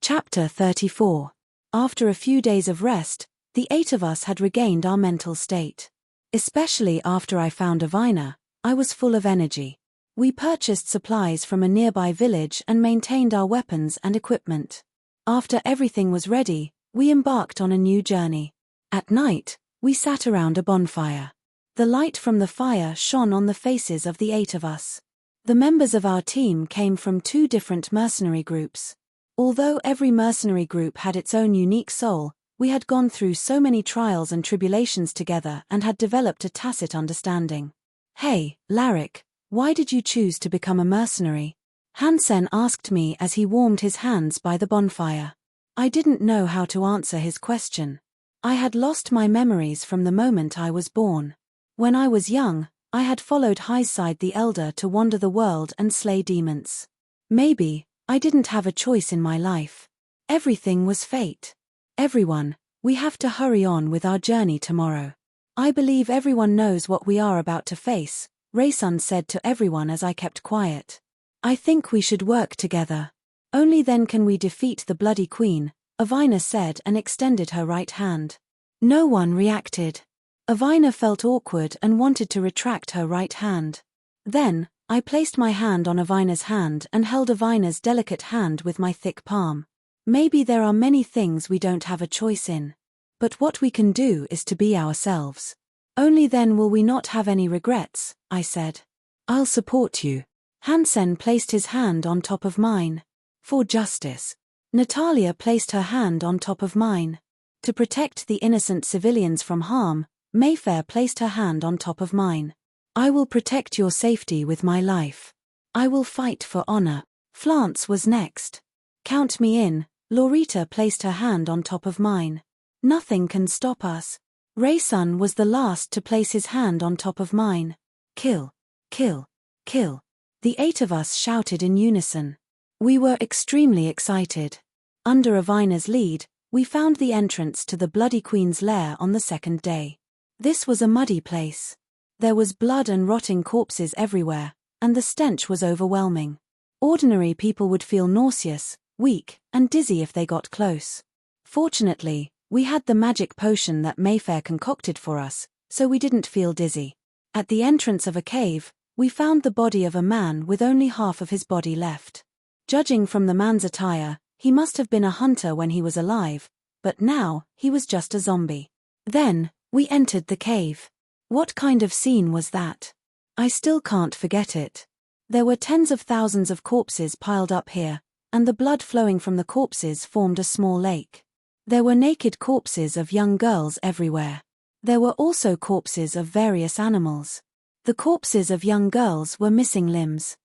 Chapter 34. After a few days of rest, the 8 of us had regained our mental state. Especially after I found Avina, I was full of energy. We purchased supplies from a nearby village and maintained our weapons and equipment. After everything was ready, we embarked on a new journey. At night, we sat around a bonfire. The light from the fire shone on the faces of the 8 of us. The members of our team came from 2 different mercenary groups. Although every mercenary group had its own unique soul, we had gone through so many trials and tribulations together and had developed a tacit understanding. "Hey, Larik, why did you choose to become a mercenary?" Hansen asked me as he warmed his hands by the bonfire. I didn't know how to answer his question. I had lost my memories from the moment I was born. When I was young, I had followed Highside the Elder to wander the world and slay demons. Maybe I didn't have a choice in my life. Everything was fate. "Everyone, we have to hurry on with our journey tomorrow. I believe everyone knows what we are about to face," Raysun said to everyone as I kept quiet. "I think we should work together. Only then can we defeat the Bloody Queen," Avina said and extended her right hand. No one reacted. Avina felt awkward and wanted to retract her right hand. Then, I placed my hand on Avina's hand and held Avina's delicate hand with my thick palm. Maybe there are many things we don't have a choice in. But what we can do is to be ourselves. Only then will we not have any regrets, I said. "I'll support you." Hansen placed his hand on top of mine. "For justice." Natalia placed her hand on top of mine. To protect the innocent civilians from harm, Mayfair placed her hand on top of mine. "I will protect your safety with my life. I will fight for honor." Flance was next. "Count me in." Laurita placed her hand on top of mine. "Nothing can stop us." Raysun was the last to place his hand on top of mine. "Kill, kill, kill." The 8 of us shouted in unison. We were extremely excited. Under Avina's lead, we found the entrance to the Bloody Queen's lair on the 2nd day. This was a muddy place. There was blood and rotting corpses everywhere, and the stench was overwhelming. Ordinary people would feel nauseous, weak, and dizzy if they got close. Fortunately, we had the magic potion that Mayfair concocted for us, so we didn't feel dizzy. At the entrance of a cave, we found the body of a man with only half of his body left. Judging from the man's attire, he must have been a hunter when he was alive, but now, he was just a zombie. Then, we entered the cave. What kind of scene was that? I still can't forget it. There were tens of thousands of corpses piled up here, and the blood flowing from the corpses formed a small lake. There were naked corpses of young girls everywhere. There were also corpses of various animals. The corpses of young girls were missing limbs.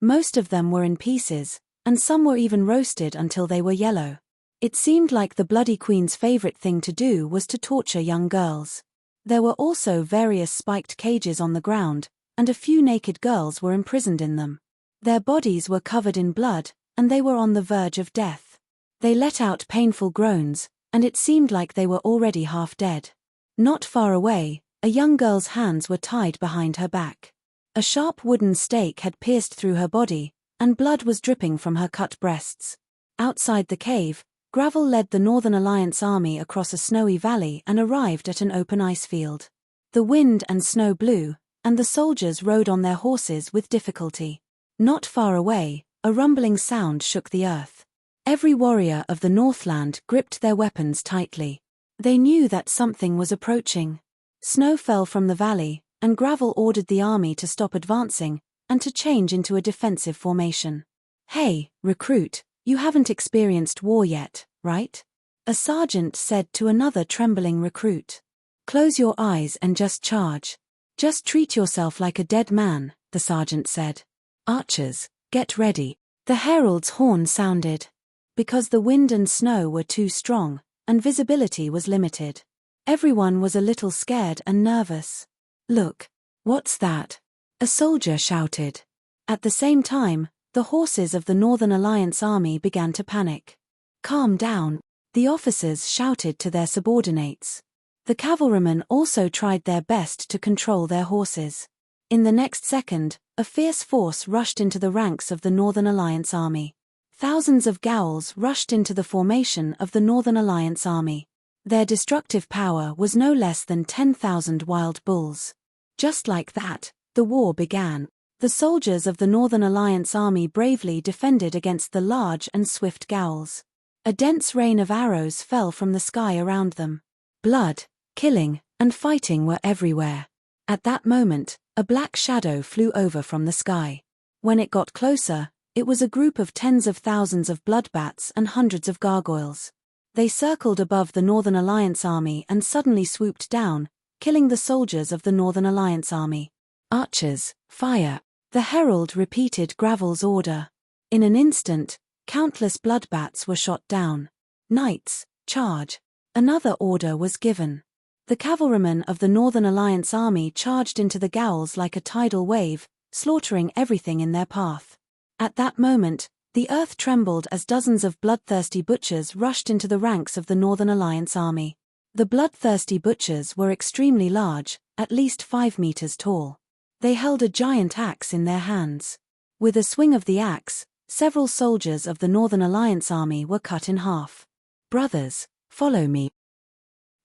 Most of them were in pieces, and some were even roasted until they were yellow. It seemed like the Bloody Queen's favorite thing to do was to torture young girls. There were also various spiked cages on the ground, and a few naked girls were imprisoned in them. Their bodies were covered in blood, and they were on the verge of death. They let out painful groans, and it seemed like they were already half dead. Not far away, a young girl's hands were tied behind her back. A sharp wooden stake had pierced through her body, and blood was dripping from her cut breasts. Outside the cave, Gravel led the Northern Alliance army across a snowy valley and arrived at an open ice field. The wind and snow blew, and the soldiers rode on their horses with difficulty. Not far away, a rumbling sound shook the earth. Every warrior of the Northland gripped their weapons tightly. They knew that something was approaching. Snow fell from the valley, and Gravel ordered the army to stop advancing, and to change into a defensive formation. "Hey, recruit, you haven't experienced war yet, right?" a sergeant said to another trembling recruit. "Close your eyes and just charge. Just treat yourself like a dead man," the sergeant said. "Archers, get ready." The herald's horn sounded. Because the wind and snow were too strong, and visibility was limited. Everyone was a little scared and nervous. "Look, what's that?" a soldier shouted. At the same time, the horses of the Northern Alliance army began to panic. "Calm down," the officers shouted to their subordinates. The cavalrymen also tried their best to control their horses. In the next second, a fierce force rushed into the ranks of the Northern Alliance army. Thousands of Gowls rushed into the formation of the Northern Alliance army. Their destructive power was no less than 10,000 wild bulls. Just like that, the war began. The soldiers of the Northern Alliance army bravely defended against the large and swift Gowls. A dense rain of arrows fell from the sky around them. Blood, killing, and fighting were everywhere. At that moment, a black shadow flew over from the sky. When it got closer, it was a group of tens of thousands of bloodbats and hundreds of gargoyles. They circled above the Northern Alliance army and suddenly swooped down, killing the soldiers of the Northern Alliance army. Archers, fire! The herald repeated Gravel's order. In an instant, countless bloodbats were shot down. Knights, charge! Another order was given. The cavalrymen of the Northern Alliance army charged into the Gowls like a tidal wave, slaughtering everything in their path. At that moment, the earth trembled as dozens of bloodthirsty butchers rushed into the ranks of the Northern Alliance army. The bloodthirsty butchers were extremely large, at least 5 meters tall. They held a giant axe in their hands. With a swing of the axe, several soldiers of the Northern Alliance army were cut in half. "Brothers, follow me,"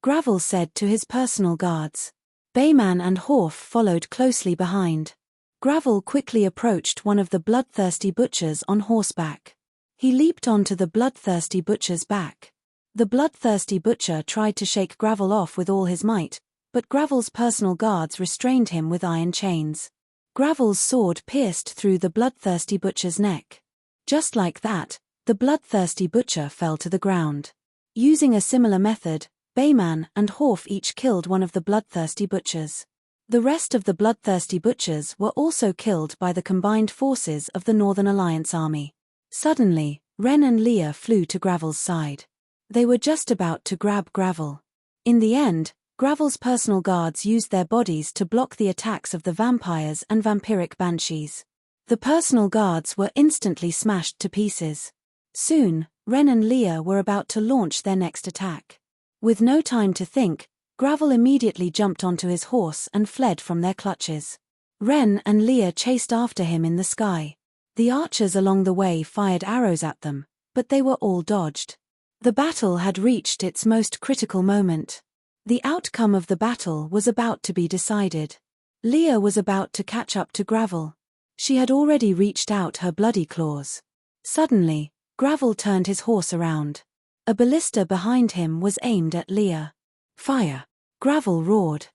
Gravel said to his personal guards. Bayman and Horf followed closely behind. Gravel quickly approached one of the bloodthirsty butchers on horseback. He leaped onto the bloodthirsty butcher's back. The bloodthirsty butcher tried to shake Gravel off with all his might, but Gravel's personal guards restrained him with iron chains. Gravel's sword pierced through the bloodthirsty butcher's neck. Just like that, the bloodthirsty butcher fell to the ground. Using a similar method, Bayman and Horf each killed one of the bloodthirsty butchers. The rest of the bloodthirsty butchers were also killed by the combined forces of the Northern Alliance army. Suddenly, Ren and Leah flew to Gravel's side. They were just about to grab Gravel. In the end, Gravel's personal guards used their bodies to block the attacks of the vampires and vampiric banshees. The personal guards were instantly smashed to pieces. Soon, Ren and Leah were about to launch their next attack. With no time to think, Gravel immediately jumped onto his horse and fled from their clutches. Ren and Leah chased after him in the sky. The archers along the way fired arrows at them, but they were all dodged. The battle had reached its most critical moment. The outcome of the battle was about to be decided. Leah was about to catch up to Gravel. She had already reached out her bloody claws. Suddenly, Gravel turned his horse around. A ballista behind him was aimed at Leah. "Fire!" Gravel roared.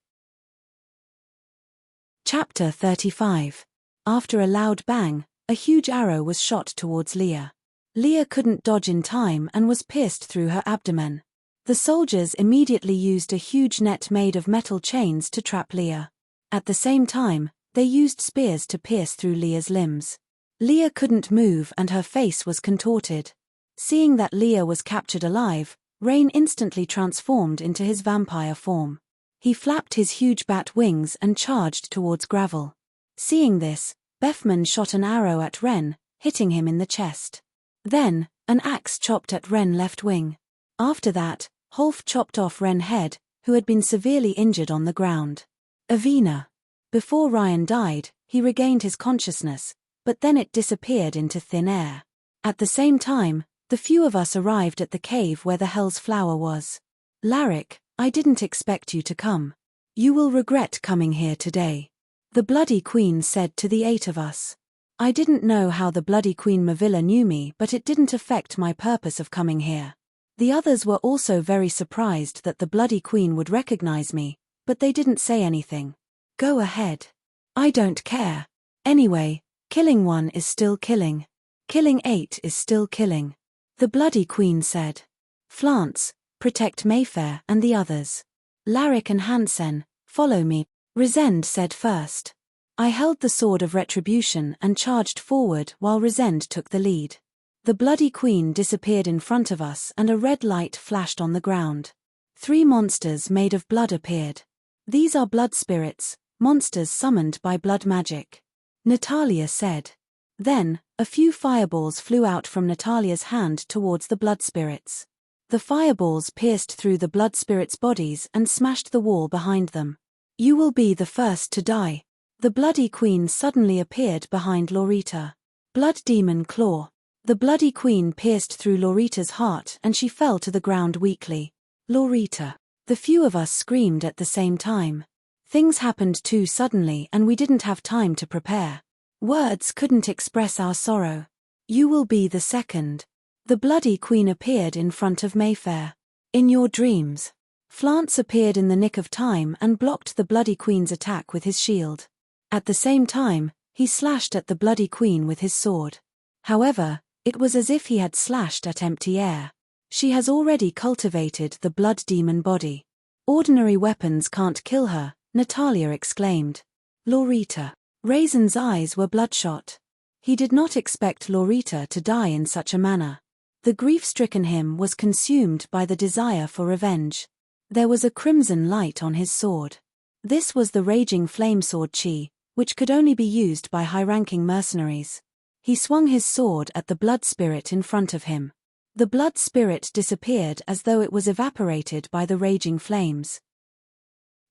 Chapter 35. After a loud bang, a huge arrow was shot towards Leah. Leah couldn't dodge in time and was pierced through her abdomen. The soldiers immediately used a huge net made of metal chains to trap Leah. At the same time, they used spears to pierce through Leah's limbs. Leah couldn't move and her face was contorted. Seeing that Leah was captured alive, Rain instantly transformed into his vampire form. He flapped his huge bat wings and charged towards Gravel. Seeing this, Bethman shot an arrow at Ren, hitting him in the chest. Then, an axe chopped at Ren left wing. After that, Holf chopped off Ren head, who had been severely injured on the ground. Avina. Before Ryan died, he regained his consciousness, but then it disappeared into thin air. At the same time, the few of us arrived at the cave where the Hell's Flower was. "Larrick, I didn't expect you to come. You will regret coming here today," the Bloody Queen said to the 8 of us. I didn't know how the Bloody Queen Mavilla knew me, but it didn't affect my purpose of coming here. The others were also very surprised that the Bloody Queen would recognize me, but they didn't say anything. "Go ahead. I don't care. Anyway, killing 1 is still killing. Killing 8 is still killing," the Bloody Queen said. "Flance, protect Mayfair and the others. Larrick and Hansen, follow me," Resend said first. I held the sword of retribution and charged forward while Resend took the lead. The Bloody Queen disappeared in front of us and a red light flashed on the ground. 3 monsters made of blood appeared. "These are blood spirits, monsters summoned by blood magic," Natalia said. Then, a few fireballs flew out from Natalia's hand towards the blood spirits. The fireballs pierced through the blood spirits' bodies and smashed the wall behind them. "You will be the first to die." The Bloody Queen suddenly appeared behind Laurita. "Blood Demon Claw." The bloody queen pierced through Laurita's heart and she fell to the ground weakly. Laurita. The few of us screamed at the same time. Things happened too suddenly and we didn't have time to prepare. Words couldn't express our sorrow. You will be the second. The bloody queen appeared in front of Mayfair. In your dreams. Flance appeared in the nick of time and blocked the bloody queen's attack with his shield. At the same time, he slashed at the bloody queen with his sword. However, it was as if he had slashed at empty air. She has already cultivated the blood demon body. Ordinary weapons can't kill her, Natalia exclaimed. Laurita. Raisin's eyes were bloodshot. He did not expect Laurita to die in such a manner. The grief-stricken him was consumed by the desire for revenge. There was a crimson light on his sword. This was the raging flame sword chi, which could only be used by high-ranking mercenaries. He swung his sword at the blood spirit in front of him. The blood spirit disappeared as though it was evaporated by the raging flames.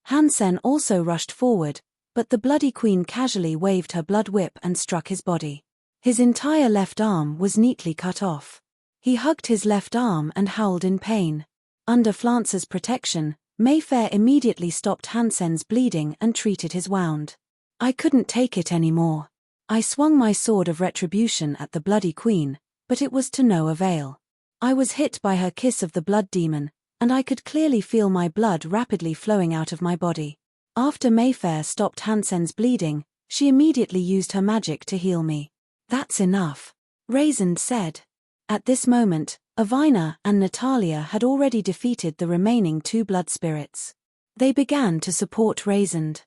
Hansen also rushed forward, but the bloody queen casually waved her blood whip and struck his body. His entire left arm was neatly cut off. He hugged his left arm and howled in pain. Under Flance's protection, Mayfair immediately stopped Hansen's bleeding and treated his wound. I couldn't take it anymore. I swung my sword of retribution at the bloody queen, but it was to no avail. I was hit by her kiss of the blood demon, and I could clearly feel my blood rapidly flowing out of my body. After Mayfair stopped Hansen's bleeding, she immediately used her magic to heal me. That's enough, Raisin said. At this moment, Avina and Natalia had already defeated the remaining two blood spirits. They began to support Raisin.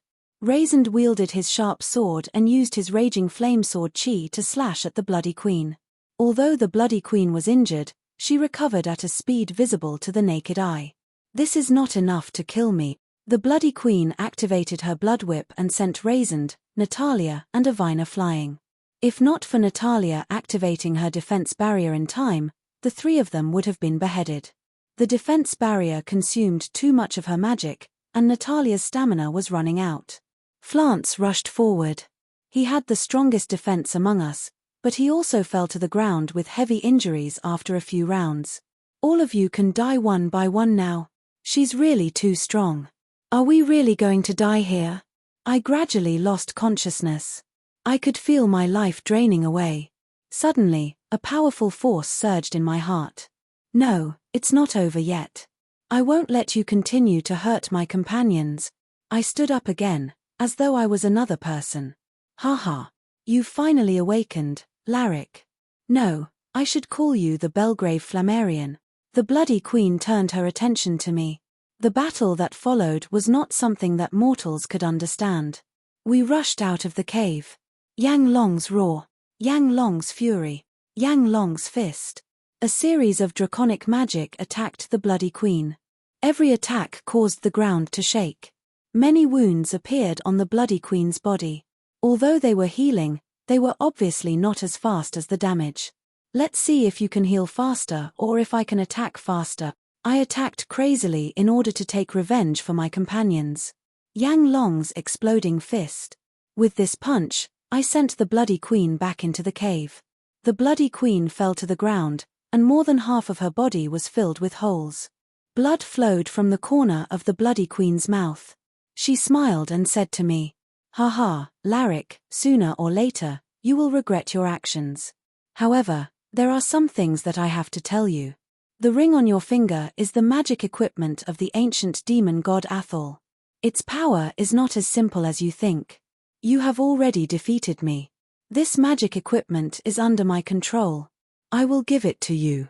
Raisin wielded his sharp sword and used his raging flame sword chi to slash at the bloody queen. Although the bloody queen was injured, she recovered at a speed visible to the naked eye. This is not enough to kill me. The bloody queen activated her blood whip and sent Raisin, Natalia, and Avina flying. If not for Natalia activating her defense barrier in time, the three of them would have been beheaded. The defense barrier consumed too much of her magic, and Natalia's stamina was running out. Flance rushed forward. He had the strongest defense among us, but he also fell to the ground with heavy injuries after a few rounds. All of you can die one by one now. She's really too strong. Are we really going to die here? I gradually lost consciousness. I could feel my life draining away. Suddenly, a powerful force surged in my heart. No, it's not over yet. I won't let you continue to hurt my companions. I stood up again, as though I was another person. Haha. You've finally awakened, Larrick. No, I should call you the Belgrave Flammarion. The bloody queen turned her attention to me. The battle that followed was not something that mortals could understand. We rushed out of the cave. Yang Long's roar. Yang Long's fury. Yang Long's fist. A series of draconic magic attacked the bloody queen. Every attack caused the ground to shake. Many wounds appeared on the bloody queen's body. Although they were healing, they were obviously not as fast as the damage. Let's see if you can heal faster or if I can attack faster. I attacked crazily in order to take revenge for my companions. Yang Long's exploding fist. With this punch, I sent the bloody queen back into the cave. The bloody queen fell to the ground, and more than half of her body was filled with holes. Blood flowed from the corner of the bloody queen's mouth. She smiled and said to me, "Haha, Larrick, sooner or later, you will regret your actions. However, there are some things that I have to tell you. The ring on your finger is the magic equipment of the ancient demon god Athol. Its power is not as simple as you think. You have already defeated me. This magic equipment is under my control. I will give it to you.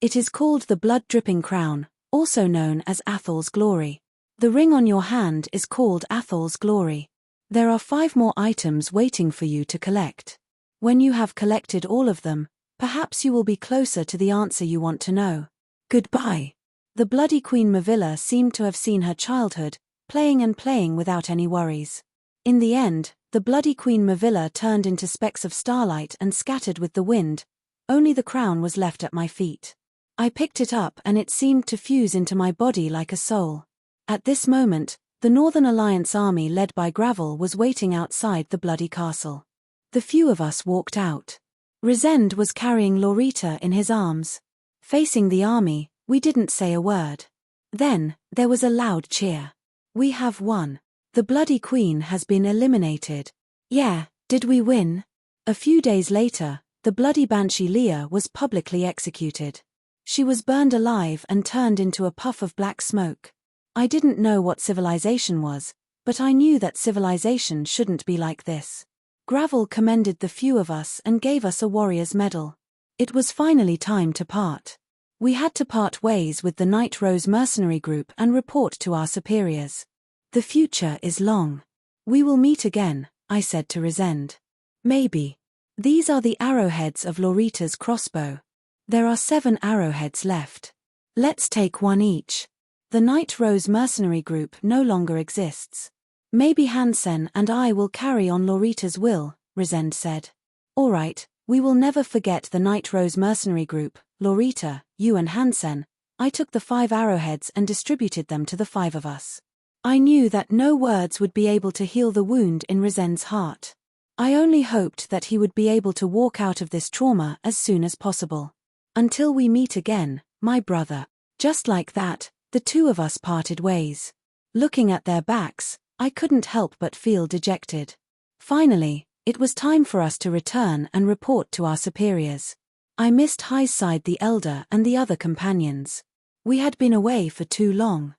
It is called the blood-dripping crown, also known as Athol's glory. The ring on your hand is called Athol's glory. There are 5 more items waiting for you to collect. When you have collected all of them, perhaps you will be closer to the answer you want to know. Goodbye." The bloody Queen Mavilla seemed to have seen her childhood, playing and playing without any worries. In the end, the bloody Queen Mavilla turned into specks of starlight and scattered with the wind. Only the crown was left at my feet. I picked it up and it seemed to fuse into my body like a soul. At this moment, the Northern Alliance army led by Gravel was waiting outside the bloody castle. The few of us walked out. Resend was carrying Laurita in his arms. Facing the army, we didn't say a word. Then, there was a loud cheer. We have won. The Bloody Queen has been eliminated. Yeah, did we win? A few days later, the bloody Banshee Leah was publicly executed. She was burned alive and turned into a puff of black smoke. I didn't know what civilization was, but I knew that civilization shouldn't be like this. Gravel commended the few of us and gave us a warrior's medal. It was finally time to part. We had to part ways with the Night Rose mercenary group and report to our superiors. The future is long. We will meet again, I said to Resend. Maybe. These are the arrowheads of Laurita's crossbow. There are 7 arrowheads left. Let's take one each. The Night Rose mercenary group no longer exists. Maybe Hansen and I will carry on Laurita's will, Resend said. All right, we will never forget the Night Rose mercenary group, Laurita, you and Hansen. I took the 5 arrowheads and distributed them to the 5 of us. I knew that no words would be able to heal the wound in Resend's heart. I only hoped that he would be able to walk out of this trauma as soon as possible. Until we meet again, my brother. Just like that, the 2 of us parted ways. Looking at their backs, I couldn't help but feel dejected. Finally, it was time for us to return and report to our superiors. I missed Highside the Elder and the other companions. We had been away for too long.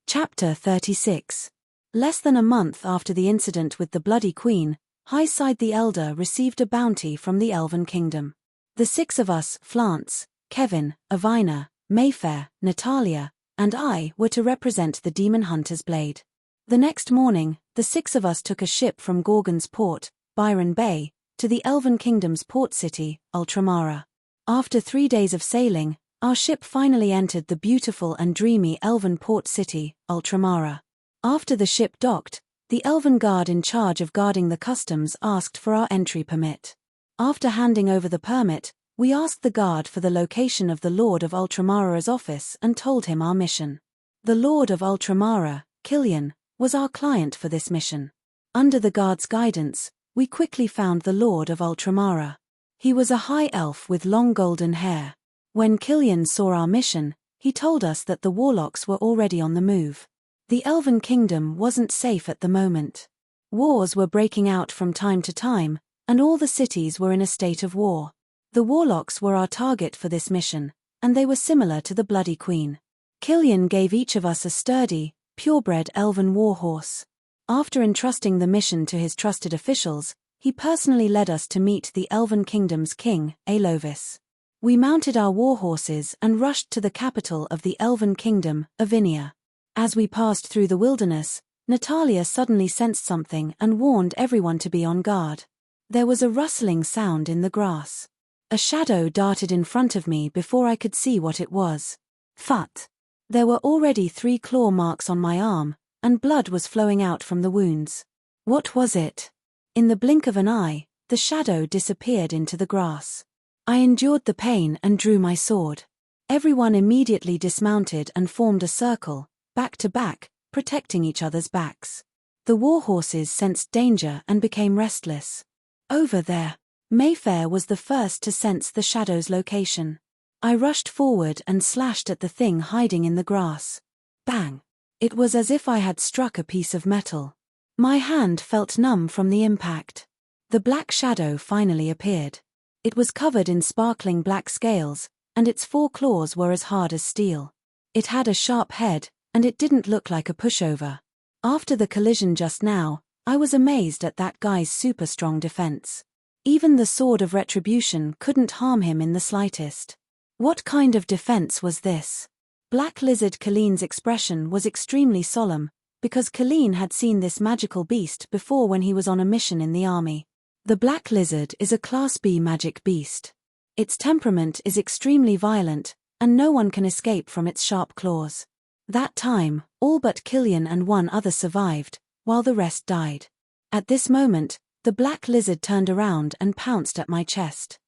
Chapter 36. Less than a month after the incident with the Bloody Queen, Highside the Elder received a bounty from the Elven Kingdom. The 6 of us, Flance, Kevin, Avina, Mayfair, Natalia, and I were to represent the Demon Hunter's Blade. The next morning, the 6 of us took a ship from Gorgon's port, Byron Bay, to the Elven Kingdom's port city, Ultramara. After 3 days of sailing, our ship finally entered the beautiful and dreamy Elven port city, Ultramara. After the ship docked, the Elven guard in charge of guarding the customs asked for our entry permit. After handing over the permit, we asked the guard for the location of the Lord of Ultramara's office and told him our mission. The Lord of Ultramara, Killian, was our client for this mission. Under the guard's guidance, we quickly found the Lord of Ultramara. He was a high elf with long golden hair. When Killian saw our mission, he told us that the warlocks were already on the move. The Elven Kingdom wasn't safe at the moment. Wars were breaking out from time to time, and all the cities were in a state of war. The warlocks were our target for this mission, and they were similar to the Bloody Queen. Killian gave each of us a sturdy, purebred elven warhorse. After entrusting the mission to his trusted officials, he personally led us to meet the Elven Kingdom's king, Alovis. We mounted our warhorses and rushed to the capital of the Elven Kingdom, Avinia. As we passed through the wilderness, Natalia suddenly sensed something and warned everyone to be on guard. There was a rustling sound in the grass. A shadow darted in front of me before I could see what it was. Phut! There were already 3 claw marks on my arm, and blood was flowing out from the wounds. What was it? In the blink of an eye, the shadow disappeared into the grass. I endured the pain and drew my sword. Everyone immediately dismounted and formed a circle, back to back, protecting each other's backs. The warhorses sensed danger and became restless. Over there. Mayfair was the first to sense the shadow's location. I rushed forward and slashed at the thing hiding in the grass. Bang! It was as if I had struck a piece of metal. My hand felt numb from the impact. The black shadow finally appeared. It was covered in sparkling black scales, and its 4 claws were as hard as steel. It had a sharp head, and it didn't look like a pushover. After the collision just now, I was amazed at that guy's super strong defense. Even the sword of retribution couldn't harm him in the slightest. What kind of defense was this? Black Lizard Kalene's expression was extremely solemn, because Kalene had seen this magical beast before when he was on a mission in the army. The Black Lizard is a Class B magic beast. Its temperament is extremely violent, and no one can escape from its sharp claws. That time, all but Killian and 1 other survived, while the rest died. At this moment, the Black Lizard turned around and pounced at my chest.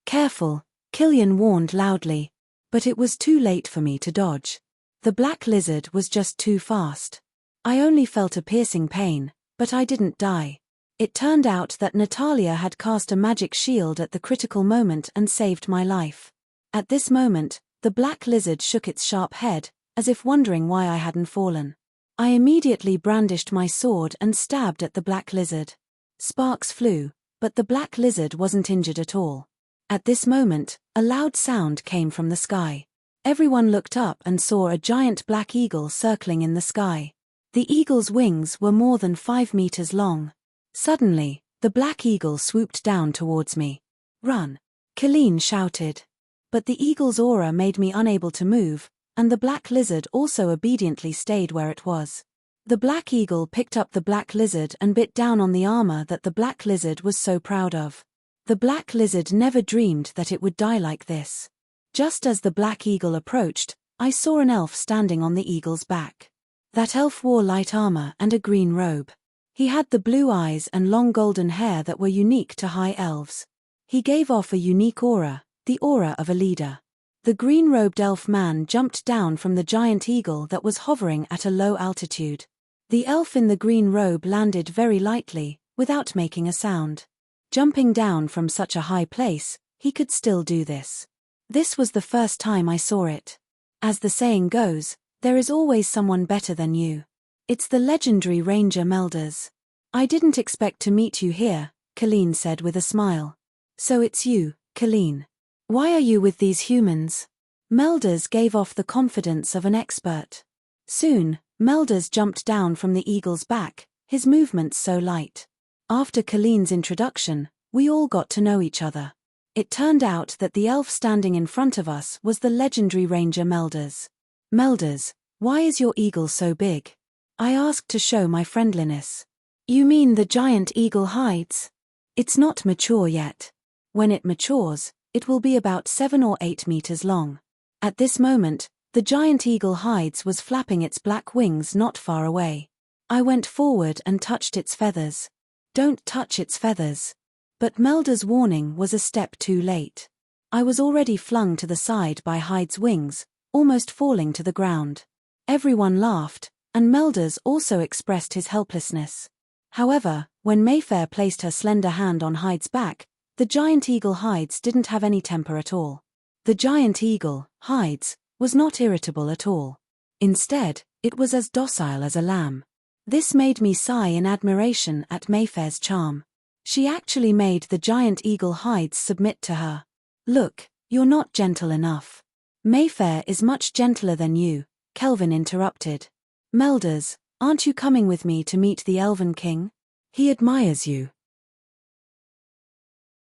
Careful, Killian warned loudly, but it was too late for me to dodge. The Black Lizard was just too fast. I only felt a piercing pain, but I didn't die. It turned out that Natalia had cast a magic shield at the critical moment and saved my life. At this moment, the black lizard shook its sharp head, as if wondering why I hadn't fallen. I immediately brandished my sword and stabbed at the black lizard. Sparks flew, but the black lizard wasn't injured at all. At this moment, a loud sound came from the sky. Everyone looked up and saw a giant black eagle circling in the sky. The eagle's wings were more than 5 meters long. Suddenly, the black eagle swooped down towards me. "Run!" Colleen shouted. But the eagle's aura made me unable to move, and the black lizard also obediently stayed where it was. The black eagle picked up the black lizard and bit down on the armor that the black lizard was so proud of. The black lizard never dreamed that it would die like this. Just as the black eagle approached, I saw an elf standing on the eagle's back. That elf wore light armor and a green robe. He had the blue eyes and long golden hair that were unique to high elves. He gave off a unique aura, the aura of a leader. The green-robed elf man jumped down from the giant eagle that was hovering at a low altitude. The elf in the green robe landed very lightly, without making a sound. Jumping down from such a high place, he could still do this. This was the first time I saw it. As the saying goes, there is always someone better than you. It's the legendary ranger Melders. "I didn't expect to meet you here," Colleen said with a smile. "So it's you, Colleen. Why are you with these humans?" Melders gave off the confidence of an expert. Soon, Melders jumped down from the eagle's back, his movements so light. After Colleen's introduction, we all got to know each other. It turned out that the elf standing in front of us was the legendary ranger Melders. "Melders, why is your eagle so big?" I asked to show my friendliness. "You mean the giant eagle hides? It's not mature yet. When it matures, it will be about 7 or 8 meters long." At this moment, the giant eagle hides was flapping its black wings not far away. I went forward and touched its feathers. "Don't touch its feathers." But Melda's warning was a step too late. I was already flung to the side by Hyde's wings, almost falling to the ground. Everyone laughed, and Melders also expressed his helplessness. However, when Mayfair placed her slender hand on Hyde's back, the giant eagle Hydes didn't have any temper at all. The giant eagle, Hydes, was not irritable at all. Instead, it was as docile as a lamb. This made me sigh in admiration at Mayfair's charm. She actually made the giant eagle Hydes submit to her. "Look, you're not gentle enough." "Mayfair is much gentler than you," Kelvin interrupted. "Melders, aren't you coming with me to meet the Elven King? He admires you."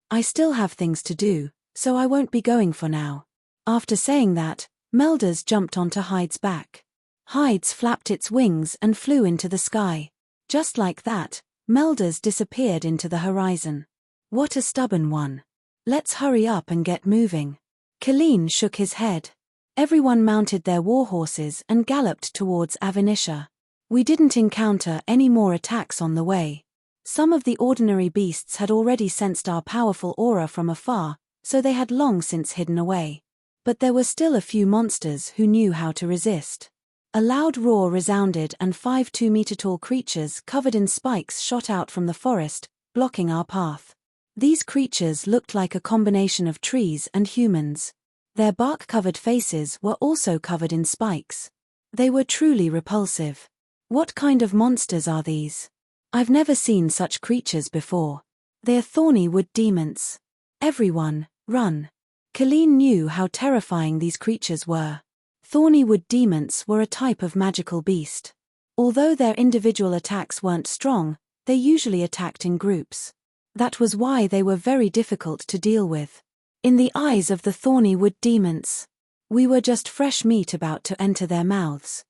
"I still have things to do, so I won't be going for now." After saying that, Melders jumped onto Hyde's back. Hydes flapped its wings and flew into the sky. Just like that, Melders disappeared into the horizon. "What a stubborn one. Let's hurry up and get moving." Colleen shook his head. Everyone mounted their warhorses and galloped towards Avenisha. We didn't encounter any more attacks on the way. Some of the ordinary beasts had already sensed our powerful aura from afar, so they had long since hidden away. But there were still a few monsters who knew how to resist. A loud roar resounded and 5 2-meter-tall creatures covered in spikes shot out from the forest, blocking our path. These creatures looked like a combination of trees and humans. Their bark-covered faces were also covered in spikes. They were truly repulsive. What kind of monsters are these? I've never seen such creatures before. They're thorny wood demons. Everyone, run. Colleen knew how terrifying these creatures were. Thorny wood demons were a type of magical beast. Although their individual attacks weren't strong, they usually attacked in groups. That was why they were very difficult to deal with. In the eyes of the thorny wood demons, we were just fresh meat about to enter their mouths.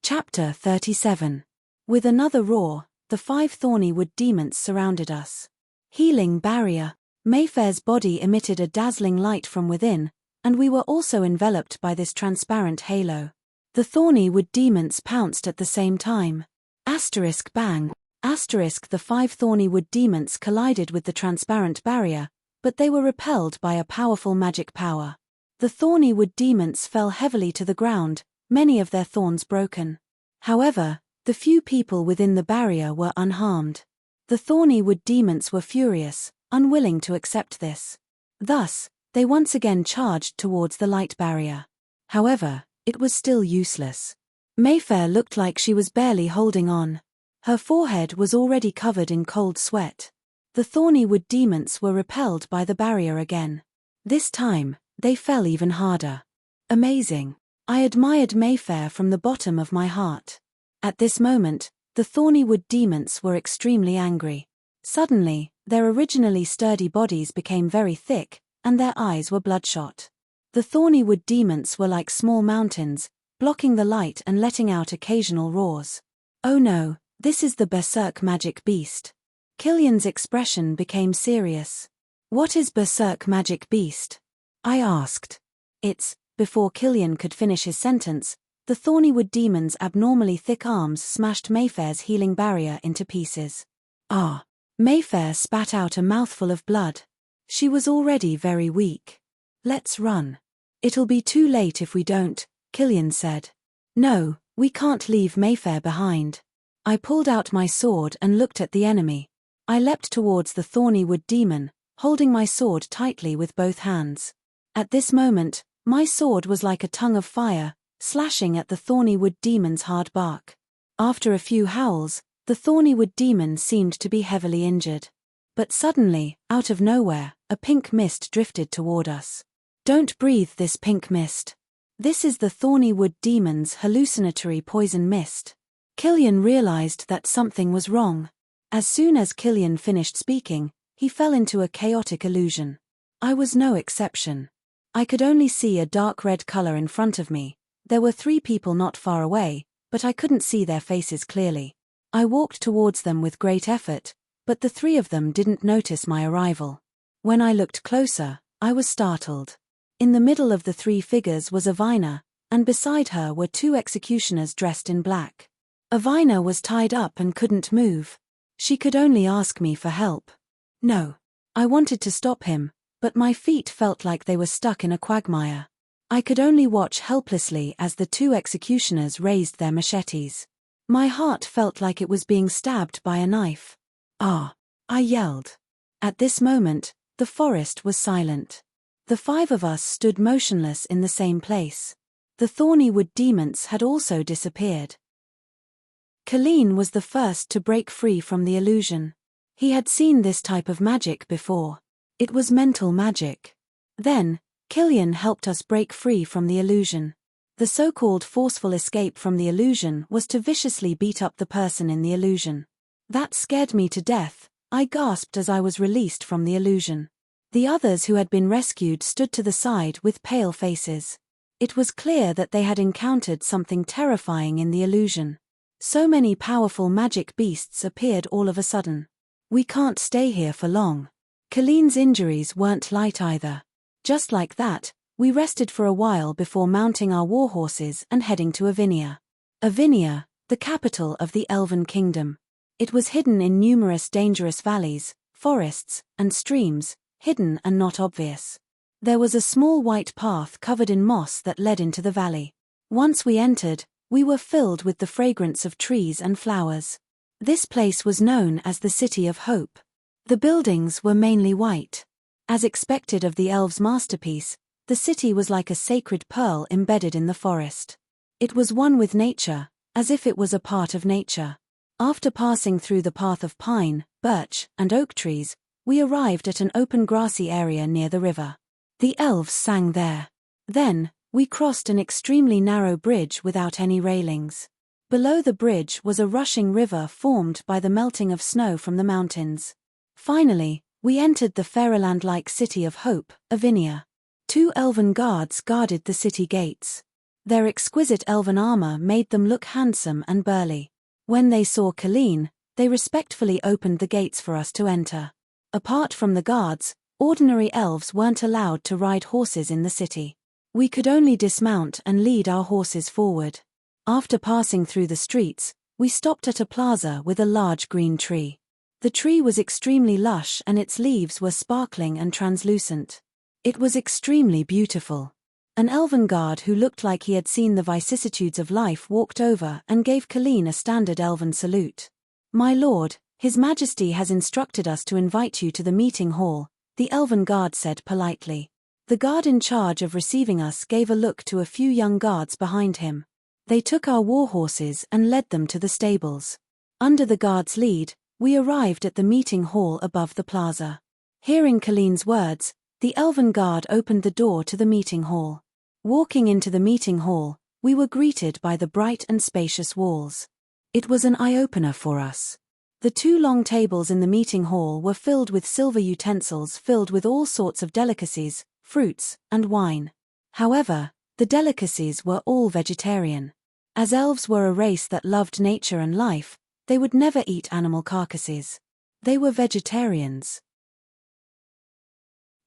Chapter 37. With another roar, the 5 thorny wood demons surrounded us. Healing barrier. Mayfair's body emitted a dazzling light from within, and we were also enveloped by this transparent halo. The thorny wood demons pounced at the same time. Asterisk bang. Asterisk the 5 thorny wood demons collided with the transparent barrier, but they were repelled by a powerful magic power. The thorny wood demons fell heavily to the ground, many of their thorns broken. However, The few people within the barrier were unharmed. The thorny wood demons were furious, unwilling to accept this. Thus, they once again charged towards the light barrier. However, it was still useless. Mayfair looked like she was barely holding on. Her forehead was already covered in cold sweat. The thorny wood demons were repelled by the barrier again. This time, they fell even harder. Amazing. I admired Mayfair from the bottom of my heart. At this moment, the thorny wood demons were extremely angry. Suddenly, their originally sturdy bodies became very thick, and their eyes were bloodshot. The thorny wood demons were like small mountains, blocking the light and letting out occasional roars. Oh no, this is the berserk magic beast. Killian's expression became serious. What is berserk magic beast? I asked. Before Killian could finish his sentence, the thorny wood demon's abnormally thick arms smashed Mayfair's healing barrier into pieces. Ah! Mayfair spat out a mouthful of blood. She was already very weak. Let's run. It'll be too late if we don't, Killian said. No, we can't leave Mayfair behind. I pulled out my sword and looked at the enemy. I leapt towards the thorny wood demon, holding my sword tightly with both hands. At this moment, my sword was like a tongue of fire, slashing at the thorny wood demon's hard bark. After a few howls, the thorny wood demon seemed to be heavily injured. But suddenly, out of nowhere, a pink mist drifted toward us. Don't breathe this pink mist. This is the thorny wood demon's hallucinatory poison mist. Killian realized that something was wrong. As soon as Killian finished speaking, he fell into a chaotic illusion. I was no exception. I could only see a dark red color in front of me. There were 3 people not far away, but I couldn't see their faces clearly. I walked towards them with great effort, but the 3 of them didn't notice my arrival. When I looked closer, I was startled. In the middle of the 3 figures was Avina, and beside her were 2 executioners dressed in black. Avina was tied up and couldn't move. She could only ask me for help. No. I wanted to stop him, but my feet felt like they were stuck in a quagmire. I could only watch helplessly as the 2 executioners raised their machetes. My heart felt like it was being stabbed by a knife. Ah! I yelled. At this moment, the forest was silent. The 5 of us stood motionless in the same place. The thorny wood demons had also disappeared. Killian was the first to break free from the illusion. He had seen this type of magic before. It was mental magic. Then, Killian helped us break free from the illusion. The so-called forceful escape from the illusion was to viciously beat up the person in the illusion. That scared me to death. I gasped as I was released from the illusion. The others who had been rescued stood to the side with pale faces. It was clear that they had encountered something terrifying in the illusion. So many powerful magic beasts appeared all of a sudden. We can't stay here for long. Killian's injuries weren't light either. Just like that, we rested for a while before mounting our warhorses and heading to Avinia. Avinia, the capital of the Elven Kingdom. It was hidden in numerous dangerous valleys, forests, and streams, hidden and not obvious. There was a small white path covered in moss that led into the valley. Once we entered, we were filled with the fragrance of trees and flowers. This place was known as the City of Hope. The buildings were mainly white. As expected of the elves' masterpiece, the city was like a sacred pearl embedded in the forest. It was one with nature, as if it was a part of nature. After passing through the path of pine, birch, and oak trees, we arrived at an open grassy area near the river. The elves sang there. Then, we crossed an extremely narrow bridge without any railings. Below the bridge was a rushing river formed by the melting of snow from the mountains. Finally, we entered the fairyland-like City of Hope, Avinia. 2 elven guards guarded the city gates. Their exquisite elven armor made them look handsome and burly. When they saw Killian, they respectfully opened the gates for us to enter. Apart from the guards, ordinary elves weren't allowed to ride horses in the city. We could only dismount and lead our horses forward. After passing through the streets, we stopped at a plaza with a large green tree. The tree was extremely lush and its leaves were sparkling and translucent. It was extremely beautiful. An elven guard who looked like he had seen the vicissitudes of life walked over and gave Colleen a standard elven salute. "My lord, His Majesty has instructed us to invite you to the meeting hall," the elven guard said politely. The guard in charge of receiving us gave a look to a few young guards behind him. They took our war horses and led them to the stables. Under the guard's lead, we arrived at the meeting hall above the plaza. Hearing Colleen's words, the elven guard opened the door to the meeting hall. Walking into the meeting hall, we were greeted by the bright and spacious walls. It was an eye-opener for us. The two long tables in the meeting hall were filled with silver utensils filled with all sorts of delicacies, fruits, and wine. However, the delicacies were all vegetarian. As elves were a race that loved nature and life, they would never eat animal carcasses. They were vegetarians.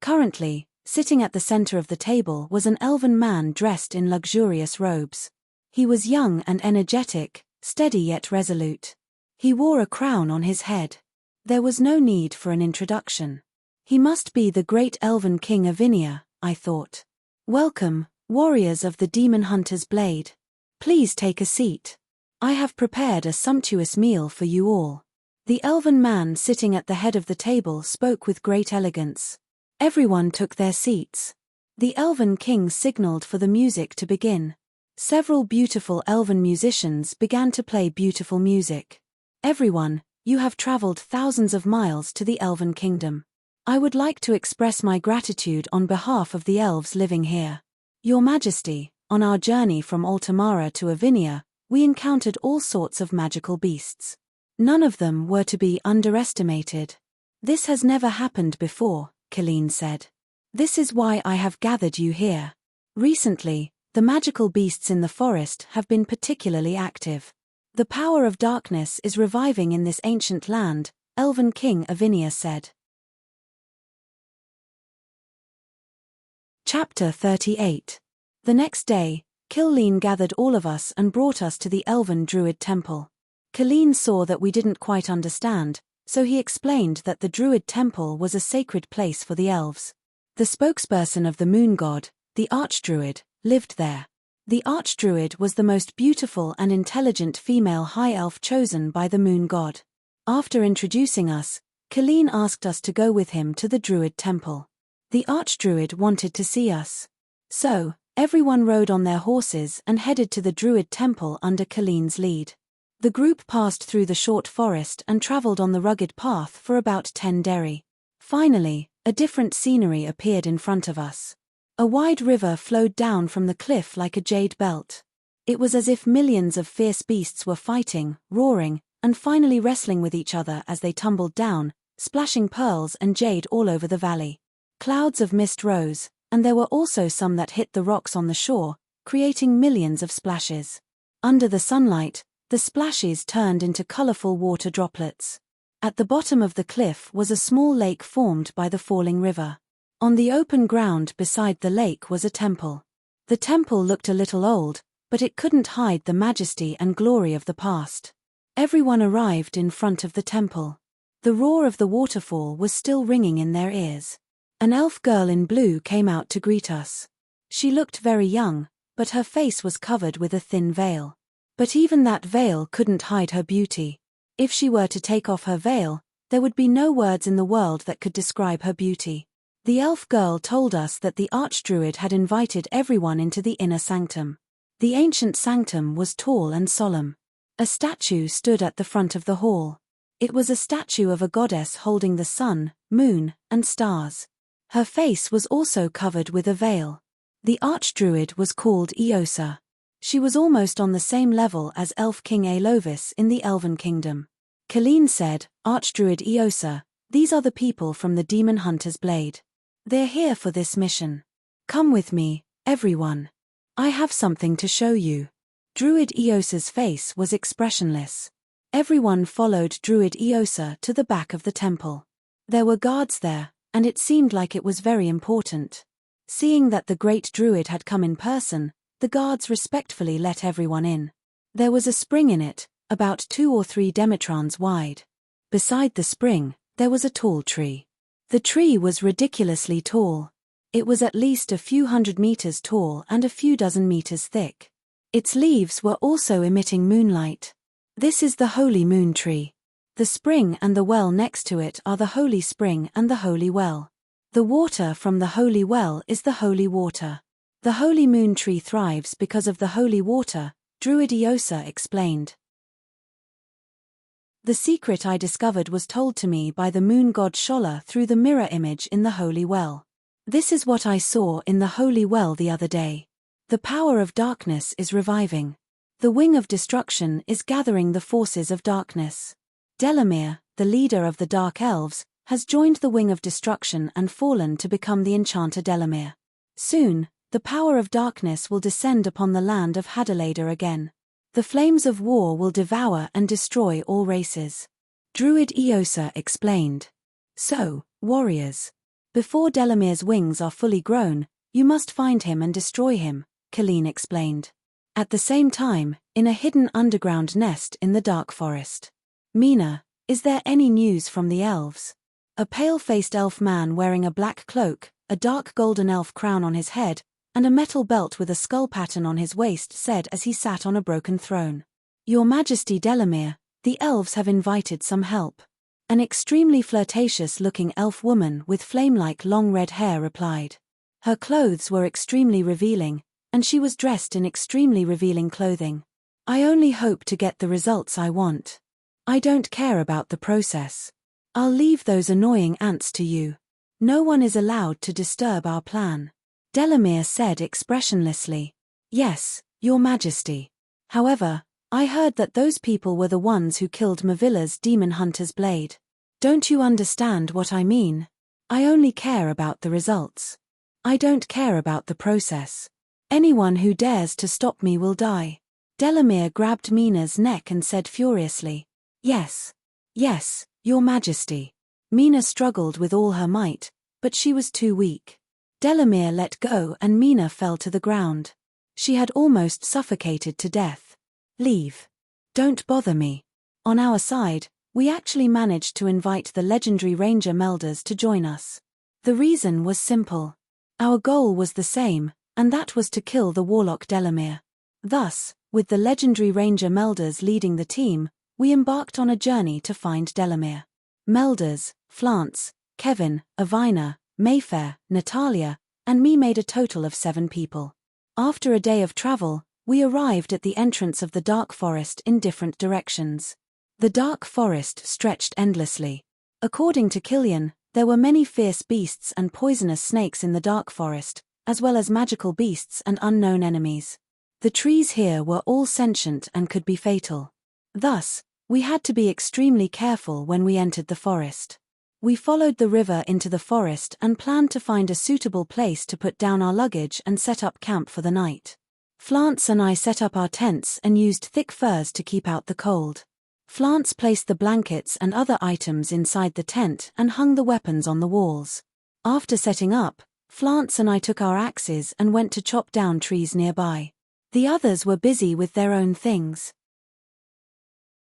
Currently, sitting at the center of the table was an elven man dressed in luxurious robes. He was young and energetic, steady yet resolute. He wore a crown on his head. There was no need for an introduction. He must be the great elven king Avinia, I thought. "Welcome, warriors of the Demon Hunter's Blade. Please take a seat. I have prepared a sumptuous meal for you all." The elven man sitting at the head of the table spoke with great elegance. Everyone took their seats. The elven king signaled for the music to begin. Several beautiful elven musicians began to play beautiful music. "Everyone, you have traveled thousands of miles to the elven kingdom. I would like to express my gratitude on behalf of the elves living here. Your Majesty, on our journey from Altamara to Avinia, we encountered all sorts of magical beasts. None of them were to be underestimated. This has never happened before," Colleen said. "This is why I have gathered you here. Recently, the magical beasts in the forest have been particularly active. The power of darkness is reviving in this ancient land," Elven King Avinia said. Chapter 38. The next day, Colleen gathered all of us and brought us to the Elven Druid Temple. Colleen saw that we didn't quite understand, so he explained that the Druid Temple was a sacred place for the elves. The spokesperson of the moon god, the Archdruid, lived there. The Archdruid was the most beautiful and intelligent female high elf chosen by the moon god. After introducing us, Colleen asked us to go with him to the Druid Temple. The Archdruid wanted to see us. So, everyone rode on their horses and headed to the Druid Temple under Colleen's lead. The group passed through the short forest and traveled on the rugged path for about 10 deri. Finally, a different scenery appeared in front of us. A wide river flowed down from the cliff like a jade belt. It was as if millions of fierce beasts were fighting, roaring, and finally wrestling with each other as they tumbled down, splashing pearls and jade all over the valley. Clouds of mist rose, and there were also some that hit the rocks on the shore, creating millions of splashes. Under the sunlight, the splashes turned into colorful water droplets. At the bottom of the cliff was a small lake formed by the falling river. On the open ground beside the lake was a temple. The temple looked a little old, but it couldn't hide the majesty and glory of the past. Everyone arrived in front of the temple. The roar of the waterfall was still ringing in their ears. An elf girl in blue came out to greet us. She looked very young, but her face was covered with a thin veil. But even that veil couldn't hide her beauty. If she were to take off her veil, there would be no words in the world that could describe her beauty. The elf girl told us that the Archdruid had invited everyone into the inner sanctum. The ancient sanctum was tall and solemn. A statue stood at the front of the hall. It was a statue of a goddess holding the sun, moon, and stars. Her face was also covered with a veil. The Archdruid was called Eosa. She was almost on the same level as Elf King Aelovis in the Elven Kingdom. Colleen said, "Archdruid Eosa, these are the people from the Demon Hunter's Blade. They're here for this mission. Come with me, everyone. I have something to show you." Druid Eosa's face was expressionless. Everyone followed Druid Eosa to the back of the temple. There were guards there, and it seemed like it was very important. Seeing that the great Druid had come in person, the guards respectfully let everyone in. There was a spring in it, about 2 or 3 demetrans wide. Beside the spring, there was a tall tree. The tree was ridiculously tall. It was at least a few 100 meters tall and a few dozen meters thick. Its leaves were also emitting moonlight. This is the holy moon tree. The spring and the well next to it are the holy spring and the holy well. The water from the holy well is the holy water. The holy moon tree thrives because of the holy water, Druid Eosa explained. The secret I discovered was told to me by the moon god Shola through the mirror image in the holy well. This is what I saw in the holy well the other day. The power of darkness is reviving. The wing of destruction is gathering the forces of darkness. Delamere, the leader of the Dark Elves, has joined the wing of destruction and fallen to become the enchanter Delamere. Soon, the power of darkness will descend upon the land of Hadalada again. The flames of war will devour and destroy all races. Druid Eosa explained. So, warriors. Before Delamere's wings are fully grown, you must find him and destroy him, Colleen explained. At the same time, in a hidden underground nest in the dark forest. Mina, is there any news from the elves? A pale-faced elf man wearing a black cloak, a dark golden elf crown on his head, and a metal belt with a skull pattern on his waist said as he sat on a broken throne. Your Majesty Delamere, the elves have invited some help. An extremely flirtatious-looking elf woman with flame-like long red hair replied. Her clothes were extremely revealing, and she was dressed in extremely revealing clothing. I only hope to get the results I want. I don't care about the process. I'll leave those annoying ants to you. No one is allowed to disturb our plan. Delamere said expressionlessly. Yes, Your Majesty. However, I heard that those people were the ones who killed Mavilla's demon hunter's blade. Don't you understand what I mean? I only care about the results. I don't care about the process. Anyone who dares to stop me will die. Delamere grabbed Mina's neck and said furiously. Yes. Yes, Your Majesty. Mina struggled with all her might, but she was too weak. Delamere let go and Mina fell to the ground. She had almost suffocated to death. Leave. Don't bother me. On our side, we actually managed to invite the legendary ranger Melders to join us. The reason was simple. Our goal was the same, and that was to kill the warlock Delamere. Thus, with the legendary ranger Melders leading the team, we embarked on a journey to find Delamere. Melders, Flance, Kevin, Avina, Mayfair, Natalia, and me made a total of 7 people. After a day of travel, we arrived at the entrance of the dark forest in different directions. The dark forest stretched endlessly. According to Killian, there were many fierce beasts and poisonous snakes in the dark forest, as well as magical beasts and unknown enemies. The trees here were all sentient and could be fatal. Thus, we had to be extremely careful when we entered the forest. We followed the river into the forest and planned to find a suitable place to put down our luggage and set up camp for the night. Flance and I set up our tents and used thick furs to keep out the cold. Flance placed the blankets and other items inside the tent and hung the weapons on the walls. After setting up, Flance and I took our axes and went to chop down trees nearby. The others were busy with their own things.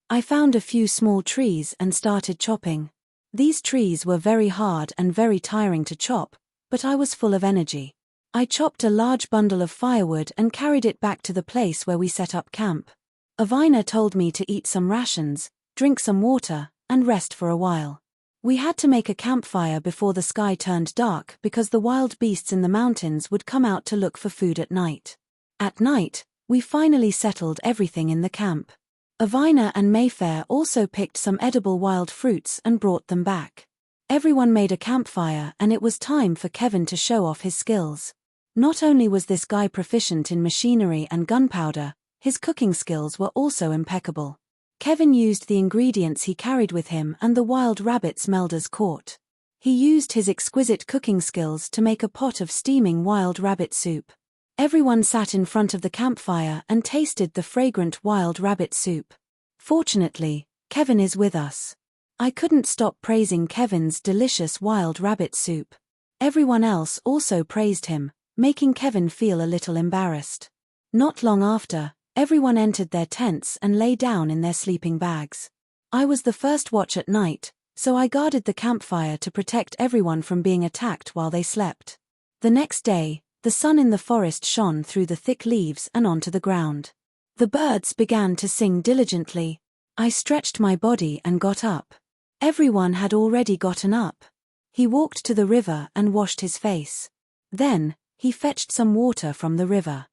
I found a few small trees and started chopping. These trees were very hard and very tiring to chop, but I was full of energy. I chopped a large bundle of firewood and carried it back to the place where we set up camp. Avina told me to eat some rations, drink some water, and rest for a while. We had to make a campfire before the sky turned dark because the wild beasts in the mountains would come out to look for food at night. At night, we finally settled everything in the camp. Avina and Mayfair also picked some edible wild fruits and brought them back. Everyone made a campfire and it was time for Kevin to show off his skills. Not only was this guy proficient in machinery and gunpowder, his cooking skills were also impeccable. Kevin used the ingredients he carried with him and the wild rabbits Melders caught. He used his exquisite cooking skills to make a pot of steaming wild rabbit soup. Everyone sat in front of the campfire and tasted the fragrant wild rabbit soup. Fortunately, Kevin is with us. I couldn't stop praising Kevin's delicious wild rabbit soup. Everyone else also praised him, making Kevin feel a little embarrassed. Not long after, everyone entered their tents and lay down in their sleeping bags. I was the first watch at night, so I guarded the campfire to protect everyone from being attacked while they slept. The next day, the sun in the forest shone through the thick leaves and onto the ground. The birds began to sing diligently. I stretched my body and got up. Everyone had already gotten up. He walked to the river and washed his face. Then, he fetched some water from the river.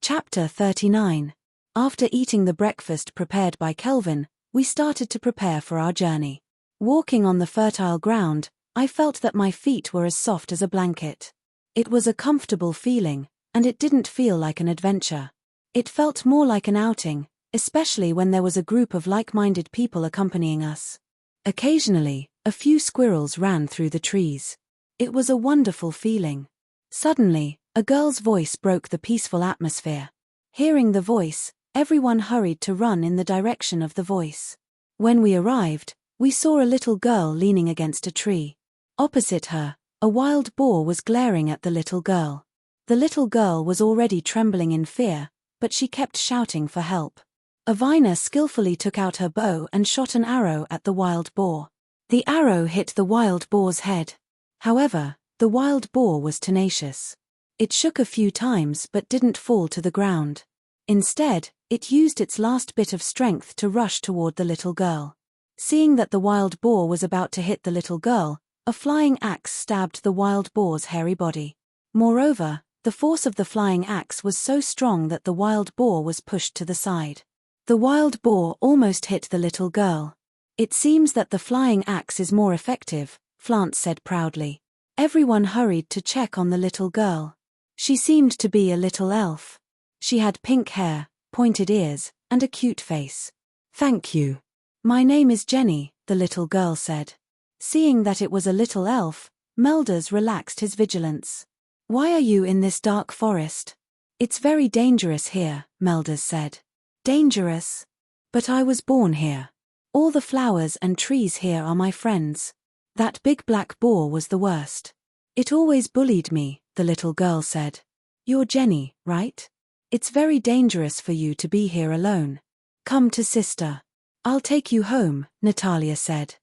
Chapter 39. After eating the breakfast prepared by Kelvin, we started to prepare for our journey. Walking on the fertile ground, I felt that my feet were as soft as a blanket. It was a comfortable feeling, and it didn't feel like an adventure. It felt more like an outing, especially when there was a group of like-minded people accompanying us. Occasionally, a few squirrels ran through the trees. It was a wonderful feeling. Suddenly, a girl's voice broke the peaceful atmosphere. Hearing the voice, everyone hurried to run in the direction of the voice. When we arrived, we saw a little girl leaning against a tree. Opposite her, a wild boar was glaring at the little girl. The little girl was already trembling in fear, but she kept shouting for help. Avina skillfully took out her bow and shot an arrow at the wild boar. The arrow hit the wild boar's head. However, the wild boar was tenacious. It shook a few times but didn't fall to the ground. Instead, it used its last bit of strength to rush toward the little girl. Seeing that the wild boar was about to hit the little girl, a flying axe stabbed the wild boar's hairy body. Moreover, the force of the flying axe was so strong that the wild boar was pushed to the side. The wild boar almost hit the little girl. It seems that the flying axe is more effective, Flance said proudly. Everyone hurried to check on the little girl. She seemed to be a little elf. She had pink hair, pointed ears, and a cute face. Thank you. My name is Jenny, the little girl said. Seeing that it was a little elf, Melders relaxed his vigilance. Why are you in this dark forest? It's very dangerous here, Melders said. Dangerous? But I was born here. All the flowers and trees here are my friends. That big black boar was the worst. It always bullied me, the little girl said. You're Jenny, right? It's very dangerous for you to be here alone. Come to sister. I'll take you home, Natalia said.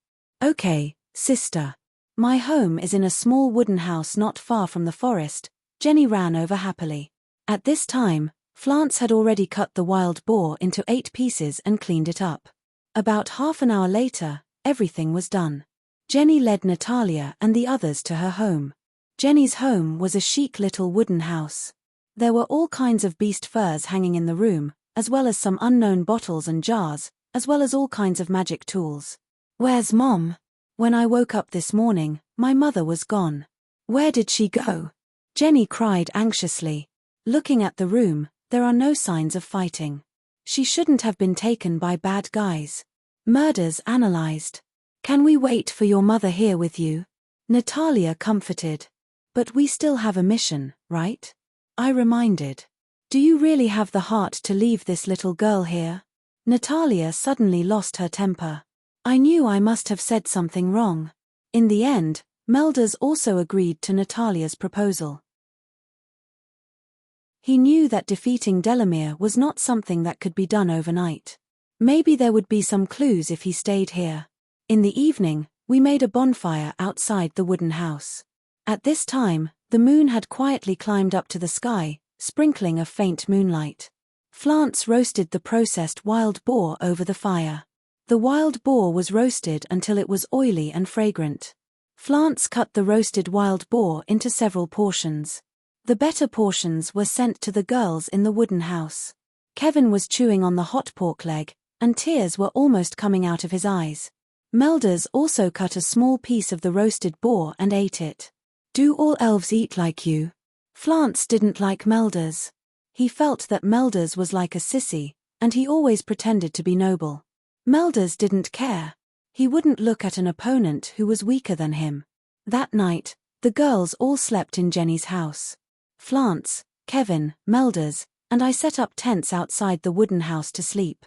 Okay, sister. My home is in a small wooden house not far from the forest, Jenny ran over happily. At this time, Flance had already cut the wild boar into 8 pieces and cleaned it up. About half an hour later, everything was done. Jenny led Natalia and the others to her home. Jenny's home was a chic little wooden house. There were all kinds of beast furs hanging in the room, as well as some unknown bottles and jars, as well as all kinds of magic tools. Where's Mom? When I woke up this morning, my mother was gone. Where did she go? Jenny cried anxiously. Looking at the room, there are no signs of fighting. She shouldn't have been taken by bad guys. Melders analyzed. Can we wait for your mother here with you? Natalia comforted. But we still have a mission, right? I reminded. Do you really have the heart to leave this little girl here? Natalia suddenly lost her temper. I knew I must have said something wrong. In the end, Melders also agreed to Natalia's proposal. He knew that defeating Delamere was not something that could be done overnight. Maybe there would be some clues if he stayed here. In the evening, we made a bonfire outside the wooden house. At this time, the moon had quietly climbed up to the sky, sprinkling a faint moonlight. Flance roasted the processed wild boar over the fire. The wild boar was roasted until it was oily and fragrant. Flance cut the roasted wild boar into several portions. The better portions were sent to the girls in the wooden house. Kevin was chewing on the hot pork leg, and tears were almost coming out of his eyes. Melders also cut a small piece of the roasted boar and ate it. Do all elves eat like you? Flance didn't like Melders. He felt that Melders was like a sissy, and he always pretended to be noble. Melders didn't care. He wouldn't look at an opponent who was weaker than him. That night, the girls all slept in Jenny's house. Flance, Kevin, Melders, and I set up tents outside the wooden house to sleep.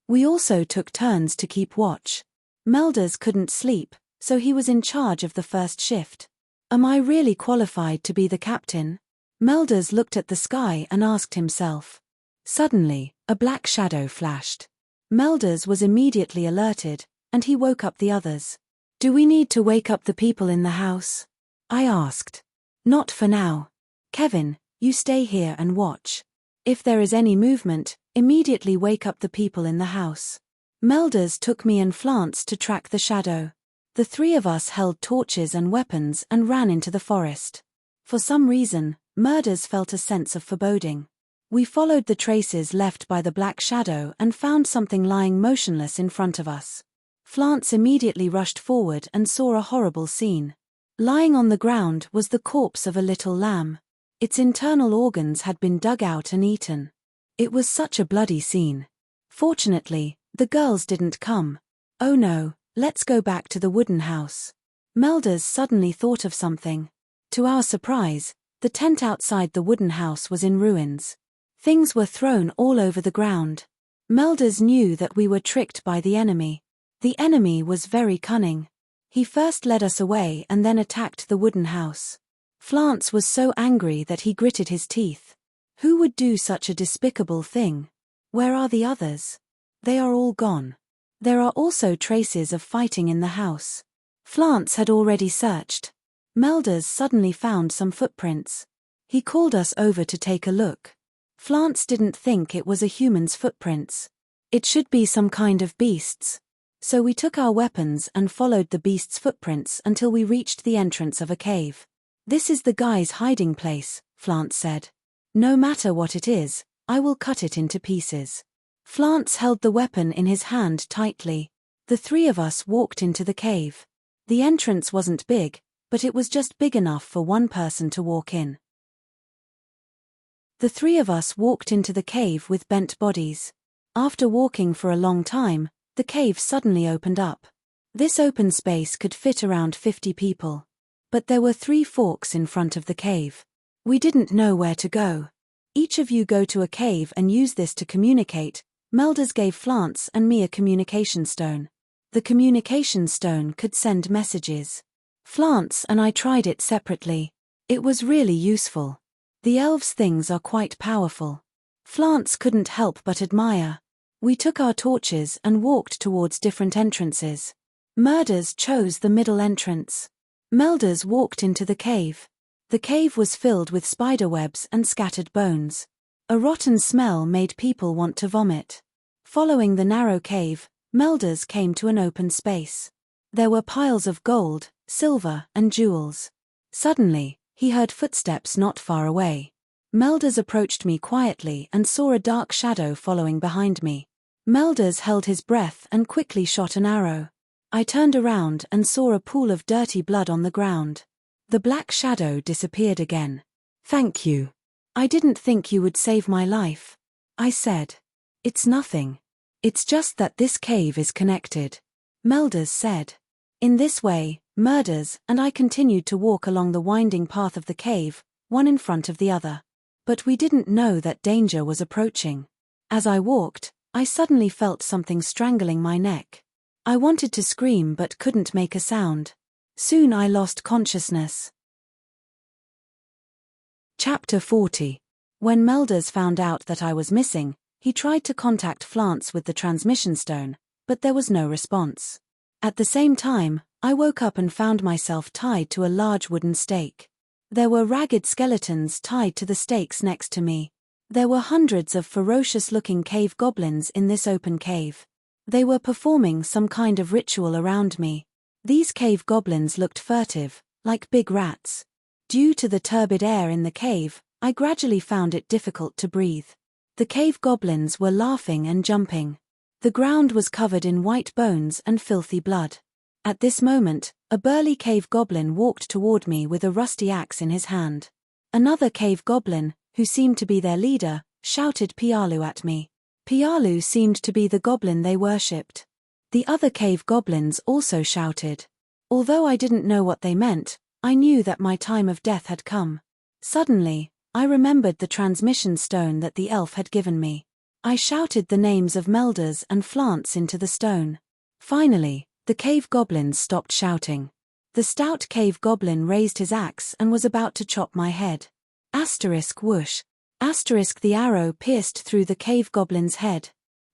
We also took turns to keep watch. Melders couldn't sleep, so he was in charge of the first shift. Am I really qualified to be the captain? Melders looked at the sky and asked himself. Suddenly, a black shadow flashed. Melders was immediately alerted, and he woke up the others. Do we need to wake up the people in the house? I asked. Not for now. Kevin, you stay here and watch. If there is any movement, immediately wake up the people in the house. Melders took me and Flance to track the shadow. The three of us held torches and weapons and ran into the forest. For some reason, Melders felt a sense of foreboding. We followed the traces left by the black shadow and found something lying motionless in front of us. Flance immediately rushed forward and saw a horrible scene. Lying on the ground was the corpse of a little lamb. Its internal organs had been dug out and eaten. It was such a bloody scene. Fortunately, the girls didn't come. Oh no, let's go back to the wooden house. Melders suddenly thought of something. To our surprise, the tent outside the wooden house was in ruins. Things were thrown all over the ground. Melders knew that we were tricked by the enemy. The enemy was very cunning. He first led us away and then attacked the wooden house. Flance was so angry that he gritted his teeth. Who would do such a despicable thing? Where are the others? They are all gone. There are also traces of fighting in the house. Flance had already searched. Melders suddenly found some footprints. He called us over to take a look. Flance didn't think it was a human's footprints. It should be some kind of beast's. So we took our weapons and followed the beast's footprints until we reached the entrance of a cave. This is the guy's hiding place, Flance said. No matter what it is, I will cut it into pieces. Flance held the weapon in his hand tightly. The three of us walked into the cave. The entrance wasn't big, but it was just big enough for one person to walk in. The three of us walked into the cave with bent bodies. After walking for a long time, the cave suddenly opened up. This open space could fit around 50 people. But there were 3 forks in front of the cave. We didn't know where to go. Each of you go to a cave and use this to communicate. Melders gave Flance and me a communication stone. The communication stone could send messages. Flance and I tried it separately. It was really useful. The elves' things are quite powerful. Flance couldn't help but admire. We took our torches and walked towards different entrances. Melders chose the middle entrance. Melders walked into the cave. The cave was filled with spiderwebs and scattered bones. A rotten smell made people want to vomit. Following the narrow cave, Melders came to an open space. There were piles of gold, silver, and jewels. Suddenly, he heard footsteps not far away. Melders approached me quietly and saw a dark shadow following behind me. Melders held his breath and quickly shot an arrow. I turned around and saw a pool of dirty blood on the ground. The black shadow disappeared again. Thank you. I didn't think you would save my life. I said. It's nothing. It's just that this cave is connected. Melders said. In this way, Melders and I continued to walk along the winding path of the cave, one in front of the other. But we didn't know that danger was approaching. As I walked, I suddenly felt something strangling my neck. I wanted to scream but couldn't make a sound. Soon I lost consciousness. Chapter 40. When Melders found out that I was missing, he tried to contact Flance with the transmission stone, but there was no response. At the same time, I woke up and found myself tied to a large wooden stake. There were ragged skeletons tied to the stakes next to me. There were hundreds of ferocious-looking cave goblins in this open cave. They were performing some kind of ritual around me. These cave goblins looked furtive, like big rats. Due to the turbid air in the cave, I gradually found it difficult to breathe. The cave goblins were laughing and jumping. The ground was covered in white bones and filthy blood. At this moment, a burly cave goblin walked toward me with a rusty axe in his hand. Another cave goblin, who seemed to be their leader, shouted Pialu at me. Pialu seemed to be the goblin they worshipped. The other cave goblins also shouted. Although I didn't know what they meant, I knew that my time of death had come. Suddenly, I remembered the transmission stone that the elf had given me. I shouted the names of Melders and Flance into the stone. Finally, the cave goblins stopped shouting. The stout cave goblin raised his axe and was about to chop my head. Asterisk whoosh. Asterisk the arrow pierced through the cave goblin's head.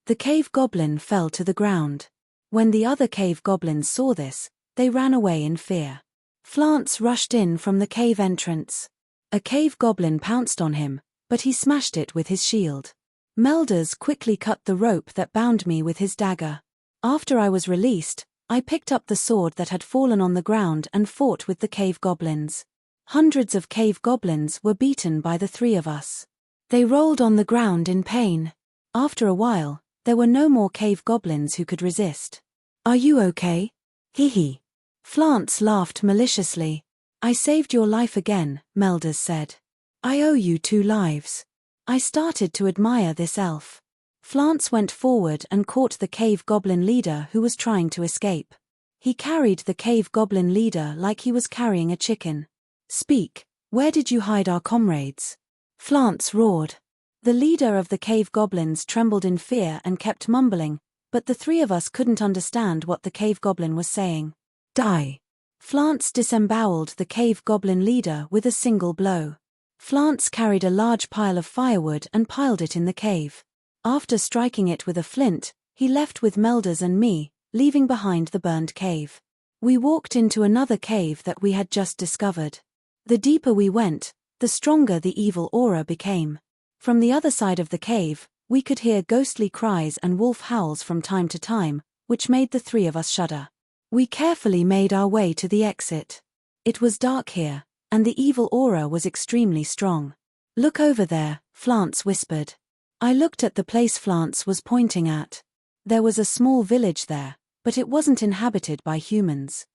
The cave goblin fell to the ground. When the other cave goblins saw this, They ran away in fear. Flance rushed in from the cave entrance. A cave goblin pounced on him, but he smashed it with his shield. Melders quickly cut the rope that bound me with his dagger. After I was released, I picked up the sword that had fallen on the ground and fought with the cave goblins. Hundreds of cave goblins were beaten by the three of us. They rolled on the ground in pain. After a while, there were no more cave goblins who could resist. "Are you okay?" "Hee hee." Flance laughed maliciously. "I saved your life again," Melders said. "I owe you 2 lives." I started to admire this elf. Flance went forward and caught the cave goblin leader who was trying to escape. He carried the cave goblin leader like he was carrying a chicken. "Speak, where did you hide our comrades?" Flance roared. The leader of the cave goblins trembled in fear and kept mumbling, but the three of us couldn't understand what the cave goblin was saying. "Die!" Flance disemboweled the cave goblin leader with a single blow. Flance carried a large pile of firewood and piled it in the cave. After striking it with a flint, he left with Melders and me, leaving behind the burned cave. We walked into another cave that we had just discovered. The deeper we went, the stronger the evil aura became. From the other side of the cave, we could hear ghostly cries and wolf howls from time to time, which made the three of us shudder. We carefully made our way to the exit. It was dark here, and the evil aura was extremely strong. "Look over there," Flance whispered. I looked at the place Flance was pointing at. There was a small village there, but it wasn't inhabited by humans.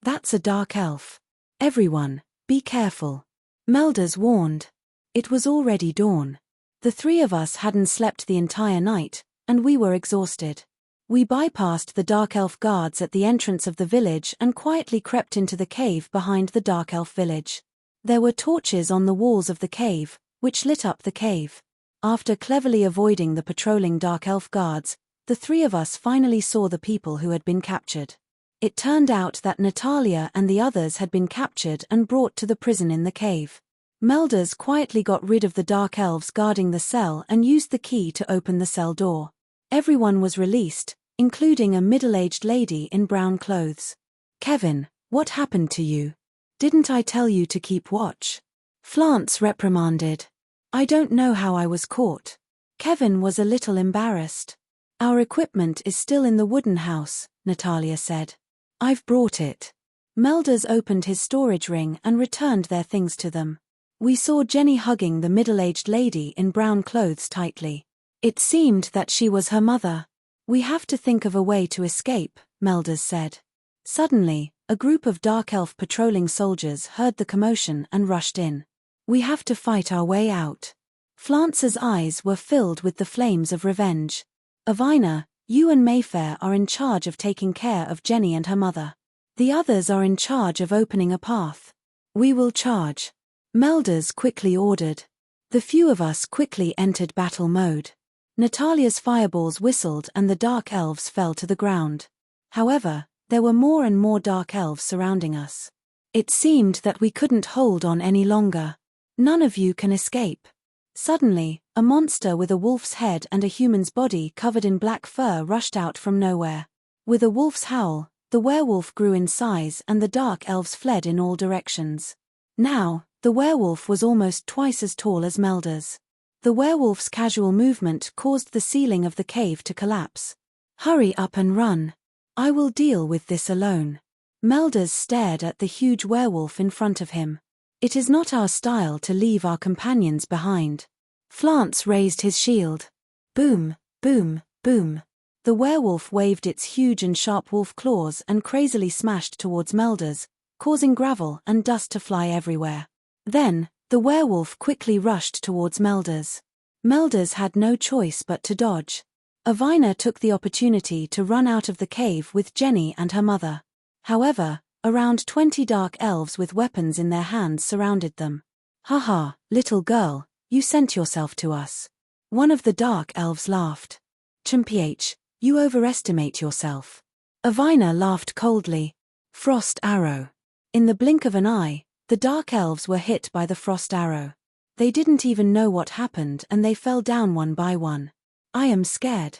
"That's a dark elf. Everyone, be careful," Melders warned. It was already dawn. The three of us hadn't slept the entire night, and we were exhausted. We bypassed the dark elf guards at the entrance of the village and quietly crept into the cave behind the dark elf village. There were torches on the walls of the cave, which lit up the cave. After cleverly avoiding the patrolling dark elf guards, the three of us finally saw the people who had been captured. It turned out that Natalia and the others had been captured and brought to the prison in the cave. Melders quietly got rid of the dark elves guarding the cell and used the key to open the cell door. Everyone was released, including a middle-aged lady in brown clothes. "Kevin, what happened to you? Didn't I tell you to keep watch?" Flance reprimanded. "I don't know how I was caught." Kevin was a little embarrassed. "Our equipment is still in the wooden house," Natalia said. "I've brought it." Melders opened his storage ring and returned their things to them. We saw Jenny hugging the middle-aged lady in brown clothes tightly. It seemed that she was her mother. "We have to think of a way to escape," Melders said. Suddenly, a group of dark elf patrolling soldiers heard the commotion and rushed in. "We have to fight our way out." Flance's eyes were filled with the flames of revenge. "Avina, you and Mayfair are in charge of taking care of Jenny and her mother. The others are in charge of opening a path. We will charge," Melders quickly ordered. The few of us quickly entered battle mode. Natalia's fireballs whistled and the dark elves fell to the ground. However, there were more and more dark elves surrounding us. It seemed that we couldn't hold on any longer. "None of you can escape." Suddenly, a monster with a wolf's head and a human's body covered in black fur rushed out from nowhere. With a wolf's howl, the werewolf grew in size and the dark elves fled in all directions. Now, the werewolf was almost twice as tall as Melders. The werewolf's casual movement caused the ceiling of the cave to collapse. "Hurry up and run. I will deal with this alone." Melders stared at the huge werewolf in front of him. "It is not our style to leave our companions behind." Flance raised his shield. Boom, boom, boom. The werewolf waved its huge and sharp wolf claws and crazily smashed towards Melders, causing gravel and dust to fly everywhere. Then, the werewolf quickly rushed towards Melders. Melders had no choice but to dodge. Avina took the opportunity to run out of the cave with Jenny and her mother. However, around 20 dark elves with weapons in their hands surrounded them. "Haha, little girl, you sent yourself to us." One of the dark elves laughed. "Chimph, you overestimate yourself." Avina laughed coldly. "Frost arrow." In the blink of an eye, the dark elves were hit by the frost arrow. They didn't even know what happened and they fell down one by one. "I am scared."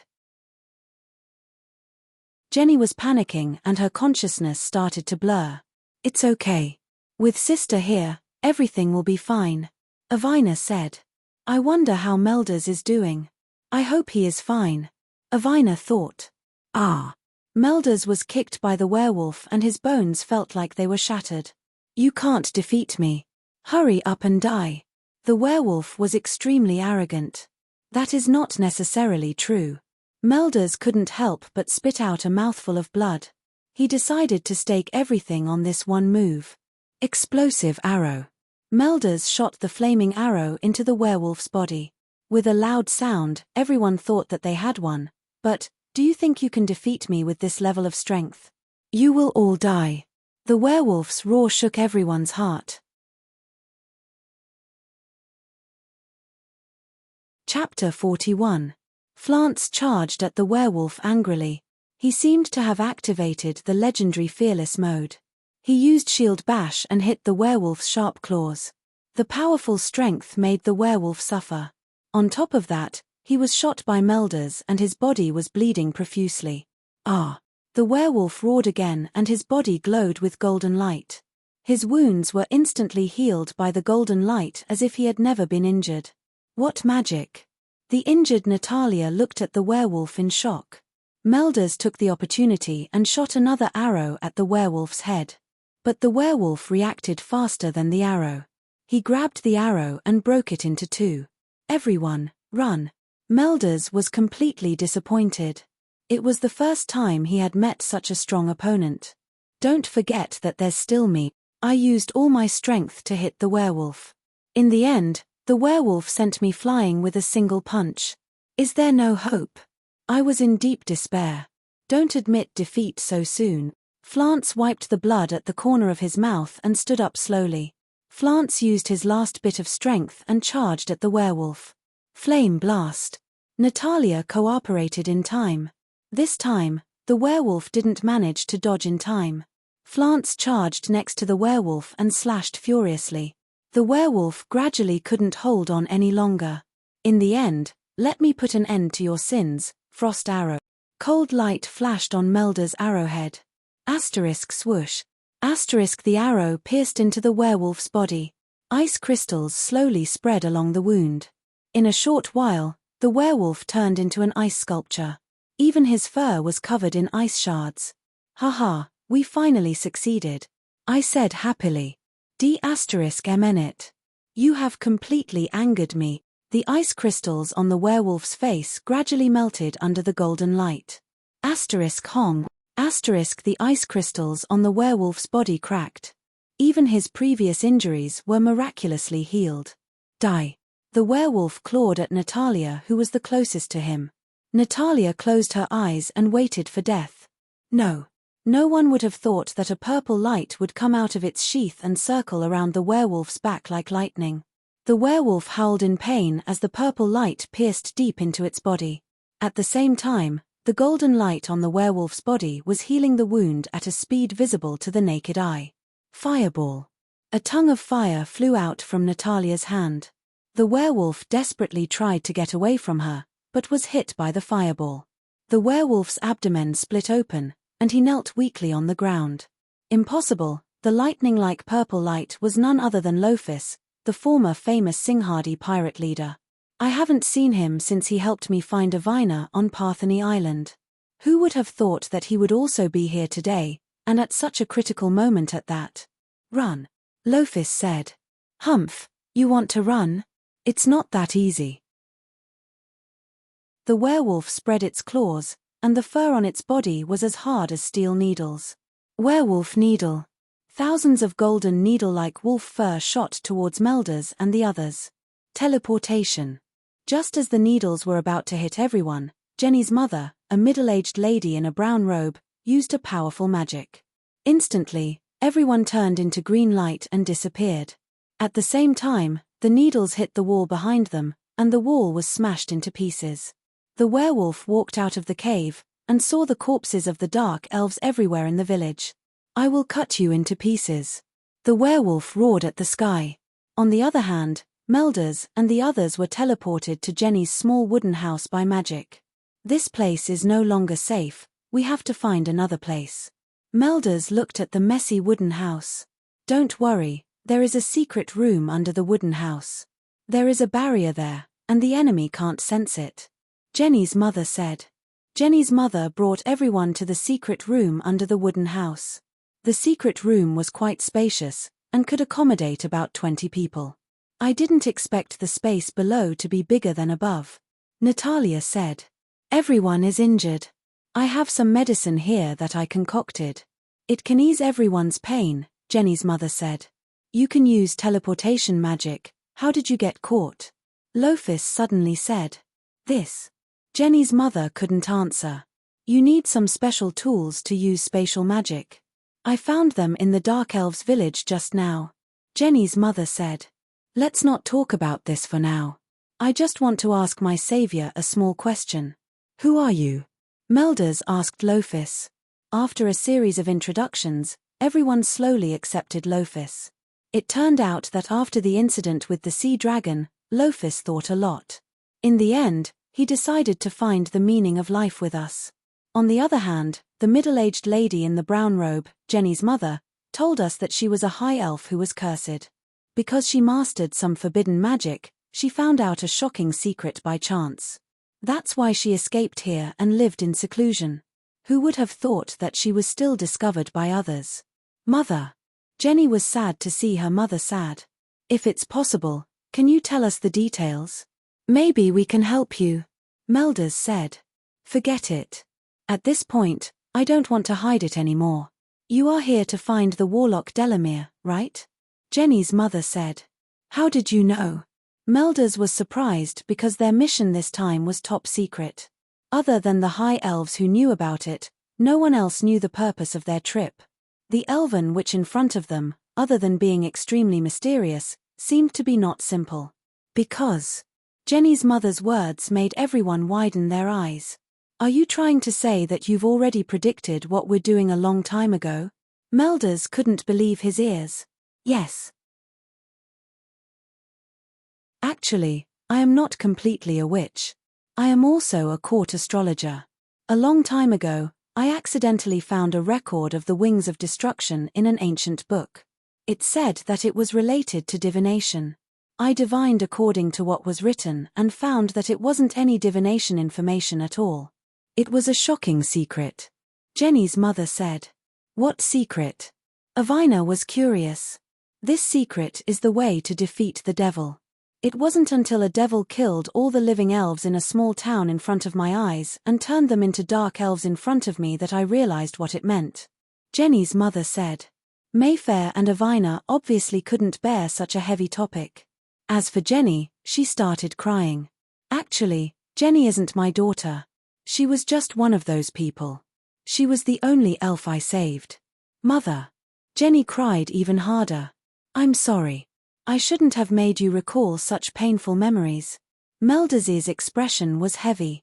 Jenny was panicking and her consciousness started to blur. It's okay. With sister here, everything will be fine. Avina said. I wonder how Melders is doing. I hope he is fine. Avina thought. Melders was kicked by the werewolf and his bones felt like they were shattered. You can't defeat me. Hurry up and die. The werewolf was extremely arrogant. That is not necessarily true. Melders couldn't help but spit out a mouthful of blood. He decided to stake everything on this one move. Explosive arrow. Melders shot the flaming arrow into the werewolf's body. With a loud sound, everyone thought that they had won. But, do you think you can defeat me with this level of strength? You will all die. The werewolf's roar shook everyone's heart. Chapter 41. Flance charged at the werewolf angrily. He seemed to have activated the legendary Fearless mode. He used Shield Bash and hit the werewolf's sharp claws. The powerful strength made the werewolf suffer. On top of that, he was shot by Melders and his body was bleeding profusely. The werewolf roared again and his body glowed with golden light. His wounds were instantly healed by the golden light as if he had never been injured. What magic! The injured Natalia looked at the werewolf in shock. Melders took the opportunity and shot another arrow at the werewolf's head. But the werewolf reacted faster than the arrow. He grabbed the arrow and broke it into two. Everyone, run! Melders was completely disappointed. It was the first time he had met such a strong opponent. Don't forget that there's still me. I used all my strength to hit the werewolf. In the end, the werewolf sent me flying with a single punch. Is there no hope? I was in deep despair. Don't admit defeat so soon. Flance wiped the blood at the corner of his mouth and stood up slowly. Flance used his last bit of strength and charged at the werewolf. Flame blast. Natalia cooperated in time. This time, the werewolf didn't manage to dodge in time. Flance charged next to the werewolf and slashed furiously. The werewolf gradually couldn't hold on any longer. In the end, let me put an end to your sins, Frost Arrow. Cold light flashed on Melder's arrowhead. Asterisk swoosh. Asterisk the arrow pierced into the werewolf's body. Ice crystals slowly spread along the wound. In a short while, the werewolf turned into an ice sculpture. Even his fur was covered in ice shards. Haha, we finally succeeded. I said happily. D***it. You have completely angered me. The ice crystals on the werewolf's face gradually melted under the golden light. Asterisk hong. Asterisk the ice crystals on the werewolf's body cracked. Even his previous injuries were miraculously healed. Die. The werewolf clawed at Natalia, who was the closest to him. Natalia closed her eyes and waited for death. No. No one would have thought that a purple light would come out of its sheath and circle around the werewolf's back like lightning. The werewolf howled in pain as the purple light pierced deep into its body. At the same time, the golden light on the werewolf's body was healing the wound at a speed visible to the naked eye. Fireball. A tongue of fire flew out from Natalia's hand. The werewolf desperately tried to get away from her, but was hit by the fireball. The werewolf's abdomen split open, and he knelt weakly on the ground. Impossible, the lightning-like purple light was none other than Lofus, the former famous Singhadi pirate leader. I haven't seen him since he helped me find Avina on Partheny Island. Who would have thought that he would also be here today, and at such a critical moment at that? Run. Lofus said. Humph, you want to run? It's not that easy. The werewolf spread its claws, and the fur on its body was as hard as steel needles. Werewolf needle. Thousands of golden needle-like wolf fur shot towards Melders and the others. Teleportation. Just as the needles were about to hit everyone, Jenny's mother, a middle-aged lady in a brown robe, used a powerful magic. Instantly, everyone turned into green light and disappeared. At the same time, the needles hit the wall behind them, and the wall was smashed into pieces. The werewolf walked out of the cave, and saw the corpses of the dark elves everywhere in the village. I will cut you into pieces. The werewolf roared at the sky. On the other hand, Melders and the others were teleported to Jenny's small wooden house by magic. This place is no longer safe, We have to find another place. Melders looked at the messy wooden house. Don't worry, there is a secret room under the wooden house. There is a barrier there, and the enemy can't sense it. Jenny's mother said. Jenny's mother brought everyone to the secret room under the wooden house. The secret room was quite spacious, and could accommodate about 20 people. I didn't expect the space below to be bigger than above. Natalia said. Everyone is injured. I have some medicine here that I concocted. It can ease everyone's pain, Jenny's mother said. You can use teleportation magic. How did you get caught? Lophis suddenly said. This. Jenny's mother couldn't answer. You need some special tools to use spatial magic. I found them in the Dark Elves village just now. Jenny's mother said. Let's not talk about this for now. I just want to ask my savior a small question. Who are you? Melders asked Lophis. After a series of introductions, everyone slowly accepted Lophis. It turned out that after the incident with the sea dragon, Lophis thought a lot. In the end, he decided to find the meaning of life with us. On the other hand, the middle-aged lady in the brown robe, Jenny's mother, told us that she was a high elf who was cursed. Because she mastered some forbidden magic, she found out a shocking secret by chance. That's why she escaped here and lived in seclusion. Who would have thought that she was still discovered by others? Mother. Jenny was sad to see her mother sad. If it's possible, can you tell us the details? Maybe we can help you, Melders said. Forget it. At this point, I don't want to hide it anymore. You are here to find the warlock Delamere, right? Jenny's mother said. How did you know? Melders was surprised because their mission this time was top secret. Other than the high elves who knew about it, no one else knew the purpose of their trip. The elven witch in front of them, other than being extremely mysterious, seemed to be not simple. Because. Jenny's mother's words made everyone widen their eyes. Are you trying to say that you've already predicted what we're doing a long time ago? Melders couldn't believe his ears. Yes. Actually, I am not completely a witch. I am also a court astrologer. A long time ago, I accidentally found a record of the Wings of Destruction in an ancient book. It said that it was related to divination. I divined according to what was written and found that it wasn't any divination information at all. It was a shocking secret. Jenny's mother said. What secret? Avina was curious. This secret is the way to defeat the devil. It wasn't until a devil killed all the living elves in a small town in front of my eyes and turned them into dark elves in front of me that I realized what it meant. Jenny's mother said. Mayfair and Avina obviously couldn't bear such a heavy topic. As for Jenny, she started crying. Actually, Jenny isn't my daughter. She was just one of those people. She was the only elf I saved. Mother. Jenny cried even harder. I'm sorry. I shouldn't have made you recall such painful memories. Melders' expression was heavy.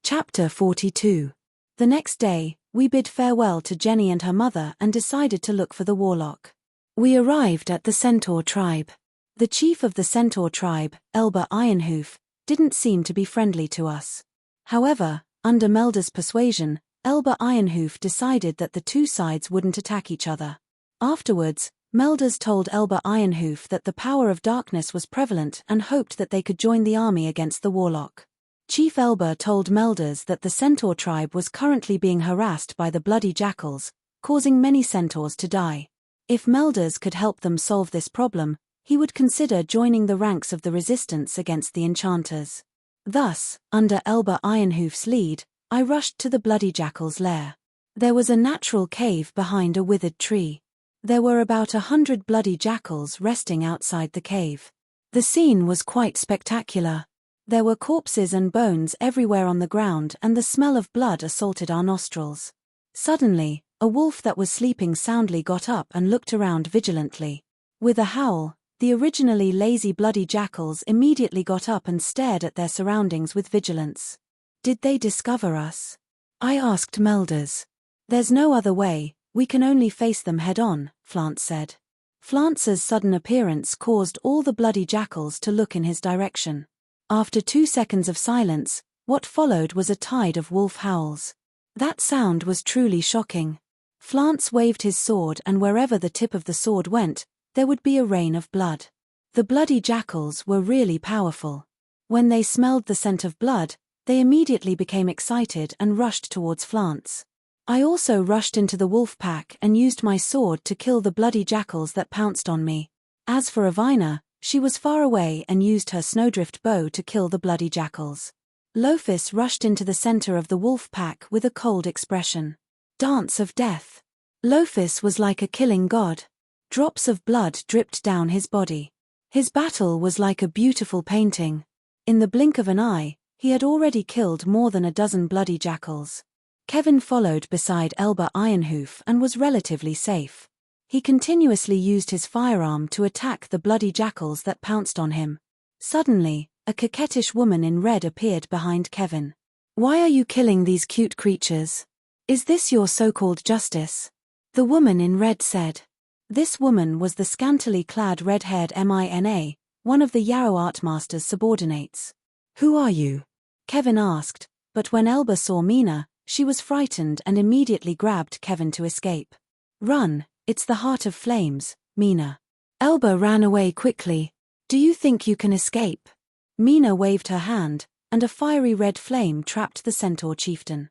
Chapter 42. The next day, we bid farewell to Jenny and her mother and decided to look for the warlock. We arrived at the Centaur tribe. The chief of the Centaur tribe, Elba Ironhoof, didn't seem to be friendly to us. However, under Melders' persuasion, Elba Ironhoof decided that the two sides wouldn't attack each other. Afterwards, Melders told Elba Ironhoof that the power of darkness was prevalent and hoped that they could join the army against the warlock. Chief Elba told Melders that the Centaur tribe was currently being harassed by the bloody jackals, causing many centaurs to die. If Melders could help them solve this problem, he would consider joining the ranks of the resistance against the enchanters. Thus, under Elba Ironhoof's lead, I rushed to the bloody jackal's lair. There was a natural cave behind a withered tree. There were about 100 bloody jackals resting outside the cave. The scene was quite spectacular. There were corpses and bones everywhere on the ground and the smell of blood assaulted our nostrils. Suddenly, a wolf that was sleeping soundly got up and looked around vigilantly. With a howl, the originally lazy bloody jackals immediately got up and stared at their surroundings with vigilance. Did they discover us? I asked Melders. There's no other way, we can only face them head-on, Flance said. Flance's sudden appearance caused all the bloody jackals to look in his direction. After 2 seconds of silence, what followed was a tide of wolf howls. That sound was truly shocking. Flance waved his sword, and wherever the tip of the sword went, there would be a rain of blood. The bloody jackals were really powerful. When they smelled the scent of blood, they immediately became excited and rushed towards Flance. I also rushed into the wolf pack and used my sword to kill the bloody jackals that pounced on me. As for Avina, she was far away and used her snowdrift bow to kill the bloody jackals. Lophis rushed into the center of the wolf pack with a cold expression. Dance of death. Lophis was like a killing god. Drops of blood dripped down his body. His battle was like a beautiful painting. In the blink of an eye, he had already killed more than a dozen bloody jackals. Kevin followed beside Elba Ironhoof and was relatively safe. He continuously used his firearm to attack the bloody jackals that pounced on him. Suddenly, a coquettish woman in red appeared behind Kevin. "Why are you killing these cute creatures? Is this your so-called justice?" The woman in red said. This woman was the scantily clad red-haired Mina, one of the Yarrow Artmaster's subordinates. "Who are you?" Kevin asked, but when Elba saw Mina, she was frightened and immediately grabbed Kevin to escape. "Run, it's the Heart of Flames, Mina." Elba ran away quickly. "Do you think you can escape?" Mina waved her hand, and a fiery red flame trapped the centaur chieftain.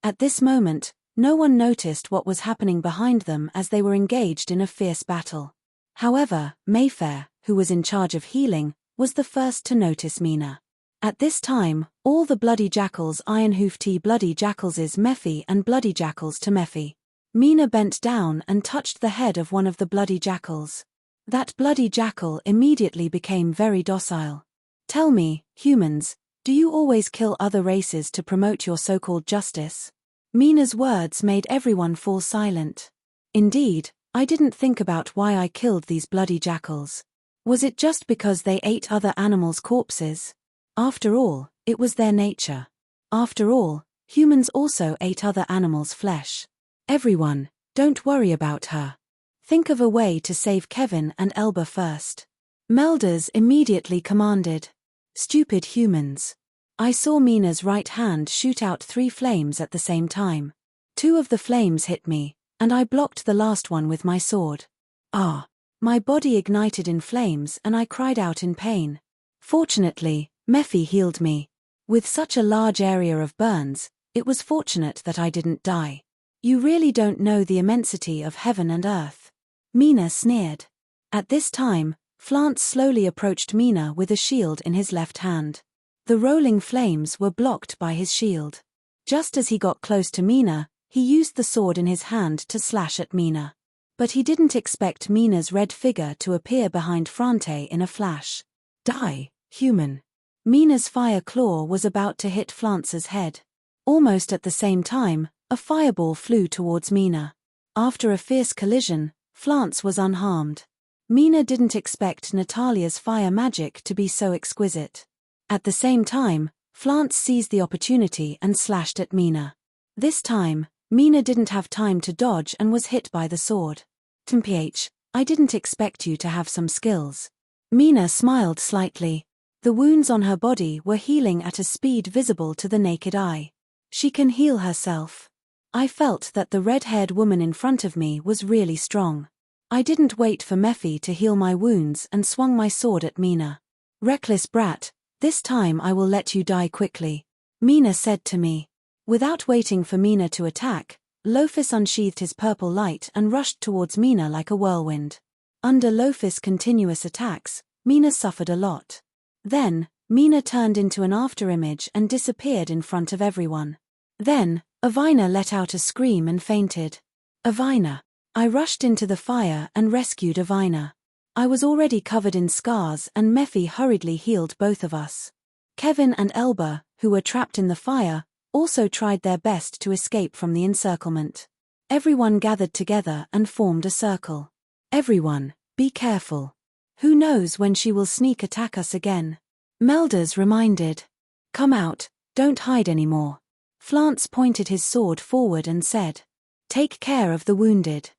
At this moment, no one noticed what was happening behind them as they were engaged in a fierce battle. However, Mayfair, who was in charge of healing, was the first to notice Mina. At this time, all the bloody jackals Ironhoof T bloody jackalses Mephi and bloody jackals to Mephi. Mina bent down and touched the head of one of the bloody jackals. That bloody jackal immediately became very docile. "Tell me, humans, do you always kill other races to promote your so-called justice?" Mina's words made everyone fall silent. Indeed, I didn't think about why I killed these bloody jackals. Was it just because they ate other animals' corpses? After all, it was their nature. After all, humans also ate other animals' flesh. Everyone, don't worry about her. Think of a way to save Kevin and Elba first. Melders immediately commanded. Stupid humans. I saw Mina's right hand shoot out 3 flames at the same time. 2 of the flames hit me, and I blocked the last one with my sword. Ah! My body ignited in flames and I cried out in pain. Fortunately, Mephi healed me. With such a large area of burns, it was fortunate that I didn't die. You really don't know the immensity of heaven and earth. Mina sneered. At this time, Flance slowly approached Mina with a shield in his left hand. The rolling flames were blocked by his shield. Just as he got close to Mina, he used the sword in his hand to slash at Mina. But he didn't expect Mina's red figure to appear behind Frante in a flash. Die, human. Mina's fire claw was about to hit Flance's head. Almost at the same time, a fireball flew towards Mina. After a fierce collision, Flance was unharmed. Mina didn't expect Natalia's fire magic to be so exquisite. At the same time, Flance seized the opportunity and slashed at Mina. This time, Mina didn't have time to dodge and was hit by the sword. "Mph, I didn't expect you to have some skills." Mina smiled slightly. The wounds on her body were healing at a speed visible to the naked eye. She can heal herself. I felt that the red-haired woman in front of me was really strong. I didn't wait for Mephi to heal my wounds and swung my sword at Mina. "Reckless brat, this time I will let you die quickly," Mina said to me. Without waiting for Mina to attack, Lophis unsheathed his purple light and rushed towards Mina like a whirlwind. Under Lophis' continuous attacks, Mina suffered a lot. Then, Mina turned into an afterimage and disappeared in front of everyone. Then, Avina let out a scream and fainted. Avina. I rushed into the fire and rescued Avina. I was already covered in scars and Mephi hurriedly healed both of us. Kevin and Elba, who were trapped in the fire, also tried their best to escape from the encirclement. Everyone gathered together and formed a circle. "Everyone, be careful. Who knows when she will sneak attack us again?" Melders reminded. "Come out, don't hide anymore." Flance pointed his sword forward and said, "Take care of the wounded."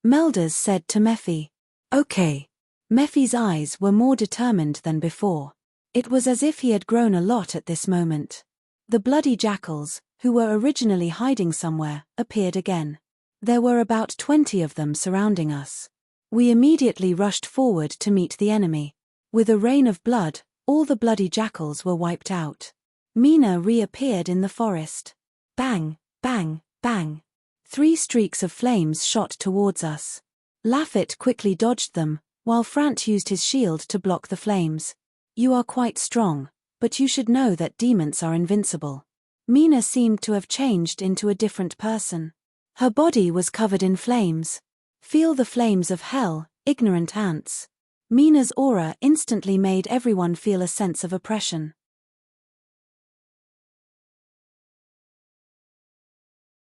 Melders said to Mephi, "Okay." Mephi's eyes were more determined than before. It was as if he had grown a lot at this moment. The bloody jackals, who were originally hiding somewhere, appeared again. There were about 20 of them surrounding us. We immediately rushed forward to meet the enemy. With a rain of blood, all the bloody jackals were wiped out. Mina reappeared in the forest. Bang, bang, bang. 3 streaks of flames shot towards us. Laffit quickly dodged them, while Frant used his shield to block the flames. You are quite strong, but you should know that demons are invincible. Mina seemed to have changed into a different person. Her body was covered in flames. Feel the flames of hell, ignorant ants. Mina's aura instantly made everyone feel a sense of oppression.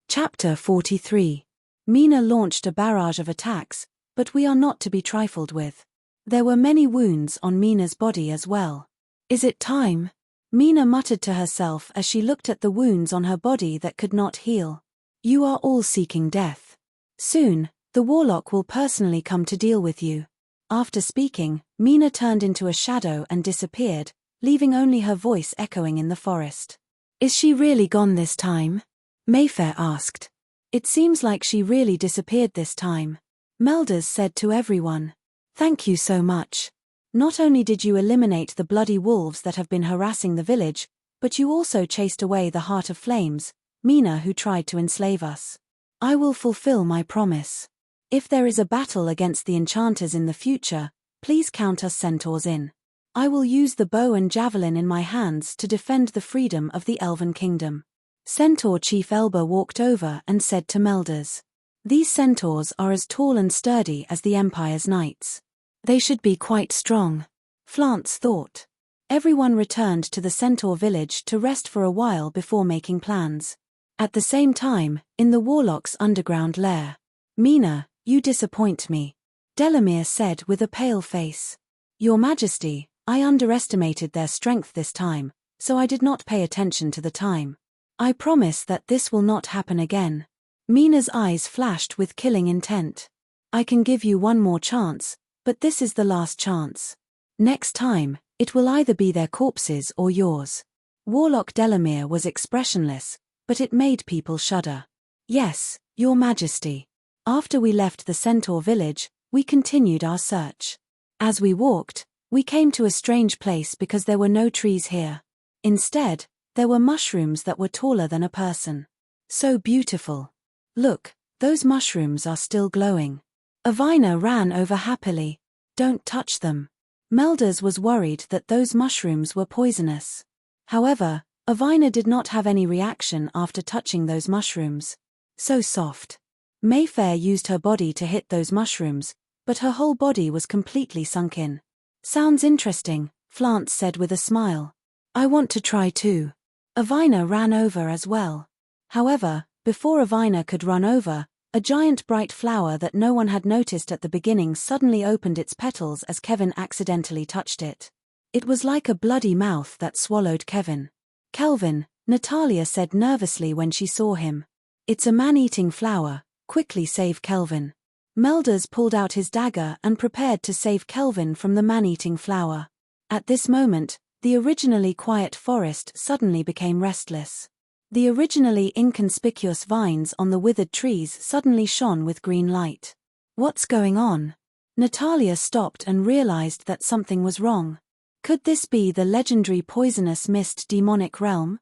Chapter 43. Mina launched a barrage of attacks, but we are not to be trifled with. There were many wounds on Mina's body as well. Is it time? Mina muttered to herself as she looked at the wounds on her body that could not heal. You are all seeking death. Soon, the warlock will personally come to deal with you. After speaking, Mina turned into a shadow and disappeared, leaving only her voice echoing in the forest. Is she really gone this time? Mayfair asked. It seems like she really disappeared this time. Melders said to everyone. Thank you so much. Not only did you eliminate the bloody wolves that have been harassing the village, but you also chased away the Heart of Flames, Mina, who tried to enslave us. I will fulfill my promise. If there is a battle against the enchanters in the future, please count us centaurs in. I will use the bow and javelin in my hands to defend the freedom of the Elven Kingdom. Centaur Chief Elba walked over and said to Melders. These centaurs are as tall and sturdy as the Empire's knights. They should be quite strong. Flance thought. Everyone returned to the centaur village to rest for a while before making plans. At the same time, in the warlock's underground lair. Mina, you disappoint me. Delamere said with a pale face. Your Majesty, I underestimated their strength this time, so I did not pay attention to the time. I promise that this will not happen again. Mina's eyes flashed with killing intent. I can give you one more chance, but this is the last chance. Next time, it will either be their corpses or yours. Warlock Delamere was expressionless, but it made people shudder. Yes, Your Majesty. After we left the centaur village, we continued our search. As we walked, we came to a strange place because there were no trees here. Instead, there were mushrooms that were taller than a person. So beautiful. Look, those mushrooms are still glowing. Avina ran over happily. Don't touch them. Melders was worried that those mushrooms were poisonous. However, Avina did not have any reaction after touching those mushrooms. So soft. Mayfair used her body to hit those mushrooms, but her whole body was completely sunk in. Sounds interesting, Flance said with a smile. I want to try too. Avina ran over as well. However, before Avina could run over, a giant bright flower that no one had noticed at the beginning suddenly opened its petals as Kevin accidentally touched it. It was like a bloody mouth that swallowed Kevin. Kelvin, Natalia said nervously when she saw him. It's a man-eating flower, quickly save Kelvin. Melders pulled out his dagger and prepared to save Kelvin from the man-eating flower. At this moment, the originally quiet forest suddenly became restless. The originally inconspicuous vines on the withered trees suddenly shone with green light. What's going on? Natalia stopped and realized that something was wrong. Could this be the legendary poisonous mist demonic realm?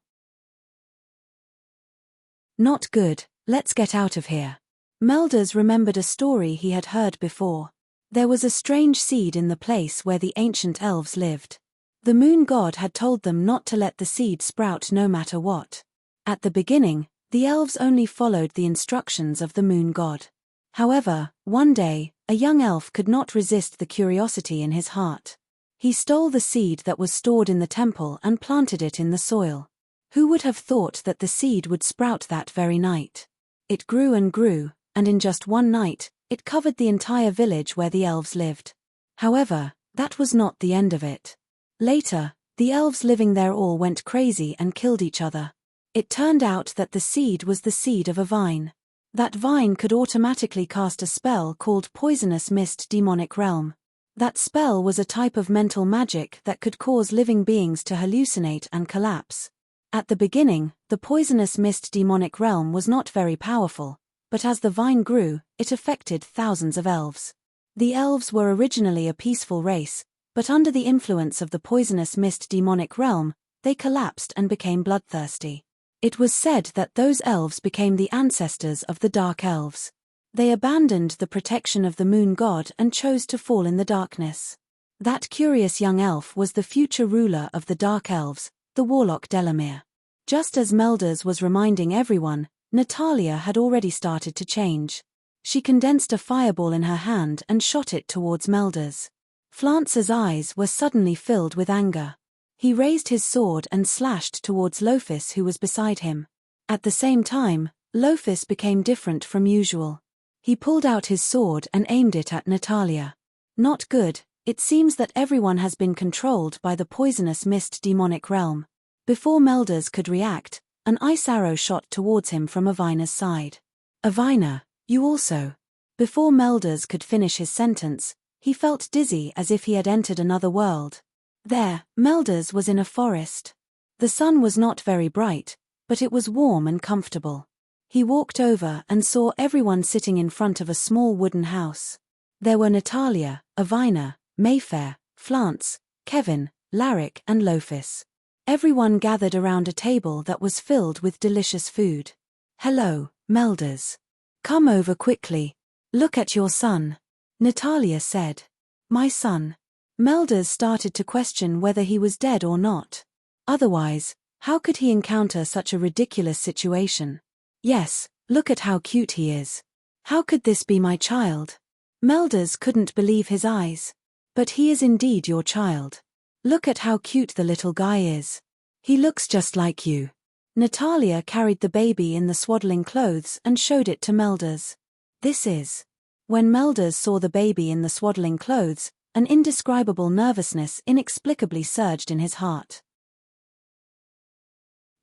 Not good, let's get out of here. Melders remembered a story he had heard before. There was a strange seed in the place where the ancient elves lived. The moon god had told them not to let the seed sprout no matter what. At the beginning, the elves only followed the instructions of the moon god. However, one day, a young elf could not resist the curiosity in his heart. He stole the seed that was stored in the temple and planted it in the soil. Who would have thought that the seed would sprout that very night? It grew and grew, and in just one night, it covered the entire village where the elves lived. However, that was not the end of it. Later, the elves living there all went crazy and killed each other. It turned out that the seed was the seed of a vine. That vine could automatically cast a spell called Poisonous Mist Demonic Realm. That spell was a type of mental magic that could cause living beings to hallucinate and collapse. At the beginning, the poisonous mist demonic realm was not very powerful, but as the vine grew, it affected thousands of elves. The elves were originally a peaceful race, but under the influence of the poisonous mist demonic realm, they collapsed and became bloodthirsty. It was said that those elves became the ancestors of the dark elves. They abandoned the protection of the moon god and chose to fall in the darkness. That curious young elf was the future ruler of the dark elves, the warlock Delamere. Just as Melders was reminding everyone, Natalia had already started to change. She condensed a fireball in her hand and shot it towards Melders. Flance's eyes were suddenly filled with anger. He raised his sword and slashed towards Lophis, who was beside him. At the same time, Lophis became different from usual. He pulled out his sword and aimed it at Natalia. Not good, it seems that everyone has been controlled by the poisonous mist demonic realm. Before Melders could react, an ice arrow shot towards him from Avina's side. Avina, you also. Before Melders could finish his sentence, he felt dizzy as if he had entered another world. There, Melders was in a forest. The sun was not very bright, but it was warm and comfortable. He walked over and saw everyone sitting in front of a small wooden house. There were Natalia, Avina, Mayfair, Flance, Kevin, Larrick and Lophis. Everyone gathered around a table that was filled with delicious food. "Hello, Melders. Come over quickly. Look at your son," Natalia said. "My son?" Melders started to question whether he was dead or not. Otherwise, how could he encounter such a ridiculous situation? "Yes, look at how cute he is. How could this be my child?" Melders couldn't believe his eyes. "But he is indeed your child. Look at how cute the little guy is. He looks just like you." Natalia carried the baby in the swaddling clothes and showed it to Melders. "This is." When Melders saw the baby in the swaddling clothes, an indescribable nervousness inexplicably surged in his heart.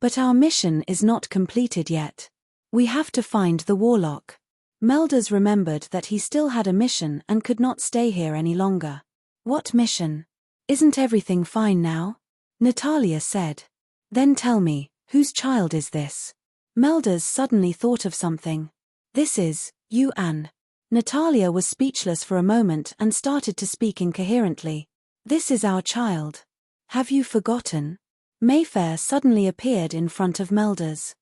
"But our mission is not completed yet. We have to find the warlock." Melders remembered that he still had a mission and could not stay here any longer. "What mission? Isn't everything fine now?" Natalia said. "Then tell me, whose child is this?" Melders suddenly thought of something. "This is, you Anne." Natalia was speechless for a moment and started to speak incoherently. "This is our child. Have you forgotten?" Mayfair suddenly appeared in front of Melders.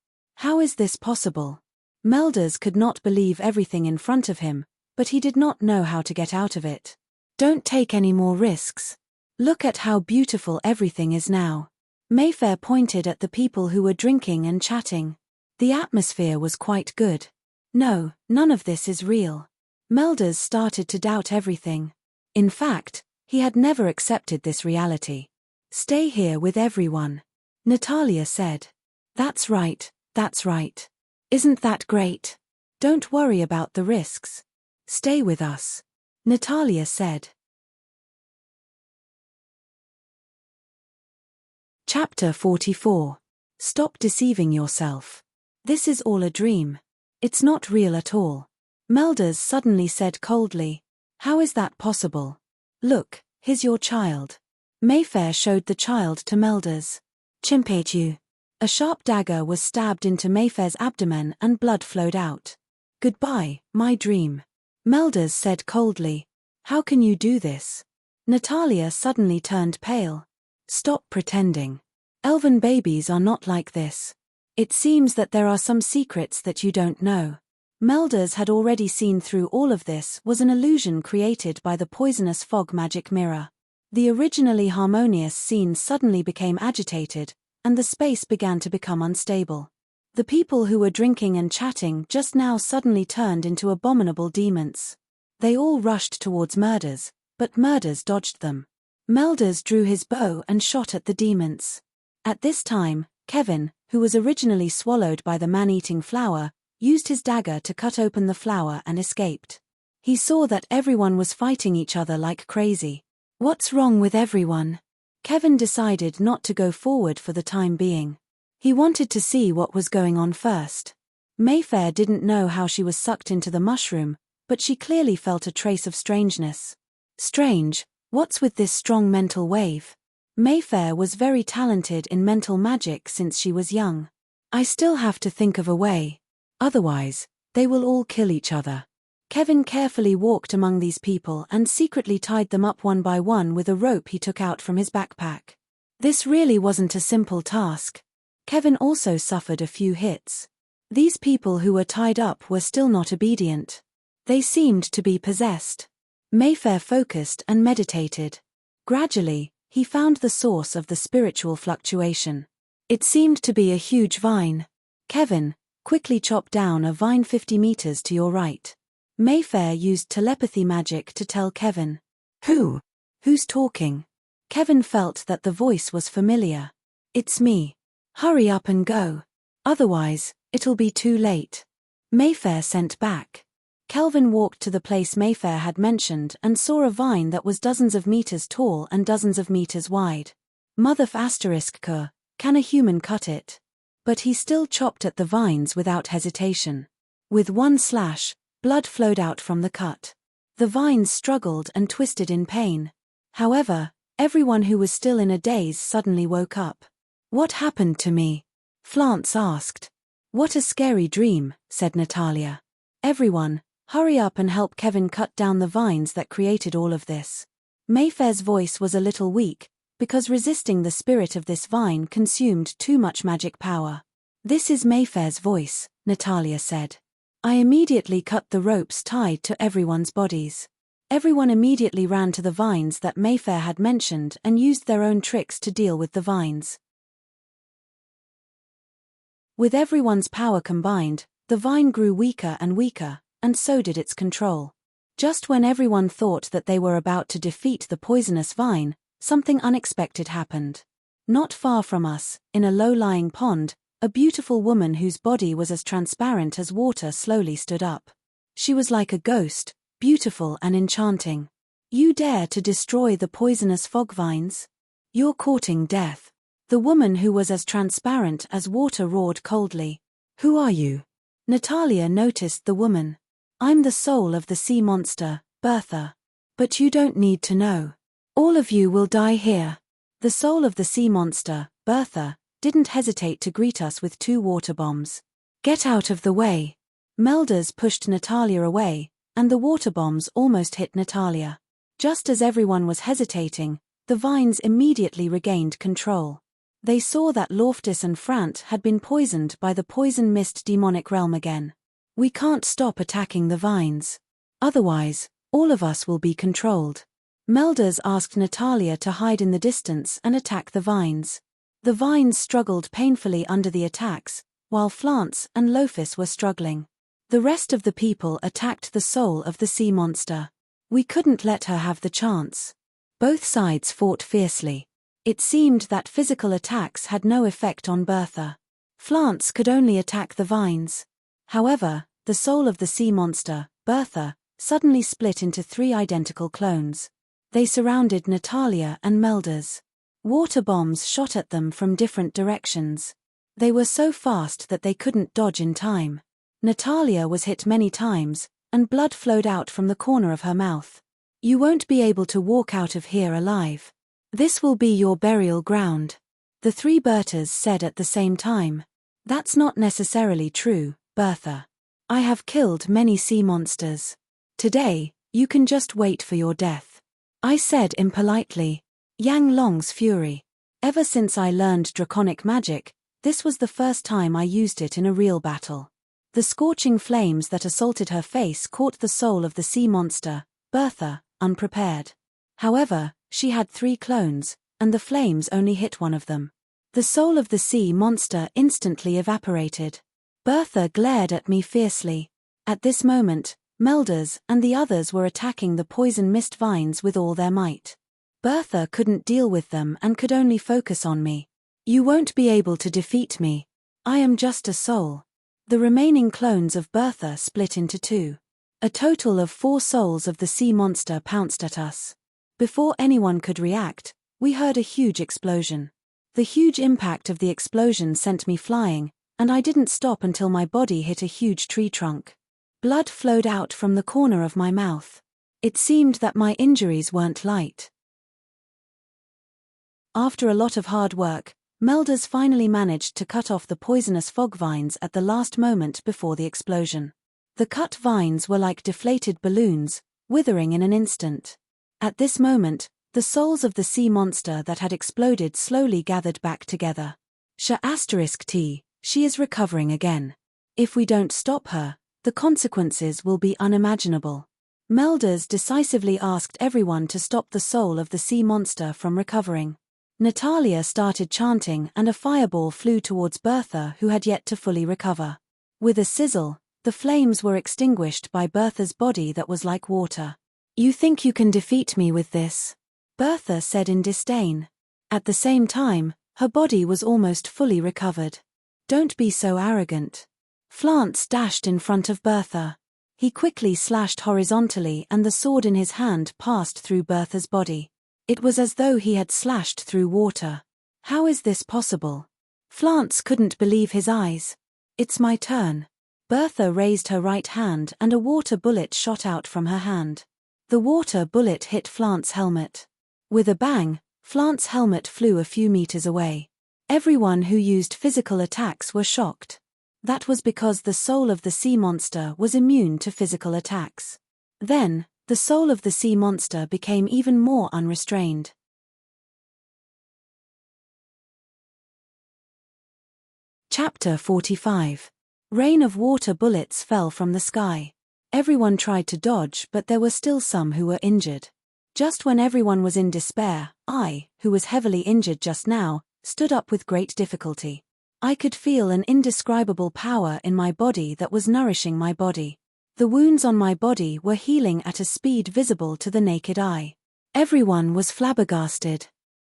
"How is this possible?" Melders could not believe everything in front of him, but he did not know how to get out of it. "Don't take any more risks. Look at how beautiful everything is now." Mayfair pointed at the people who were drinking and chatting. The atmosphere was quite good. "No, none of this is real." Melders started to doubt everything. In fact, he had never accepted this reality. "Stay here with everyone," Natalia said. That's right. Isn't that great? Don't worry about the risks. Stay with us," Natalia said. Chapter 44. Stop deceiving yourself. This is all a dream. It's not real at all. Melders suddenly said coldly. "How is that possible? Look, here's your child." Mayfair showed the child to Melders. "Chimpate. A sharp dagger was stabbed into Mayfair's abdomen and blood flowed out. "Goodbye, my dream," Melders said coldly. "How can you do this?" Natalia suddenly turned pale. "Stop pretending. Elven babies are not like this. It seems that there are some secrets that you don't know." Melders had already seen through all of this was an illusion created by the poisonous fog magic mirror. The originally harmonious scene suddenly became agitated, and the space began to become unstable. The people who were drinking and chatting just now suddenly turned into abominable demons. They all rushed towards Melders, but Melders dodged them. Melders drew his bow and shot at the demons. At this time, Kevin, who was originally swallowed by the man-eating flower, used his dagger to cut open the flower and escaped. He saw that everyone was fighting each other like crazy. What's wrong with everyone? Kevin decided not to go forward for the time being. He wanted to see what was going on first. Mayfair didn't know how she was sucked into the mushroom, but she clearly felt a trace of strangeness. Strange, what's with this strong mental wave? Mayfair was very talented in mental magic since she was young. I still have to think of a way. Otherwise, they will all kill each other. Kevin carefully walked among these people and secretly tied them up one by one with a rope he took out from his backpack. This really wasn't a simple task. Kevin also suffered a few hits. These people who were tied up were still not obedient. They seemed to be possessed. Mayfair focused and meditated. Gradually, he found the source of the spiritual fluctuation. It seemed to be a huge vine. Kevin, quickly chop down a vine 50 meters to your right. Mayfair used telepathy magic to tell Kevin. Who's talking? Kevin felt that the voice was familiar. It's me. Hurry up and go. Otherwise, it'll be too late. Mayfair sent back. Kelvin walked to the place Mayfair had mentioned and saw a vine that was dozens of meters tall and dozens of meters wide. Can a human cut it? But he still chopped at the vines without hesitation. With one slash, blood flowed out from the cut. The vines struggled and twisted in pain. However, everyone who was still in a daze suddenly woke up. What happened to me? Flance asked. What a scary dream, said Natalia. Everyone, hurry up and help Kevin cut down the vines that created all of this. Mayfair's voice was a little weak, because resisting the spirit of this vine consumed too much magic power. This is Mayfair's voice, Natalia said. I immediately cut the ropes tied to everyone's bodies. Everyone immediately ran to the vines that Mayfair had mentioned and used their own tricks to deal with the vines. With everyone's power combined, the vine grew weaker and weaker, and so did its control. Just when everyone thought that they were about to defeat the poisonous vine, something unexpected happened. Not far from us, in a low-lying pond, a beautiful woman whose body was as transparent as water slowly stood up. She was like a ghost, beautiful and enchanting. You dare to destroy the poisonous fog vines? You're courting death. The woman who was as transparent as water roared coldly. Who are you? Natalia noticed the woman. I'm the soul of the sea monster, Bertha. But you don't need to know. All of you will die here. The soul of the sea monster, Bertha, didn't hesitate to greet us with 2 water bombs. Get out of the way. Melders pushed Natalia away, and the water bombs almost hit Natalia. Just as everyone was hesitating, the vines immediately regained control. They saw that Loftus and Frant had been poisoned by the poison mist demonic realm again. We can't stop attacking the vines. Otherwise, all of us will be controlled. Melders asked Natalia to hide in the distance and attack the vines. The vines struggled painfully under the attacks, while Flance and Loftus were struggling. The rest of the people attacked the soul of the sea monster. We couldn't let her have the chance. Both sides fought fiercely. It seemed that physical attacks had no effect on Bertha. Flance could only attack the vines. However, the soul of the sea monster, Bertha, suddenly split into 3 identical clones. They surrounded Natalia and Melders. Water bombs shot at them from different directions. They were so fast that they couldn't dodge in time. Natalia was hit many times, and blood flowed out from the corner of her mouth. You won't be able to walk out of here alive. This will be your burial ground. The 3 Berthas said at the same time. That's not necessarily true, Bertha. I have killed many sea monsters. Today, you can just wait for your death. I said impolitely. Yang Long's fury. Ever since I learned draconic magic, this was the first time I used it in a real battle. The scorching flames that assaulted her face caught the soul of the sea monster, Bertha, unprepared. However, she had 3 clones, and the flames only hit one of them. The soul of the sea monster instantly evaporated. Bertha glared at me fiercely. At this moment, Melders and the others were attacking the poison mist vines with all their might. Bertha couldn't deal with them and could only focus on me. You won't be able to defeat me. I am just a soul. The remaining clones of Bertha split into 2. A total of 4 souls of the sea monster pounced at us. Before anyone could react, we heard a huge explosion. The huge impact of the explosion sent me flying, and I didn't stop until my body hit a huge tree trunk. Blood flowed out from the corner of my mouth. It seemed that my injuries weren't light. After a lot of hard work, Melders finally managed to cut off the poisonous fog vines at the last moment before the explosion. The cut vines were like deflated balloons, withering in an instant. At this moment, the souls of the sea monster that had exploded slowly gathered back together. *T, she is recovering again. If we don't stop her, the consequences will be unimaginable. Melders decisively asked everyone to stop the soul of the sea monster from recovering. Natalia started chanting and a fireball flew towards Bertha, who had yet to fully recover. With a sizzle, the flames were extinguished by Bertha's body that was like water. "You think you can defeat me with this?" Bertha said in disdain. At the same time, her body was almost fully recovered. "Don't be so arrogant." Flance dashed in front of Bertha. He quickly slashed horizontally and the sword in his hand passed through Bertha's body. It was as though he had slashed through water. How is this possible? Flance couldn't believe his eyes. "It's my turn." Bertha raised her right hand and a water bullet shot out from her hand. The water bullet hit Flance's helmet. With a bang, Flance's helmet flew a few meters away. Everyone who used physical attacks were shocked. That was because the soul of the sea monster was immune to physical attacks. Then, the soul of the sea monster became even more unrestrained. Chapter 45. Rain of water bullets fell from the sky. Everyone tried to dodge, but there were still some who were injured. Just when everyone was in despair, I, who was heavily injured just now, stood up with great difficulty. I could feel an indescribable power in my body that was nourishing my body. The wounds on my body were healing at a speed visible to the naked eye. Everyone was flabbergasted.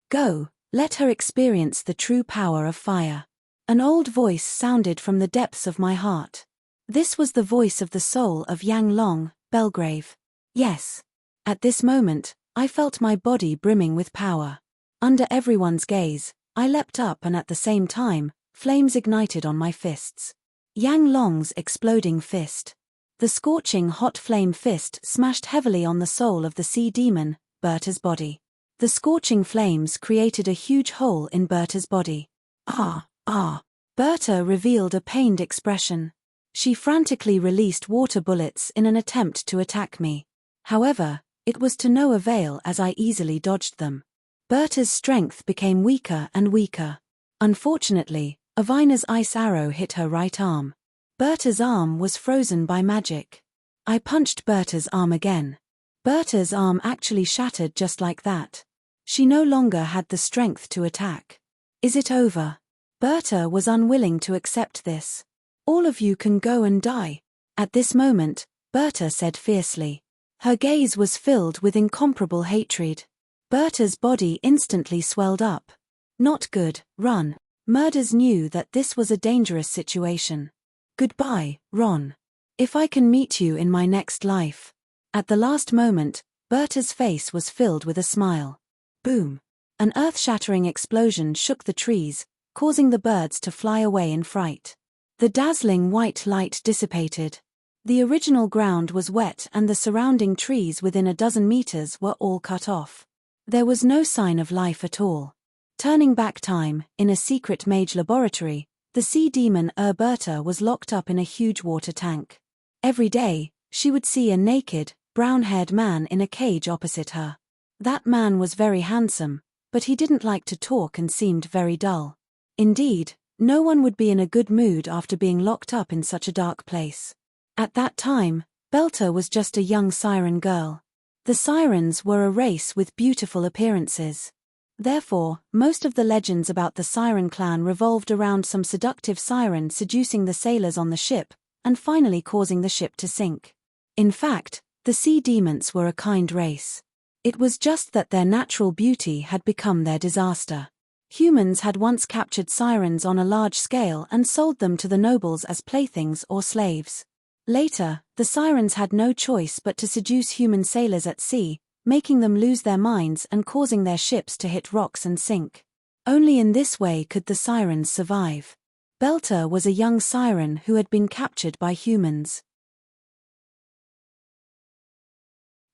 "Go, let her experience the true power of fire." An old voice sounded from the depths of my heart. This was the voice of the soul of Yang Long, Belgrave. Yes. At this moment, I felt my body brimming with power. Under everyone's gaze, I leapt up and at the same time, flames ignited on my fists. Yang Long's exploding fist. The scorching hot flame fist smashed heavily on the soul of the sea demon, Bertha's body. The scorching flames created a huge hole in Bertha's body. "Ah, ah." Bertha revealed a pained expression. She frantically released water bullets in an attempt to attack me. However, it was to no avail as I easily dodged them. Bertha's strength became weaker and weaker. Unfortunately, Avina's ice arrow hit her right arm. Bertha's arm was frozen by magic. I punched Bertha's arm again. Bertha's arm actually shattered just like that. She no longer had the strength to attack. "Is it over?" Bertha was unwilling to accept this. "All of you can go and die." At this moment, Bertha said fiercely. Her gaze was filled with incomparable hatred. Bertha's body instantly swelled up. "Not good, run." Murders knew that this was a dangerous situation. "Goodbye, Ron. If I can meet you in my next life." At the last moment, Bertha's face was filled with a smile. Boom! An earth-shattering explosion shook the trees, causing the birds to fly away in fright. The dazzling white light dissipated. The original ground was wet and the surrounding trees within a dozen meters were all cut off. There was no sign of life at all. Turning back time, in a secret mage laboratory, the sea demon Bertha was locked up in a huge water tank. Every day, she would see a naked, brown-haired man in a cage opposite her. That man was very handsome, but he didn't like to talk and seemed very dull. Indeed, no one would be in a good mood after being locked up in such a dark place. At that time, Bertha was just a young siren girl. The sirens were a race with beautiful appearances. Therefore, most of the legends about the siren clan revolved around some seductive siren seducing the sailors on the ship, and finally causing the ship to sink. In fact, the sea demons were a kind race. It was just that their natural beauty had become their disaster. Humans had once captured sirens on a large scale and sold them to the nobles as playthings or slaves. Later, the sirens had no choice but to seduce human sailors at sea, making them lose their minds and causing their ships to hit rocks and sink. Only in this way could the sirens survive. Bertha was a young siren who had been captured by humans.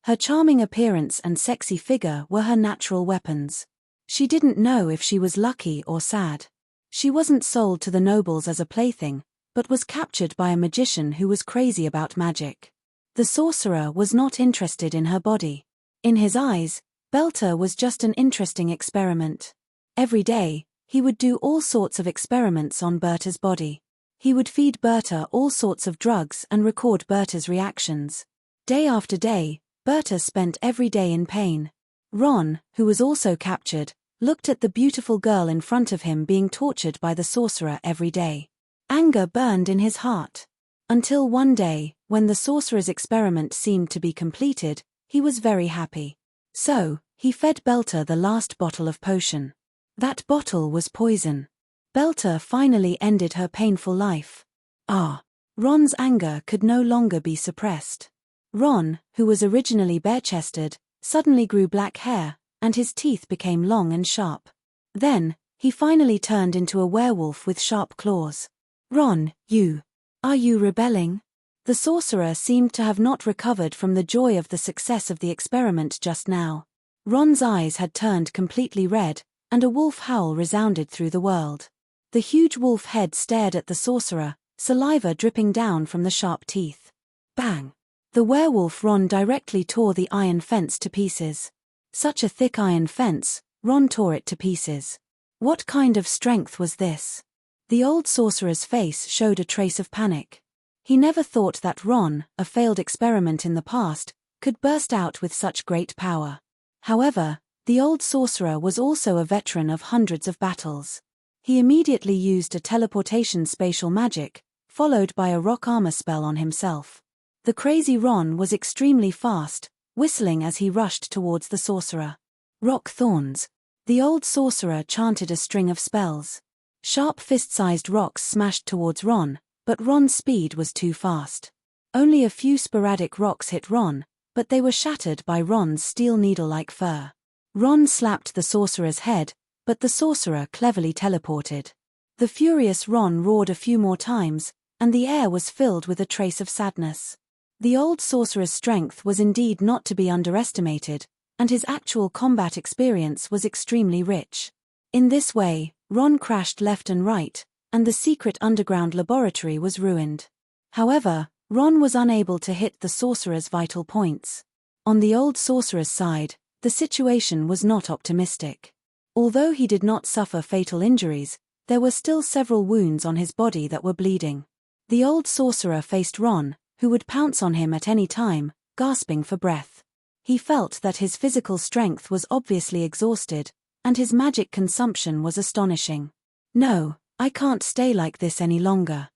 Her charming appearance and sexy figure were her natural weapons. She didn't know if she was lucky or sad. She wasn't sold to the nobles as a plaything, but was captured by a magician who was crazy about magic. The sorcerer was not interested in her body. In his eyes, Belter was just an interesting experiment. Every day, he would do all sorts of experiments on Berta's body. He would feed Berta all sorts of drugs and record Berta's reactions. Day after day, Berta spent every day in pain. Ron, who was also captured, looked at the beautiful girl in front of him being tortured by the sorcerer every day. Anger burned in his heart. Until one day, when the sorcerer's experiment seemed to be completed, he was very happy. So, he fed Belter the last bottle of potion. That bottle was poison. Belter finally ended her painful life. Ron's anger could no longer be suppressed. Ron, who was originally bare-chested, suddenly grew black hair, and his teeth became long and sharp. Then, he finally turned into a werewolf with sharp claws. Ron, are you rebelling? The sorcerer seemed to have not recovered from the joy of the success of the experiment just now. Ron's eyes had turned completely red, and a wolf howl resounded through the world. The huge wolf head stared at the sorcerer, saliva dripping down from the sharp teeth. Bang! The werewolf Ron directly tore the iron fence to pieces. Such a thick iron fence, Ron tore it to pieces. What kind of strength was this? The old sorcerer's face showed a trace of panic. He never thought that Ron, a failed experiment in the past, could burst out with such great power. However, the old sorcerer was also a veteran of hundreds of battles. He immediately used a teleportation spatial magic, followed by a rock armor spell on himself. The crazy Ron was extremely fast, whistling as he rushed towards the sorcerer. Rock thorns. The old sorcerer chanted a string of spells. Sharp fist-sized rocks smashed towards Ron, but Ron's speed was too fast. Only a few sporadic rocks hit Ron, but they were shattered by Ron's steel needle-like fur. Ron slapped the sorcerer's head, but the sorcerer cleverly teleported. The furious Ron roared a few more times, and the air was filled with a trace of sadness. The old sorcerer's strength was indeed not to be underestimated, and his actual combat experience was extremely rich. In this way, Ron crashed left and right, and the secret underground laboratory was ruined. However, Ron was unable to hit the sorcerer's vital points. On the old sorcerer's side, the situation was not optimistic. Although he did not suffer fatal injuries, there were still several wounds on his body that were bleeding. The old sorcerer faced Ron, who would pounce on him at any time, gasping for breath. He felt that his physical strength was obviously exhausted, and his magic consumption was astonishing. No, I can't stay like this any longer.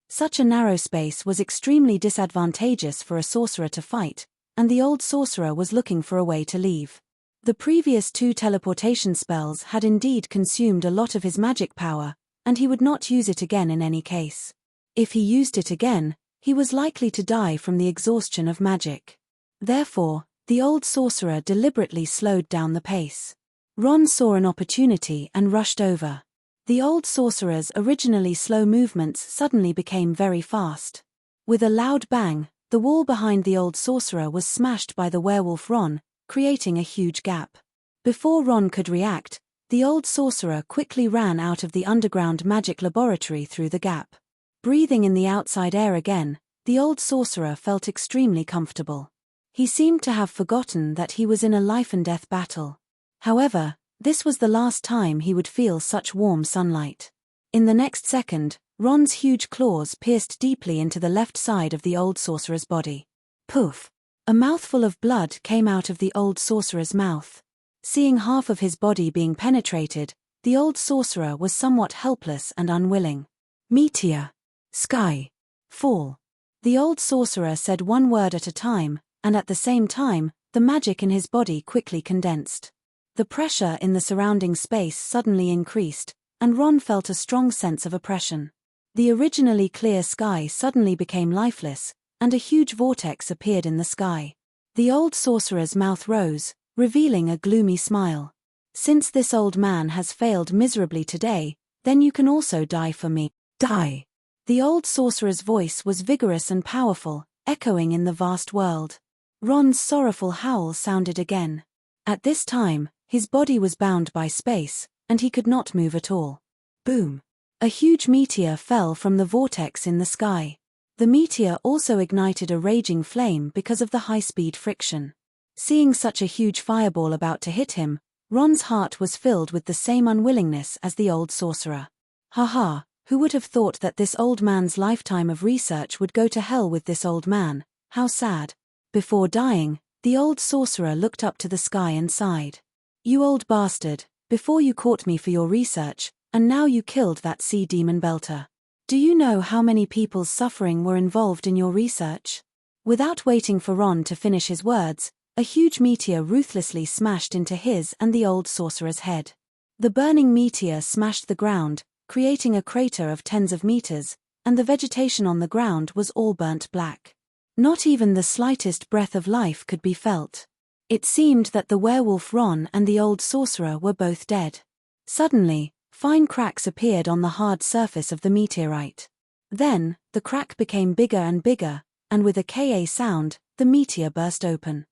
Such a narrow space was extremely disadvantageous for a sorcerer to fight, and the old sorcerer was looking for a way to leave. The previous 2 teleportation spells had indeed consumed a lot of his magic power, and he would not use it again in any case. If he used it again, he was likely to die from the exhaustion of magic. Therefore, the old sorcerer deliberately slowed down the pace. Ron saw an opportunity and rushed over. The old sorcerer's originally slow movements suddenly became very fast. With a loud bang, the wall behind the old sorcerer was smashed by the werewolf Ron, creating a huge gap. Before Ron could react, the old sorcerer quickly ran out of the underground magic laboratory through the gap. Breathing in the outside air again, the old sorcerer felt extremely comfortable. He seemed to have forgotten that he was in a life-and-death battle. However, this was the last time he would feel such warm sunlight. In the next second, Ron's huge claws pierced deeply into the left side of the old sorcerer's body. Poof! A mouthful of blood came out of the old sorcerer's mouth. Seeing half of his body being penetrated, the old sorcerer was somewhat helpless and unwilling. Meteor. Sky. Fall. The old sorcerer said one word at a time, and at the same time, the magic in his body quickly condensed. The pressure in the surrounding space suddenly increased, and Ron felt a strong sense of oppression. The originally clear sky suddenly became lifeless, and a huge vortex appeared in the sky. The old sorcerer's mouth rose, revealing a gloomy smile. Since this old man has failed miserably today, then you can also die for me. Die! The old sorcerer's voice was vigorous and powerful, echoing in the vast world. Ron's sorrowful howl sounded again. At this time, his body was bound by space, and he could not move at all. Boom! A huge meteor fell from the vortex in the sky. The meteor also ignited a raging flame because of the high-speed friction. Seeing such a huge fireball about to hit him, Ron's heart was filled with the same unwillingness as the old sorcerer. Ha! Who would have thought that this old man's lifetime of research would go to hell with this old man? How sad. Before dying, the old sorcerer looked up to the sky and sighed. You old bastard, before you caught me for your research, and now you killed that sea demon belter. Do you know how many people's suffering were involved in your research? Without waiting for Ron to finish his words, a huge meteor ruthlessly smashed into his and the old sorcerer's head. The burning meteor smashed the ground, creating a crater of tens of meters, and the vegetation on the ground was all burnt black. Not even the slightest breath of life could be felt. It seemed that the werewolf Ron and the old sorcerer were both dead. Suddenly, fine cracks appeared on the hard surface of the meteorite. Then, the crack became bigger and bigger, and with a ka sound, the meteor burst open.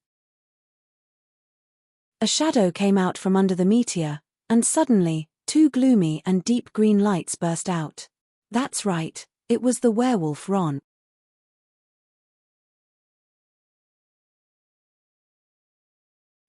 A shadow came out from under the meteor, and suddenly, two gloomy and deep green lights burst out. That's right, it was the werewolf Ron.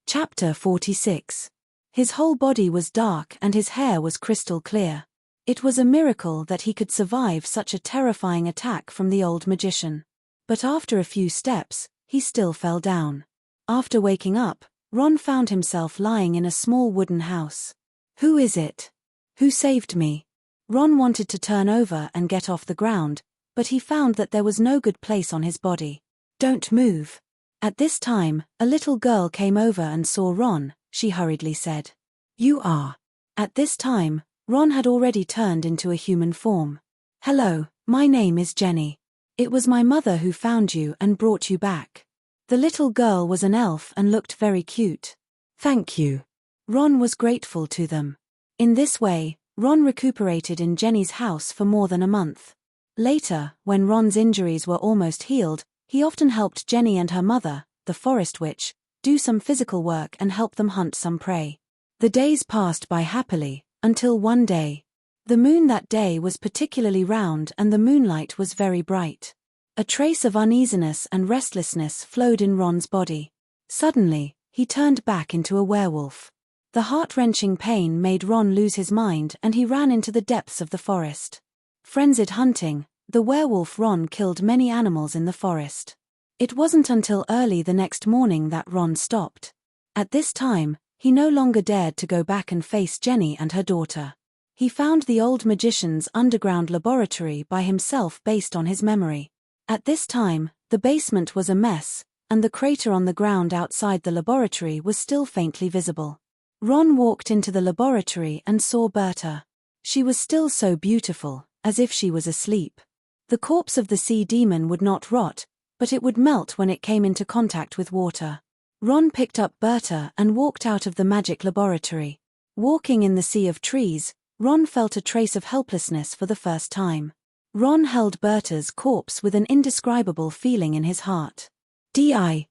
Chapter 46. His whole body was dark and his hair was crystal clear. It was a miracle that he could survive such a terrifying attack from the old magician. But after a few steps, he still fell down. After waking up, Ron found himself lying in a small wooden house. Who is it? Who saved me? Ron wanted to turn over and get off the ground, but he found that there was no good place on his body. Don't move. At this time, a little girl came over and saw Ron. She hurriedly said, You are. At this time, Ron had already turned into a human form. Hello, my name is Jenny. It was my mother who found you and brought you back. The little girl was an elf and looked very cute. Thank you. Ron was grateful to them. In this way, Ron recuperated in Jenny's house for more than a month. Later, when Ron's injuries were almost healed, he often helped Jenny and her mother, the forest witch, do some physical work and help them hunt some prey. The days passed by happily, until one day. The moon that day was particularly round and the moonlight was very bright. A trace of uneasiness and restlessness flowed in Ron's body. Suddenly, he turned back into a werewolf. The heart-wrenching pain made Ron lose his mind and he ran into the depths of the forest. Frenzied hunting, the werewolf Ron killed many animals in the forest. It wasn't until early the next morning that Ron stopped. At this time, he no longer dared to go back and face Jenny and her daughter. He found the old magician's underground laboratory by himself based on his memory. At this time, the basement was a mess, and the crater on the ground outside the laboratory was still faintly visible. Ron walked into the laboratory and saw Berta. She was still so beautiful, as if she was asleep. The corpse of the sea demon would not rot, but it would melt when it came into contact with water. Ron picked up Berta and walked out of the magic laboratory. Walking in the sea of trees, Ron felt a trace of helplessness for the first time. Ron held Berta's corpse with an indescribable feeling in his heart. Di.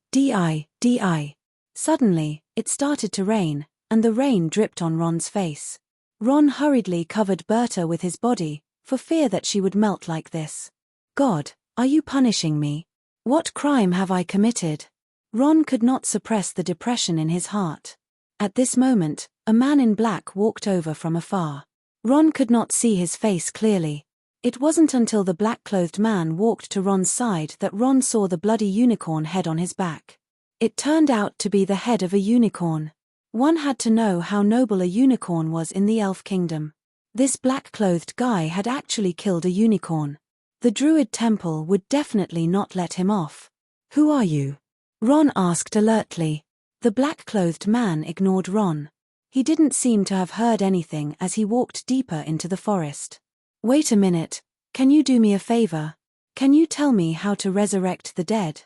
Suddenly, it started to rain, and the rain dripped on Ron's face. Ron hurriedly covered Berta with his body, for fear that she would melt like this. God, are you punishing me? What crime have I committed? Ron could not suppress the depression in his heart. At this moment, a man in black walked over from afar. Ron could not see his face clearly. It wasn't until the black-clothed man walked to Ron's side that Ron saw the bloody unicorn head on his back. It turned out to be the head of a unicorn. One had to know how noble a unicorn was in the elf kingdom. This black-clothed guy had actually killed a unicorn. The druid temple would definitely not let him off. Who are you? Ron asked alertly. The black-clothed man ignored Ron. He didn't seem to have heard anything as he walked deeper into the forest. Wait a minute, can you do me a favor? Can you tell me how to resurrect the dead?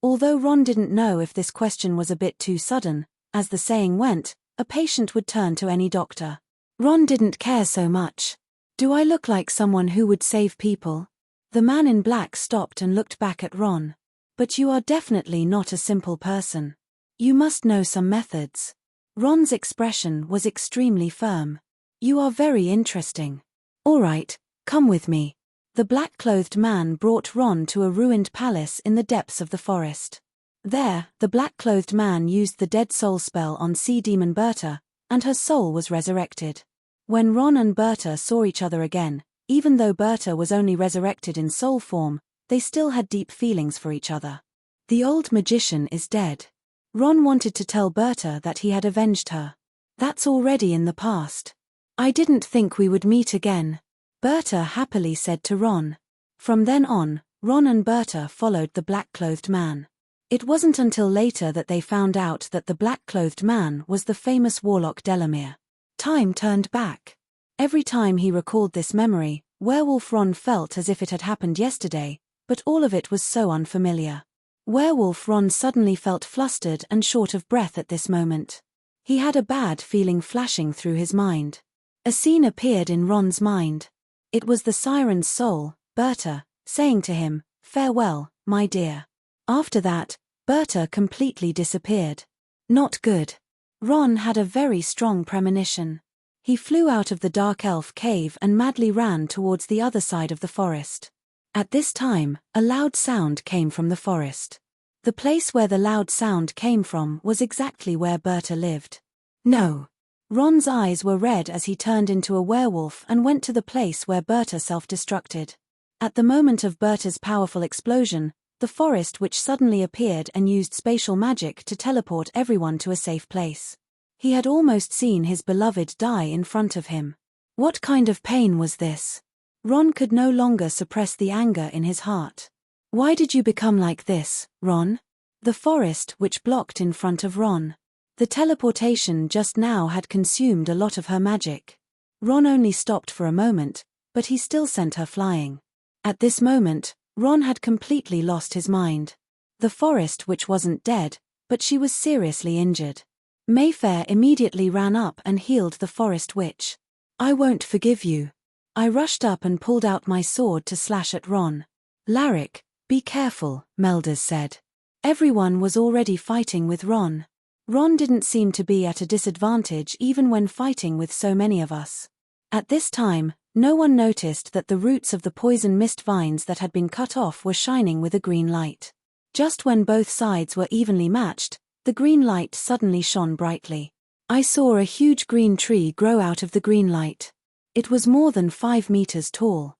Although Ron didn't know if this question was a bit too sudden, as the saying went, a patient would turn to any doctor. Ron didn't care so much. Do I look like someone who would save people? The man in black stopped and looked back at Ron. But you are definitely not a simple person. You must know some methods. Ron's expression was extremely firm. You are very interesting. All right, come with me. The black-clothed man brought Ron to a ruined palace in the depths of the forest. There, the black-clothed man used the dead soul spell on sea demon Berta, and her soul was resurrected. When Ron and Berta saw each other again, even though Berta was only resurrected in soul form, they still had deep feelings for each other. The old magician is dead. Ron wanted to tell Berta that he had avenged her. That's already in the past. I didn't think we would meet again, Berta happily said to Ron. From then on, Ron and Berta followed the black-clothed man. It wasn't until later that they found out that the black-clothed man was the famous warlock Delamere. Time turned back. Every time he recalled this memory, Werewolf Ron felt as if it had happened yesterday, but all of it was so unfamiliar. Werewolf Ron suddenly felt flustered and short of breath at this moment. He had a bad feeling flashing through his mind. A scene appeared in Ron's mind. It was the siren's soul, Berta, saying to him, "Farewell, my dear." After that, Berta completely disappeared. Not good. Ron had a very strong premonition. He flew out of the dark elf cave and madly ran towards the other side of the forest. At this time, a loud sound came from the forest. The place where the loud sound came from was exactly where Berta lived. No. Ron's eyes were red as he turned into a werewolf and went to the place where Berta self-destructed. At the moment of Berta's powerful explosion, the forest witch suddenly appeared and used spatial magic to teleport everyone to a safe place. He had almost seen his beloved die in front of him. What kind of pain was this? Ron could no longer suppress the anger in his heart. Why did you become like this, Ron? The forest witch blocked in front of Ron. The teleportation just now had consumed a lot of her magic. Ron only stopped for a moment, but he still sent her flying. At this moment, Ron had completely lost his mind. The forest witch wasn't dead, but she was seriously injured. Mayfair immediately ran up and healed the forest witch. I won't forgive you. I rushed up and pulled out my sword to slash at Ron. Larrick, be careful, Melders said. Everyone was already fighting with Ron. Ron didn't seem to be at a disadvantage even when fighting with so many of us. At this time, no one noticed that the roots of the poison mist vines that had been cut off were shining with a green light. Just when both sides were evenly matched, the green light suddenly shone brightly. I saw a huge green tree grow out of the green light. It was more than 5 meters tall.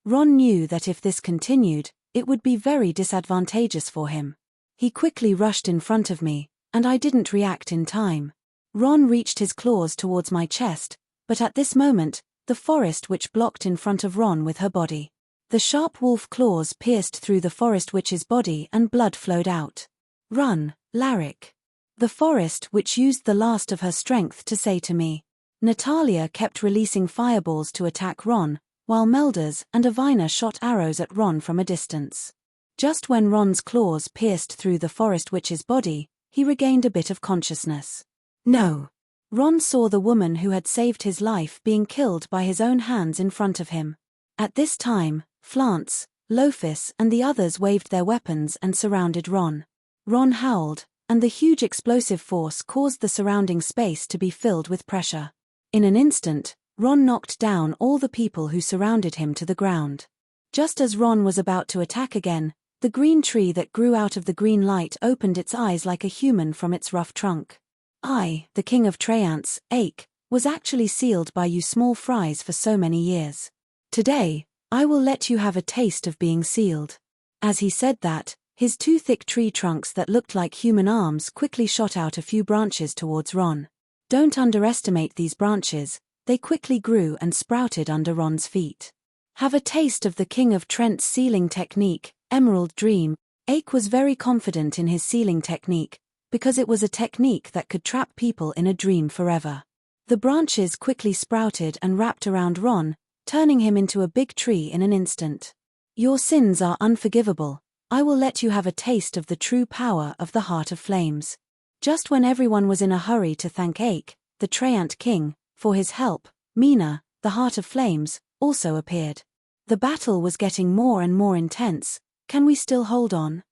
Ron knew that if this continued, it would be very disadvantageous for him. He quickly rushed in front of me, and I didn't react in time. Ron reached his claws towards my chest, but at this moment, the forest witch blocked in front of Ron with her body. The sharp wolf claws pierced through the forest witch's body and blood flowed out. Run, Larrick. The forest witch used the last of her strength to say to me. Natalia kept releasing fireballs to attack Ron, while Melders and Avina shot arrows at Ron from a distance. Just when Ron's claws pierced through the forest witch's body, he regained a bit of consciousness. No. Ron saw the woman who had saved his life being killed by his own hands in front of him. At this time, Flance, Lofus and the others waved their weapons and surrounded Ron. Ron howled, and the huge explosive force caused the surrounding space to be filled with pressure. In an instant, Ron knocked down all the people who surrounded him to the ground. Just as Ron was about to attack again, the green tree that grew out of the green light opened its eyes like a human from its rough trunk. I, the king of Treants, Ache, was actually sealed by you small fries for so many years. Today, I will let you have a taste of being sealed. As he said that, his 2 thick tree trunks that looked like human arms quickly shot out a few branches towards Ron. Don't underestimate these branches, they quickly grew and sprouted under Ron's feet. Have a taste of the king of Trent's sealing technique, Emerald Dream. Ache was very confident in his sealing technique, because it was a technique that could trap people in a dream forever. The branches quickly sprouted and wrapped around Ron, turning him into a big tree in an instant. Your sins are unforgivable. I will let you have a taste of the true power of the Heart of Flames. Just when everyone was in a hurry to thank Ache, the Treant king, for his help, Mina, the Heart of Flames, also appeared. The battle was getting more and more intense. Can we still hold on?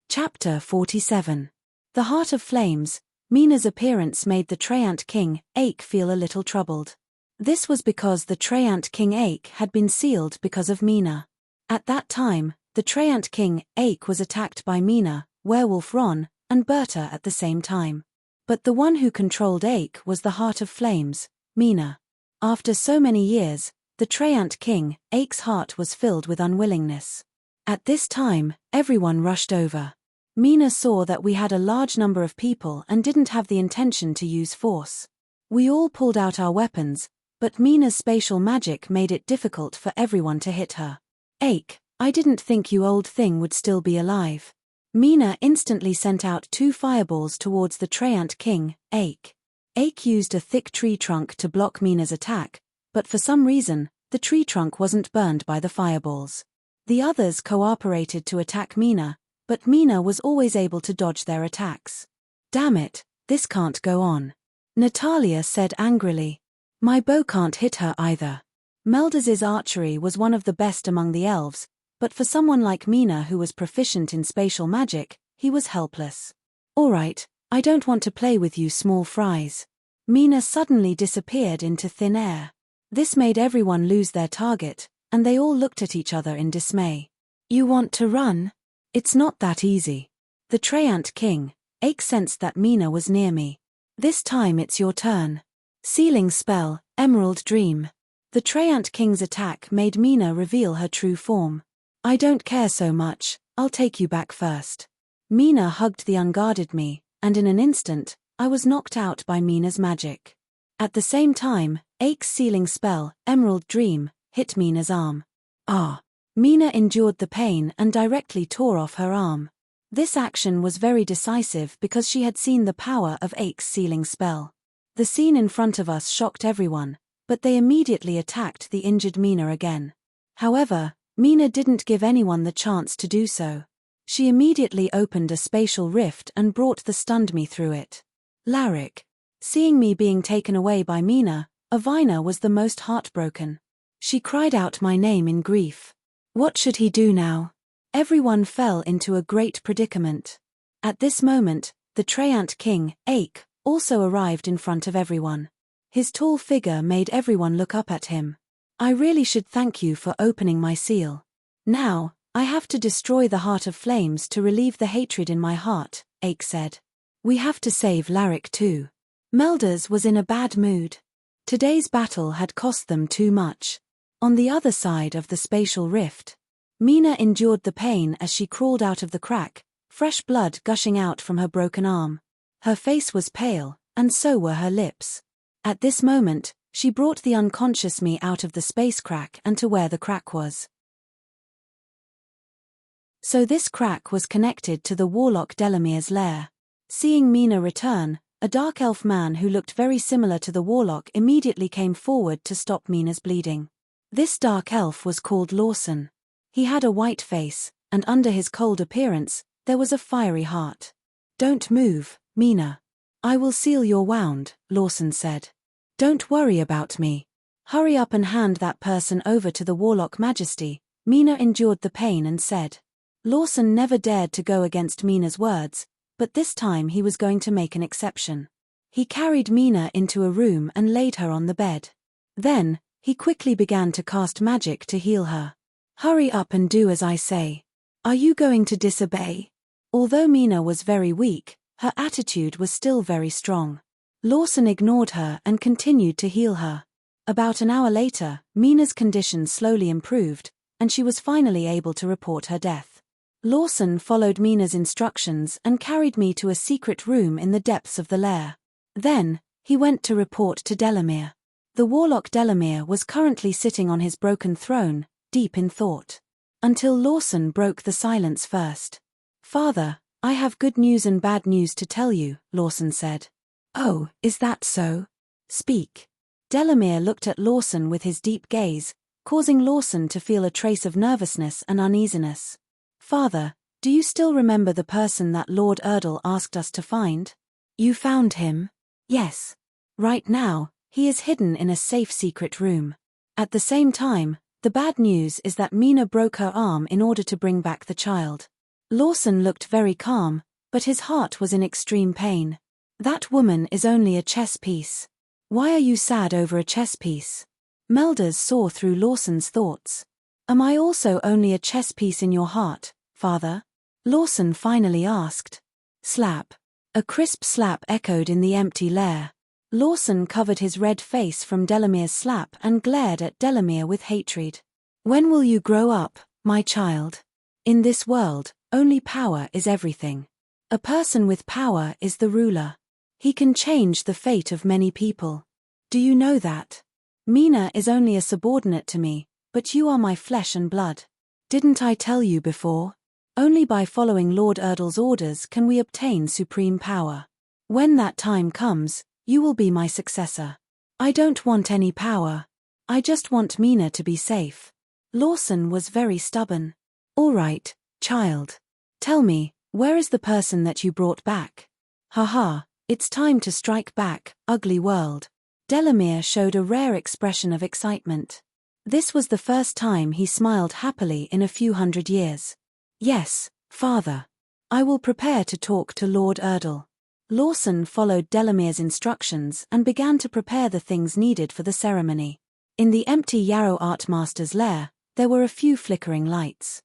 Chapter 47. The Heart of Flames. Mina's appearance made the Treant King, Ache, feel a little troubled. This was because the Treant King Ache had been sealed because of Mina. At that time, the Treant King, Ache, was attacked by Mina, Werewolf Ron, and Berta at the same time. But the one who controlled Ache was the Heart of Flames, Mina. After so many years, the Treant King, Ache's heart was filled with unwillingness. At this time, everyone rushed over. Mina saw that we had a large number of people and didn't have the intention to use force. We all pulled out our weapons, but Mina's spatial magic made it difficult for everyone to hit her. Ache, I didn't think you old thing would still be alive. Mina instantly sent out 2 fireballs towards the Treant King, Ache. Ache used a thick tree trunk to block Mina's attack, but for some reason, the tree trunk wasn't burned by the fireballs. The others cooperated to attack Mina, but Mina was always able to dodge their attacks. Damn it, this can't go on. Natalia said angrily. My bow can't hit her either. Meldas's archery was one of the best among the elves, but for someone like Mina who was proficient in spatial magic, he was helpless. Alright, I don't want to play with you small fries. Mina suddenly disappeared into thin air. This made everyone lose their target, and they all looked at each other in dismay. You want to run? It's not that easy. The Treant King, Ache, sensed that Mina was near me. This time it's your turn. Sealing spell, Emerald Dream. The Treant King's attack made Mina reveal her true form. I don't care so much, I'll take you back first. Mina hugged the unguarded me, and in an instant, I was knocked out by Mina's magic. At the same time, Ache's sealing spell, Emerald Dream, hit Mina's arm. Ah! Mina endured the pain and directly tore off her arm. This action was very decisive because she had seen the power of Ache's sealing spell. The scene in front of us shocked everyone, but they immediately attacked the injured Mina again. However, Mina didn't give anyone the chance to do so. She immediately opened a spatial rift and brought the stunned me through it. Larik. Seeing me being taken away by Mina, Avina was the most heartbroken. She cried out my name in grief. What should he do now? Everyone fell into a great predicament. At this moment, the Treant King, Ache, also arrived in front of everyone. His tall figure made everyone look up at him. I really should thank you for opening my seal. Now, I have to destroy the Heart of Flames to relieve the hatred in my heart, Ache said. We have to save Larik too. Meldas was in a bad mood. Today's battle had cost them too much. On the other side of the spatial rift, Mina endured the pain as she crawled out of the crack, fresh blood gushing out from her broken arm. Her face was pale, and so were her lips. At this moment, she brought the unconscious me out of the space crack and to where the crack was. So this crack was connected to the warlock Delamere's lair. Seeing Mina return, a dark elf man who looked very similar to the warlock immediately came forward to stop Mina's bleeding. This dark elf was called Lawson. He had a white face, and under his cold appearance, there was a fiery heart. Don't move, Mina. I will seal your wound, Lawson said. Don't worry about me. Hurry up and hand that person over to the Warlock Majesty. Mina endured the pain and said. Lawson never dared to go against Mina's words, but this time he was going to make an exception. He carried Mina into a room and laid her on the bed. Then, he quickly began to cast magic to heal her. Hurry up and do as I say. Are you going to disobey? Although Mina was very weak, her attitude was still very strong. Lawson ignored her and continued to heal her. About an hour later, Mina's condition slowly improved, and she was finally able to report her death. Lawson followed Mina's instructions and carried me to a secret room in the depths of the lair. Then, he went to report to Delamere. The warlock Delamere was currently sitting on his broken throne, deep in thought. Until Lawson broke the silence first. Father, I have good news and bad news to tell you, Lawson said. Oh, is that so? Speak. Delamere looked at Lawson with his deep gaze, causing Lawson to feel a trace of nervousness and uneasiness. Father, do you still remember the person that Lord Erdal asked us to find? You found him? Yes. Right now, He is hidden in a safe secret room. At the same time, the bad news is that Mina broke her arm in order to bring back the child. Lawson looked very calm, but his heart was in extreme pain. That woman is only a chess piece. Why are you sad over a chess piece? Melders saw through Lawson's thoughts. Am I also only a chess piece in your heart, father? Lawson finally asked. Slap. A crisp slap echoed in the empty lair. Lawson covered his red face from Delamere's slap and glared at Delamere with hatred. When will you grow up, my child? In this world, only power is everything. A person with power is the ruler. He can change the fate of many people. Do you know that? Mina is only a subordinate to me, but you are my flesh and blood. Didn't I tell you before? Only by following Lord Erdal's orders can we obtain supreme power. When that time comes, you will be my successor. I don't want any power. I just want Mina to be safe. Lawson was very stubborn. All right, child. Tell me, where is the person that you brought back? Haha, it's time to strike back, ugly world. Delamere showed a rare expression of excitement. This was the first time he smiled happily in a few hundred years. Yes, father. I will prepare to talk to Lord Erdal. Lawson followed Delamere's instructions and began to prepare the things needed for the ceremony. In the empty Yarrow Artmaster's lair, there were a few flickering lights.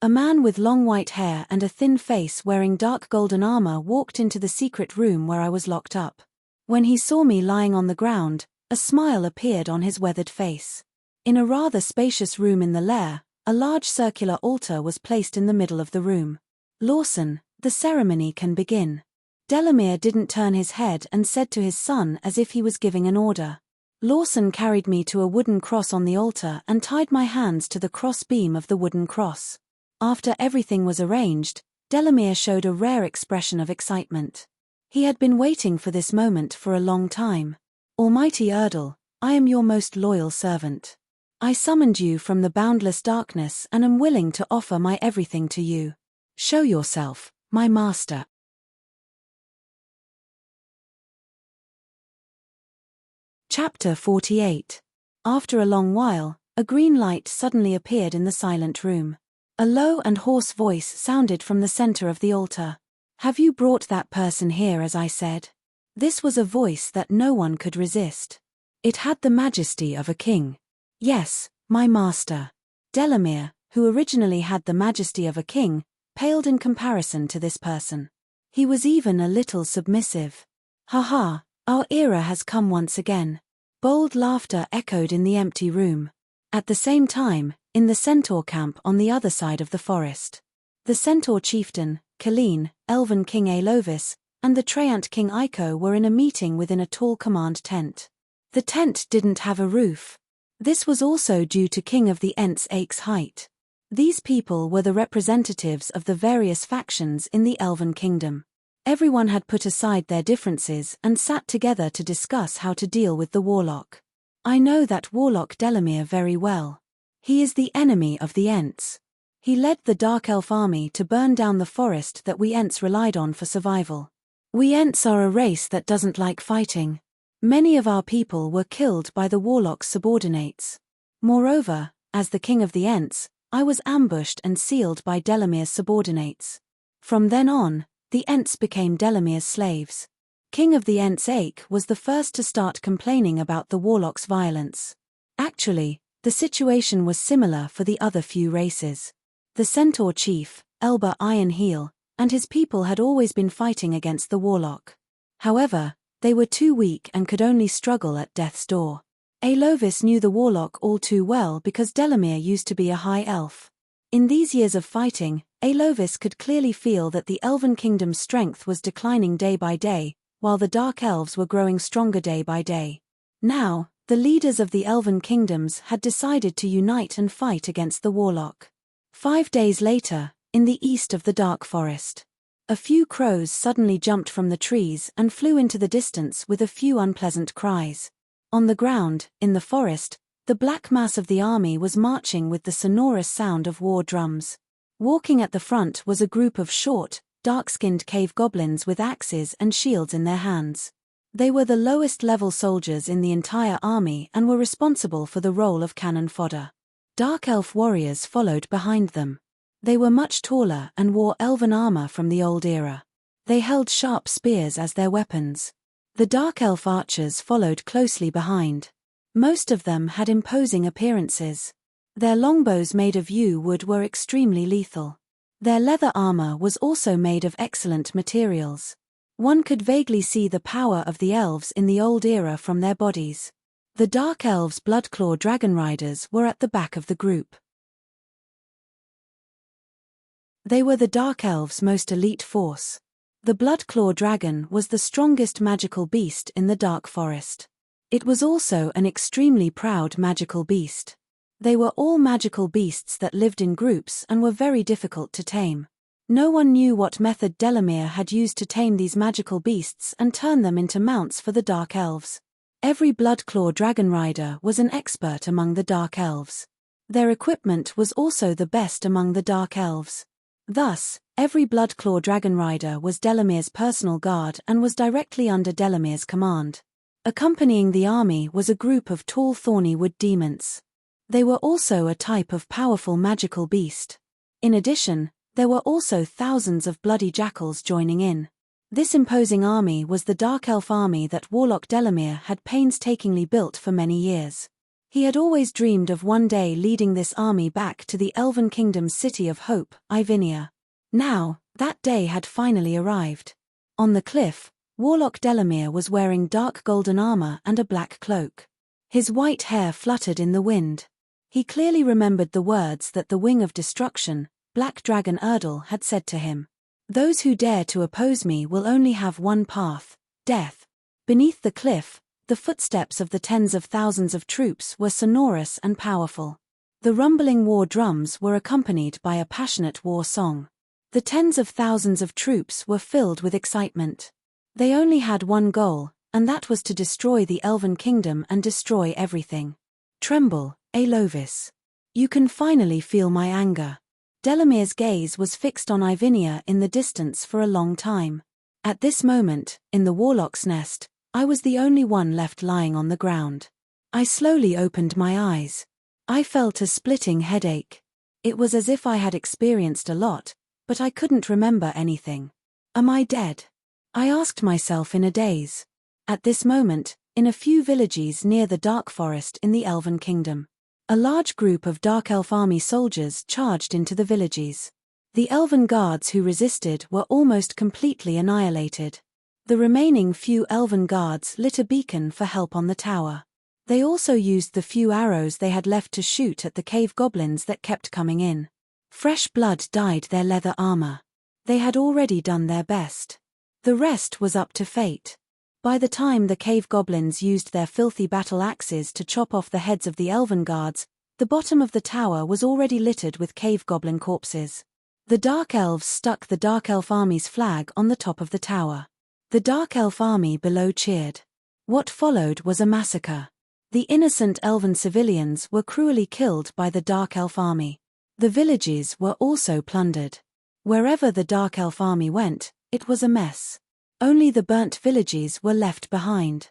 A man with long white hair and a thin face wearing dark golden armor walked into the secret room where I was locked up. When he saw me lying on the ground, a smile appeared on his weathered face. In a rather spacious room in the lair, a large circular altar was placed in the middle of the room. Lawson, the ceremony can begin. Delamere didn't turn his head and said to his son as if he was giving an order. Lawson carried me to a wooden cross on the altar and tied my hands to the cross beam of the wooden cross. After everything was arranged, Delamere showed a rare expression of excitement. He had been waiting for this moment for a long time. Almighty Erdal, I am your most loyal servant. I summoned you from the boundless darkness and am willing to offer my everything to you. Show yourself, my master. Chapter 48. After a long while, a green light suddenly appeared in the silent room. A low and hoarse voice sounded from the center of the altar. Have you brought that person here as I said? This was a voice that no one could resist. It had the majesty of a king. Yes, my master. Delamere, who originally had the majesty of a king, paled in comparison to this person. He was even a little submissive. Haha, our era has come once again. Bold laughter echoed in the empty room. At the same time, in the centaur camp on the other side of the forest, the centaur chieftain, Killeen, elven king Alovis, and the Treant king Iko were in a meeting within a tall command tent. The tent didn't have a roof. This was also due to King of the Ents' Ache's height. These people were the representatives of the various factions in the Elven Kingdom. Everyone had put aside their differences and sat together to discuss how to deal with the warlock. I know that warlock Delamere very well. He is the enemy of the Ents. He led the Dark Elf army to burn down the forest that we Ents relied on for survival. We Ents are a race that doesn't like fighting. Many of our people were killed by the warlock's subordinates. Moreover, as the king of the Ents, I was ambushed and sealed by Delamere's subordinates. From then on, the Ents became Delamere's slaves. King of the Ents' Ache was the first to start complaining about the warlock's violence. Actually, the situation was similar for the other few races. The centaur chief, Elba Ironheel, and his people had always been fighting against the warlock. However, they were too weak and could only struggle at death's door. Alovis knew the warlock all too well because Delamere used to be a high elf. In these years of fighting, Alovis could clearly feel that the Elven Kingdom's strength was declining day by day, while the Dark Elves were growing stronger day by day. Now, the leaders of the Elven Kingdoms had decided to unite and fight against the warlock. 5 days later, in the east of the Dark Forest, a few crows suddenly jumped from the trees and flew into the distance with a few unpleasant cries. On the ground, in the forest, the black mass of the army was marching with the sonorous sound of war drums. Walking at the front was a group of short, dark-skinned cave goblins with axes and shields in their hands. They were the lowest-level soldiers in the entire army and were responsible for the role of cannon fodder. Dark elf warriors followed behind them. They were much taller and wore elven armor from the old era. They held sharp spears as their weapons. The dark elf archers followed closely behind. Most of them had imposing appearances. Their longbows made of yew wood were extremely lethal. Their leather armor was also made of excellent materials. One could vaguely see the power of the elves in the old era from their bodies. The dark elves' Bloodclaw dragon riders were at the back of the group. They were the dark elves' most elite force. The Bloodclaw dragon was the strongest magical beast in the dark forest. It was also an extremely proud magical beast. They were all magical beasts that lived in groups and were very difficult to tame. No one knew what method Delamere had used to tame these magical beasts and turn them into mounts for the dark elves. Every Bloodclaw dragon rider was an expert among the dark elves. Their equipment was also the best among the dark elves. Thus, every Bloodclaw dragon rider was Delamere's personal guard and was directly under Delamere's command. Accompanying the army was a group of tall thorny wood demons. They were also a type of powerful magical beast. In addition, there were also thousands of bloody jackals joining in. This imposing army was the Dark Elf army that Warlock Delamere had painstakingly built for many years. He had always dreamed of one day leading this army back to the Elven Kingdom's city of hope, Ivinia. Now, that day had finally arrived. On the cliff, Warlock Delamere was wearing dark golden armor and a black cloak. His white hair fluttered in the wind. He clearly remembered the words that the Wing of Destruction, Black Dragon Erdal, had said to him. Those who dare to oppose me will only have one path, death. Beneath the cliff, the footsteps of the tens of thousands of troops were sonorous and powerful. The rumbling war drums were accompanied by a passionate war song. The tens of thousands of troops were filled with excitement. They only had one goal, and that was to destroy the Elven Kingdom and destroy everything. Tremble, Alovis. You can finally feel my anger. Delamere's gaze was fixed on Ivinia in the distance for a long time. At this moment, in the Warlock's nest, I was the only one left lying on the ground. I slowly opened my eyes. I felt a splitting headache. It was as if I had experienced a lot, but I couldn't remember anything. Am I dead? I asked myself in a daze. At this moment, in a few villages near the Dark Forest in the Elven Kingdom, a large group of Dark Elf army soldiers charged into the villages. The Elven guards who resisted were almost completely annihilated. The remaining few Elven guards lit a beacon for help on the tower. They also used the few arrows they had left to shoot at the cave goblins that kept coming in. Fresh blood dyed their leather armor. They had already done their best. The rest was up to fate. By the time the cave goblins used their filthy battle axes to chop off the heads of the Elven guards, the bottom of the tower was already littered with cave goblin corpses. The Dark Elves stuck the Dark Elf army's flag on the top of the tower. The Dark Elf army below cheered. What followed was a massacre. The innocent Elven civilians were cruelly killed by the Dark Elf army. The villages were also plundered. Wherever the Dark Elf army went, it was a mess. Only the burnt villages were left behind.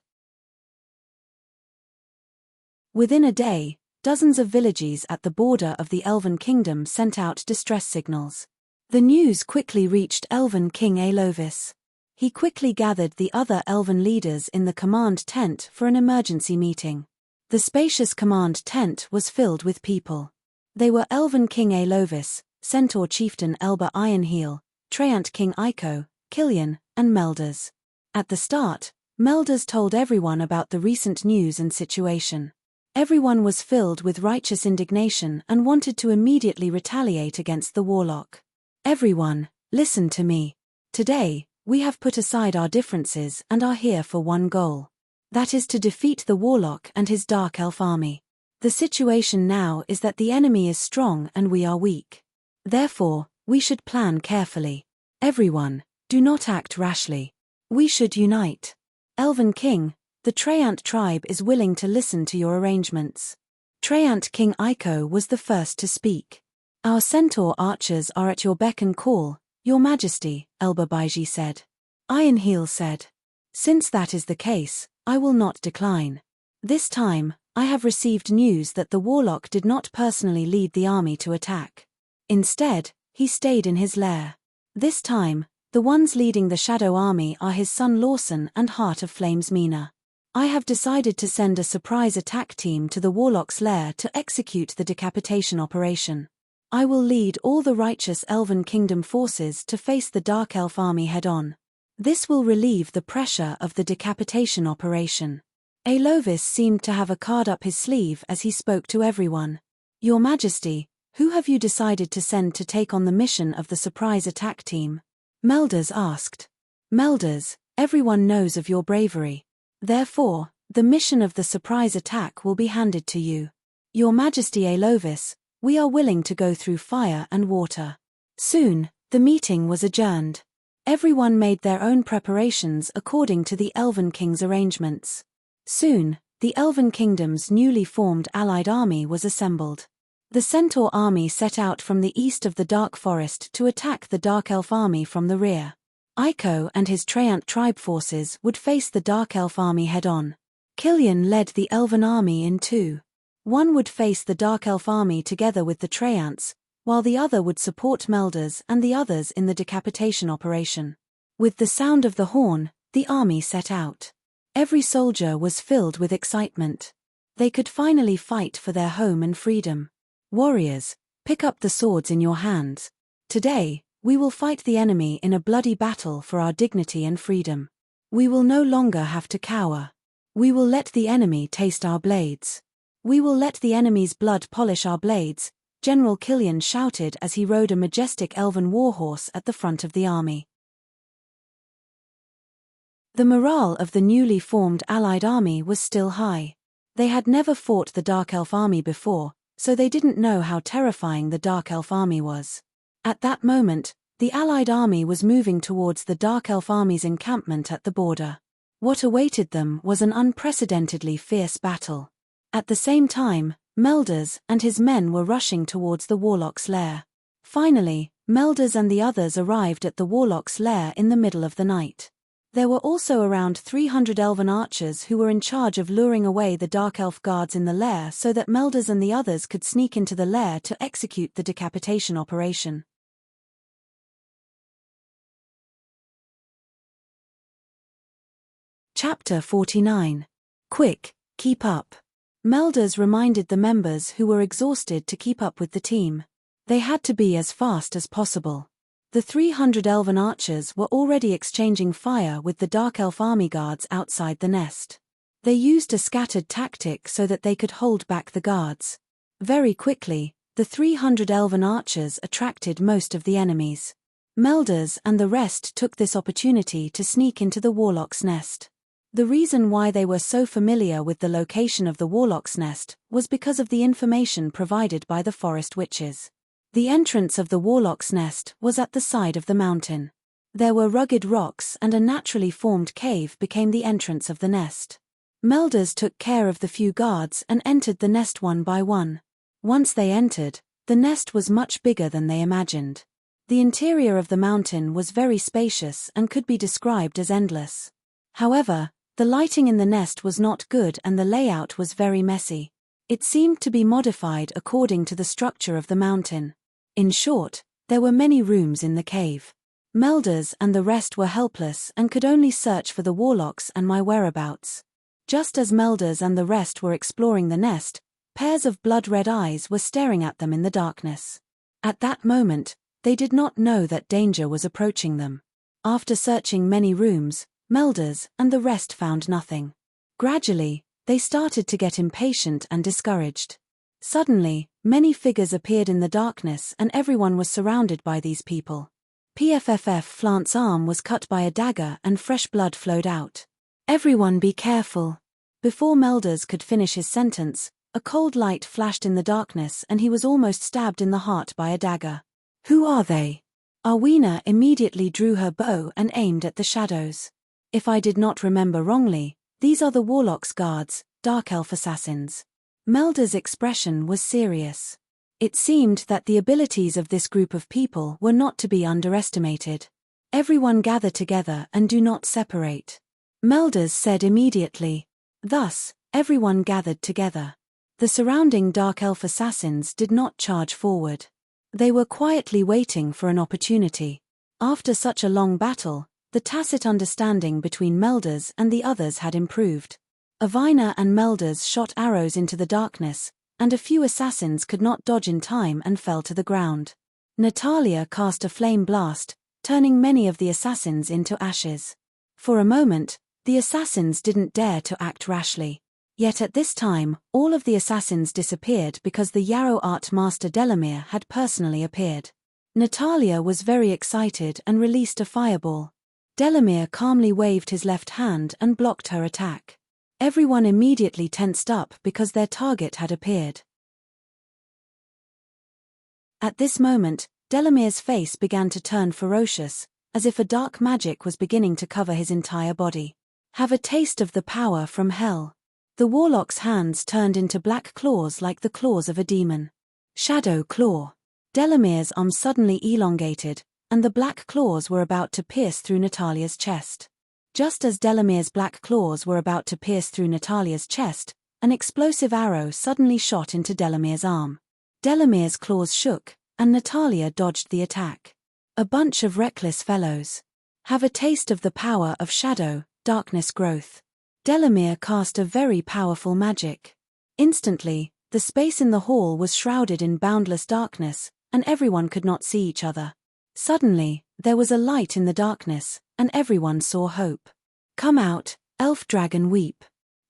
Within a day, dozens of villages at the border of the Elven Kingdom sent out distress signals. The news quickly reached Elven King Alovis. He quickly gathered the other Elven leaders in the command tent for an emergency meeting. The spacious command tent was filled with people. They were Elven King Alovis, Centaur Chieftain Elba Ironheel, Treant King Iko, Killian, and Melders. At the start, Melders told everyone about the recent news and situation. Everyone was filled with righteous indignation and wanted to immediately retaliate against the Warlock. Everyone, listen to me. Today, we have put aside our differences and are here for one goal. That is to defeat the Warlock and his Dark Elf army. The situation now is that the enemy is strong and we are weak. Therefore, we should plan carefully. Everyone, do not act rashly. We should unite. Elven King, the Treant tribe is willing to listen to your arrangements. Treant King Iko was the first to speak. Our centaur archers are at your beck and call, Your Majesty, Elba Baiji said. Ironheel said. Since that is the case, I will not decline. This time, I have received news that the warlock did not personally lead the army to attack. Instead, he stayed in his lair. This time, the ones leading the shadow army are his son Lawson and Heart of Flames Mina. I have decided to send a surprise attack team to the warlock's lair to execute the decapitation operation. I will lead all the righteous Elven Kingdom forces to face the Dark Elf army head-on. This will relieve the pressure of the decapitation operation. Alovis seemed to have a card up his sleeve as he spoke to everyone. Your Majesty, who have you decided to send to take on the mission of the surprise attack team? Melders asked. Melders, everyone knows of your bravery. Therefore, the mission of the surprise attack will be handed to you. Your Majesty Alovis, we are willing to go through fire and water. Soon, the meeting was adjourned. Everyone made their own preparations according to the Elven King's arrangements. Soon, the Elven Kingdom's newly formed allied army was assembled. The Centaur army set out from the east of the Dark Forest to attack the Dark Elf army from the rear. Iko and his Treant tribe forces would face the Dark Elf army head-on. Killian led the Elven army in two. One would face the Dark Elf army together with the Treants, while the other would support Melders and the others in the decapitation operation. With the sound of the horn, the army set out. Every soldier was filled with excitement. They could finally fight for their home and freedom. Warriors, pick up the swords in your hands. Today, we will fight the enemy in a bloody battle for our dignity and freedom. We will no longer have to cower. We will let the enemy taste our blades. We will let the enemy's blood polish our blades, General Killian shouted as he rode a majestic elven warhorse at the front of the army. The morale of the newly formed allied army was still high. They had never fought the Dark Elf army before, so they didn't know how terrifying the Dark Elf army was. At that moment, the allied army was moving towards the Dark Elf army's encampment at the border. What awaited them was an unprecedentedly fierce battle. At the same time, Melders and his men were rushing towards the warlock's lair. Finally, Melders and the others arrived at the warlock's lair in the middle of the night. There were also around 300 elven archers who were in charge of luring away the Dark Elf guards in the lair so that Melders and the others could sneak into the lair to execute the decapitation operation. Chapter 49. Quick, keep up. Melders reminded the members who were exhausted to keep up with the team. They had to be as fast as possible. The 300 elven archers were already exchanging fire with the Dark Elf army guards outside the nest. They used a scattered tactic so that they could hold back the guards. Very quickly, the 300 elven archers attracted most of the enemies. Melders and the rest took this opportunity to sneak into the warlock's nest. The reason why they were so familiar with the location of the warlock's nest was because of the information provided by the forest witches. The entrance of the warlock's nest was at the side of the mountain. There were rugged rocks and a naturally formed cave became the entrance of the nest. Melders took care of the few guards and entered the nest one by one. Once they entered, the nest was much bigger than they imagined. The interior of the mountain was very spacious and could be described as endless. However, the lighting in the nest was not good and the layout was very messy. It seemed to be modified according to the structure of the mountain. In short, there were many rooms in the cave. Melders and the rest were helpless and could only search for the warlocks and my whereabouts. Just as Melders and the rest were exploring the nest, pairs of blood-red eyes were staring at them in the darkness. At that moment, they did not know that danger was approaching them. After searching many rooms, Melders and the rest found nothing. Gradually, they started to get impatient and discouraged. Suddenly, many figures appeared in the darkness and everyone was surrounded by these people. PFFF Flant's arm was cut by a dagger and fresh blood flowed out. Everyone be careful. Before Melders could finish his sentence, a cold light flashed in the darkness and he was almost stabbed in the heart by a dagger. Who are they? Arwina immediately drew her bow and aimed at the shadows. If I did not remember wrongly, these are the warlock's guards, Dark Elf assassins. Melders' expression was serious. It seemed that the abilities of this group of people were not to be underestimated. Everyone gather together and do not separate. Melders said immediately. Thus, everyone gathered together. The surrounding dark elf assassins did not charge forward. They were quietly waiting for an opportunity. After such a long battle, the tacit understanding between Melders and the others had improved. Avina and Melders shot arrows into the darkness, and a few assassins could not dodge in time and fell to the ground. Natalia cast a flame blast, turning many of the assassins into ashes. For a moment, the assassins didn't dare to act rashly. Yet at this time, all of the assassins disappeared because the Yarrow art master Delamere had personally appeared. Natalia was very excited and released a fireball. Delamere calmly waved his left hand and blocked her attack. Everyone immediately tensed up because their target had appeared. At this moment, Delamere's face began to turn ferocious, as if a dark magic was beginning to cover his entire body. Have a taste of the power from hell. The warlock's hands turned into black claws like the claws of a demon. Shadow claw. Delamere's arm suddenly elongated, and the black claws were about to pierce through Natalia's chest. Just as Delamere's black claws were about to pierce through Natalia's chest, an explosive arrow suddenly shot into Delamere's arm. Delamere's claws shook, and Natalia dodged the attack. A bunch of reckless fellows. Have a taste of the power of shadow, darkness growth. Delamere cast a very powerful magic. Instantly, the space in the hall was shrouded in boundless darkness, and everyone could not see each other. Suddenly, there was a light in the darkness, and everyone saw hope. Come out, elf dragon weep.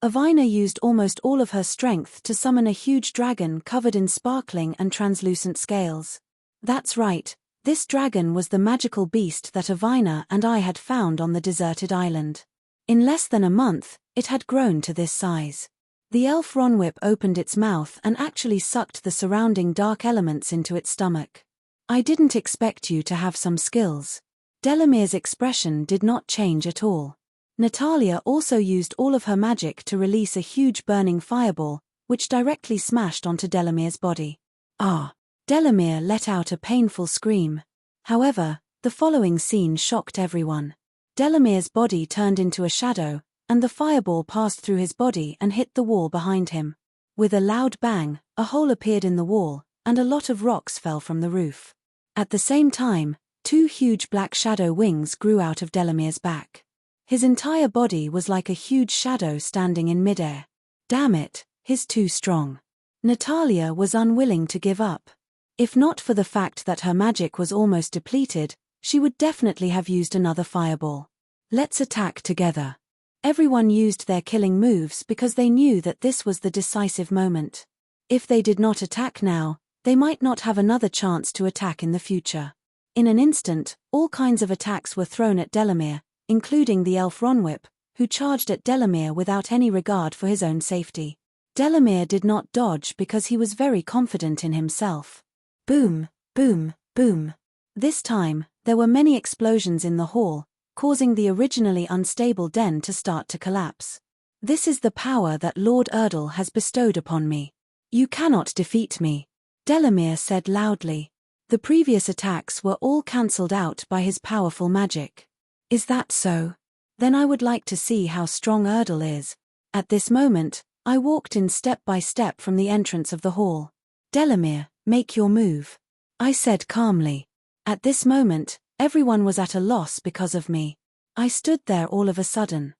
Avina used almost all of her strength to summon a huge dragon covered in sparkling and translucent scales. That's right, this dragon was the magical beast that Avina and I had found on the deserted island. In less than a month, it had grown to this size. The elf Ronwhip opened its mouth and actually sucked the surrounding dark elements into its stomach. I didn't expect you to have some skills. Delamere's expression did not change at all. Natalia also used all of her magic to release a huge burning fireball, which directly smashed onto Delamere's body. Ah! Delamere let out a painful scream. However, the following scene shocked everyone. Delamere's body turned into a shadow, and the fireball passed through his body and hit the wall behind him. With a loud bang, a hole appeared in the wall, and a lot of rocks fell from the roof. At the same time, two huge black shadow wings grew out of Delamere's back. His entire body was like a huge shadow standing in midair. Damn it, he's too strong. Natalia was unwilling to give up. If not for the fact that her magic was almost depleted, she would definitely have used another fireball. Let's attack together. Everyone used their killing moves because they knew that this was the decisive moment. If they did not attack now, they might not have another chance to attack in the future. In an instant, all kinds of attacks were thrown at Delamere, including the elf Ronwhip, who charged at Delamere without any regard for his own safety. Delamere did not dodge because he was very confident in himself. Boom, boom, boom. This time, there were many explosions in the hall, causing the originally unstable den to start to collapse. This is the power that Lord Erdal has bestowed upon me. You cannot defeat me, Delamere said loudly. The previous attacks were all cancelled out by his powerful magic. Is that so? Then I would like to see how strong Erdal is. At this moment, I walked in step by step from the entrance of the hall. Delamere, make your move, I said calmly. At this moment, everyone was at a loss because of me. I stood there all of a sudden.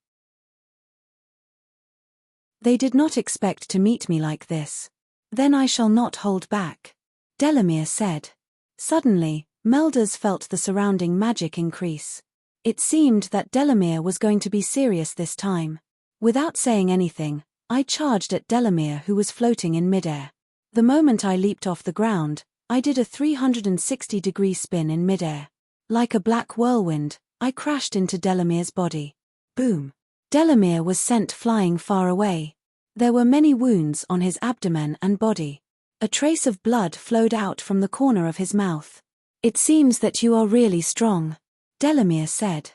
They did not expect to meet me like this. Then I shall not hold back, Delamere said. Suddenly, Melders felt the surrounding magic increase. It seemed that Delamere was going to be serious this time. Without saying anything, I charged at Delamere, who was floating in midair. The moment I leaped off the ground, I did a 360-degree spin in midair. Like a black whirlwind, I crashed into Delamere's body. Boom! Delamere was sent flying far away. There were many wounds on his abdomen and body. A trace of blood flowed out from the corner of his mouth. It seems that you are really strong, Delamere said.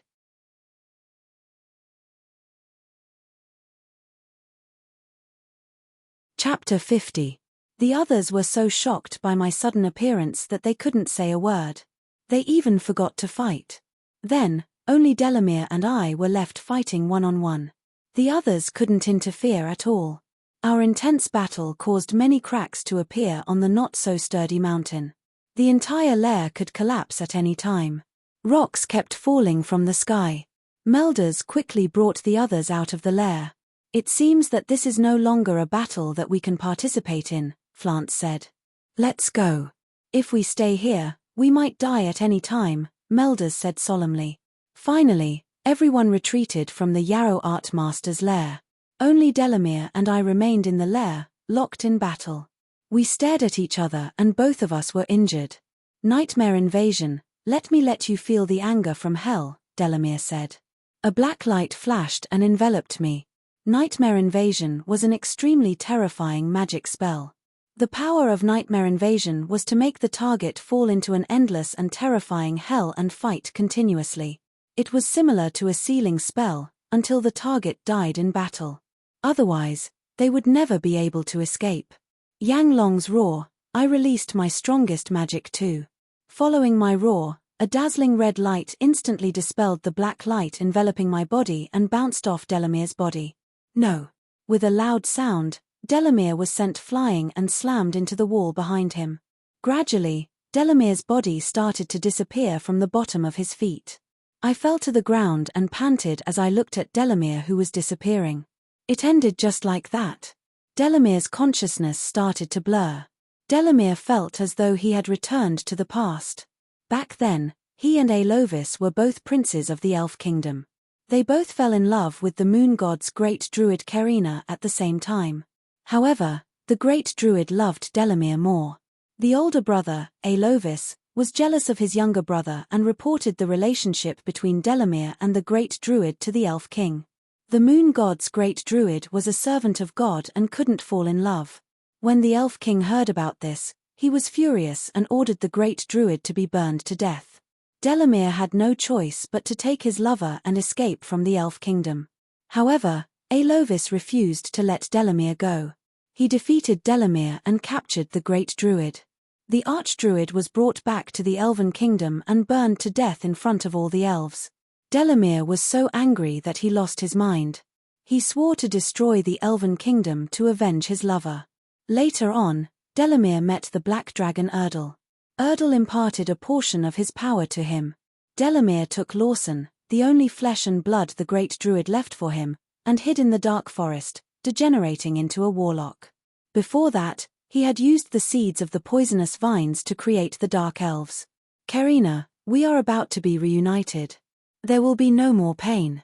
Chapter 50. The others were so shocked by my sudden appearance that they couldn't say a word. They even forgot to fight. Then, Only Delamere and I were left fighting one-on-one. The others couldn't interfere at all. Our intense battle caused many cracks to appear on the not-so-sturdy mountain. The entire lair could collapse at any time. Rocks kept falling from the sky. Melders quickly brought the others out of the lair. "It seems that this is no longer a battle that we can participate in," Flance said. "Let's go. If we stay here, we might die at any time," Melders said solemnly. Finally, everyone retreated from the Yarrow Artmaster's lair. Only Delamere and I remained in the lair, locked in battle. We stared at each other and both of us were injured. "Nightmare invasion, let me let you feel the anger from hell," Delamere said. A black light flashed and enveloped me. Nightmare invasion was an extremely terrifying magic spell. The power of nightmare invasion was to make the target fall into an endless and terrifying hell and fight continuously. It was similar to a sealing spell, until the target died in battle. Otherwise, they would never be able to escape. Yang Long's roar, I released my strongest magic too. Following my roar, a dazzling red light instantly dispelled the black light enveloping my body and bounced off Delamere's body. No. With a loud sound, Delamere was sent flying and slammed into the wall behind him. Gradually, Delamere's body started to disappear from the bottom of his feet. I fell to the ground and panted as I looked at Delamere, who was disappearing. It ended just like that. Delamere's consciousness started to blur. Delamere felt as though he had returned to the past. Back then, he and Alovis were both princes of the Elf Kingdom. They both fell in love with the moon god's great druid Karina at the same time. However, the great druid loved Delamere more. The older brother, Alovis, was jealous of his younger brother and reported the relationship between Delamere and the great druid to the Elf King. The moon god's great druid was a servant of God and couldn't fall in love. When the Elf King heard about this, he was furious and ordered the great druid to be burned to death. Delamere had no choice but to take his lover and escape from the Elf Kingdom. However, Alovis refused to let Delamere go. He defeated Delamere and captured the great druid. The archdruid was brought back to the Elven Kingdom and burned to death in front of all the elves. Delamere was so angry that he lost his mind. He swore to destroy the Elven Kingdom to avenge his lover. Later on, Delamere met the black dragon Erdal. Erdal imparted a portion of his power to him. Delamere took Lawson, the only flesh and blood the great druid left for him, and hid in the dark forest, degenerating into a warlock. Before that, he had used the seeds of the poisonous vines to create the dark elves. "Karina, we are about to be reunited. There will be no more pain."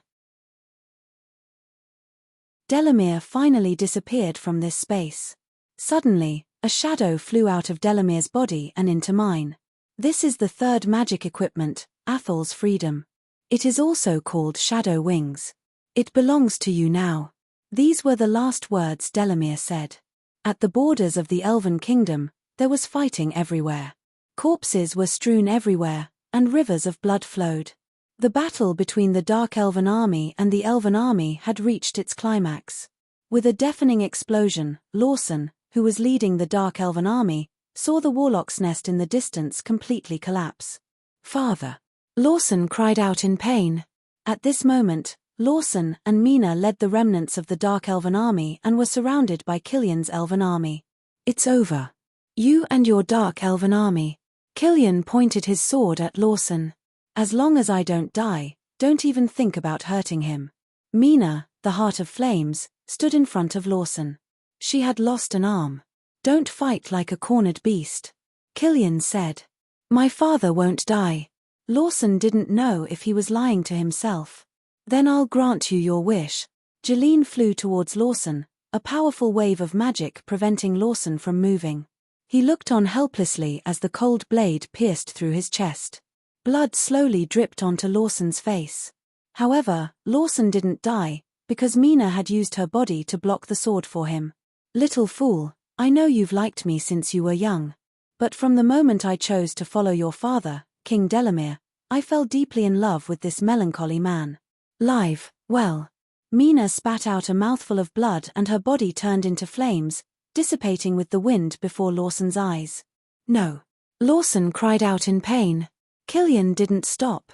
Delamere finally disappeared from this space. Suddenly, a shadow flew out of Delamere's body and into mine. This is the third magic equipment, Athol's Freedom. It is also called Shadow Wings. It belongs to you now. These were the last words Delamere said. At the borders of the Elven Kingdom, there was fighting everywhere. Corpses were strewn everywhere, and rivers of blood flowed. The battle between the Dark Elven Army and the Elven Army had reached its climax. With a deafening explosion, Lawson, who was leading the Dark Elven Army, saw the Warlock's nest in the distance completely collapse. "Father!" Lawson cried out in pain. At this moment, Lawson and Mina led the remnants of the Dark Elven Army and were surrounded by Killian's Elven Army. "It's over. You and your Dark Elven Army." Killian pointed his sword at Lawson. "As long as I don't die, don't even think about hurting him." Mina, the Heart of Flames, stood in front of Lawson. She had lost an arm. "Don't fight like a cornered beast," Killian said. "My father won't die." Lawson didn't know if he was lying to himself. "Then I'll grant you your wish." Jeline flew towards Lawson, a powerful wave of magic preventing Lawson from moving. He looked on helplessly as the cold blade pierced through his chest. Blood slowly dripped onto Lawson's face. However, Lawson didn't die, because Mina had used her body to block the sword for him. "Little fool, I know you've liked me since you were young. But from the moment I chose to follow your father, King Delamere, I fell deeply in love with this melancholy man. Live, well." Mina spat out a mouthful of blood and her body turned into flames, dissipating with the wind before Lawson's eyes. "No." Lawson cried out in pain. Killian didn't stop.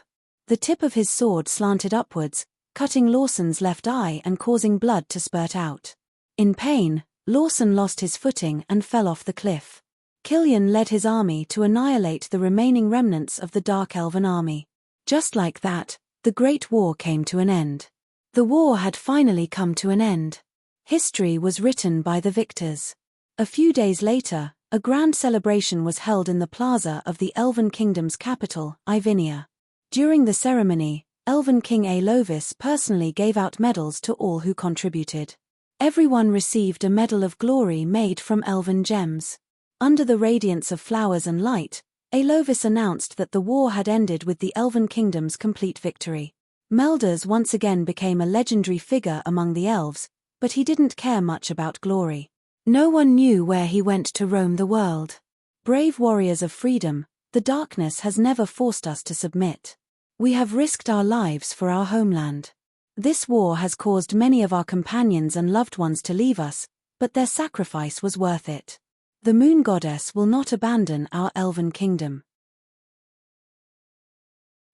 The tip of his sword slanted upwards, cutting Lawson's left eye and causing blood to spurt out. In pain, Lawson lost his footing and fell off the cliff. Killian led his army to annihilate the remaining remnants of the Dark Elven army. Just like that, the Great War came to an end. The war had finally come to an end. History was written by the victors. A few days later, a grand celebration was held in the plaza of the Elven Kingdom's capital, Ivinia. During the ceremony, Elven King Alovis personally gave out medals to all who contributed. Everyone received a medal of glory made from elven gems. Under the radiance of flowers and light, Alovis announced that the war had ended with the Elven Kingdom's complete victory. Melders once again became a legendary figure among the elves, but he didn't care much about glory. No one knew where he went to roam the world. Brave warriors of freedom, the darkness has never forced us to submit. We have risked our lives for our homeland. This war has caused many of our companions and loved ones to leave us, but their sacrifice was worth it. The Moon Goddess will not abandon our Elven Kingdom.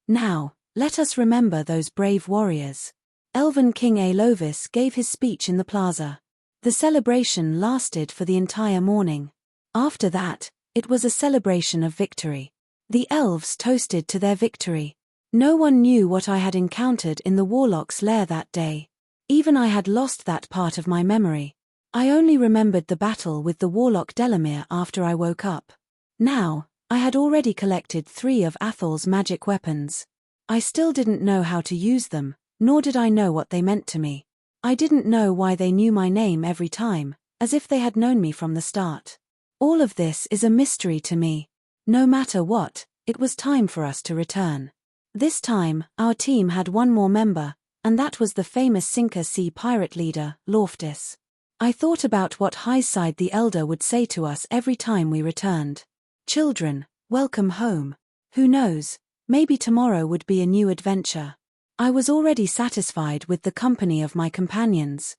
Now, let us remember those brave warriors. Elven King Alovis gave his speech in the plaza. The celebration lasted for the entire morning. After that, it was a celebration of victory. The elves toasted to their victory. No one knew what I had encountered in the Warlock's lair that day. Even I had lost that part of my memory. I only remembered the battle with the Warlock Delamere after I woke up. Now, I had already collected 3 of Athol's magic weapons. I still didn't know how to use them, nor did I know what they meant to me. I didn't know why they knew my name every time, as if they had known me from the start. All of this is a mystery to me. No matter what, it was time for us to return. This time, our team had one more member, and that was the famous Sinker Sea pirate leader, Loftus. I thought about what Highside the Elder would say to us every time we returned. Children, welcome home. Who knows, maybe tomorrow would be a new adventure. I was already satisfied with the company of my companions.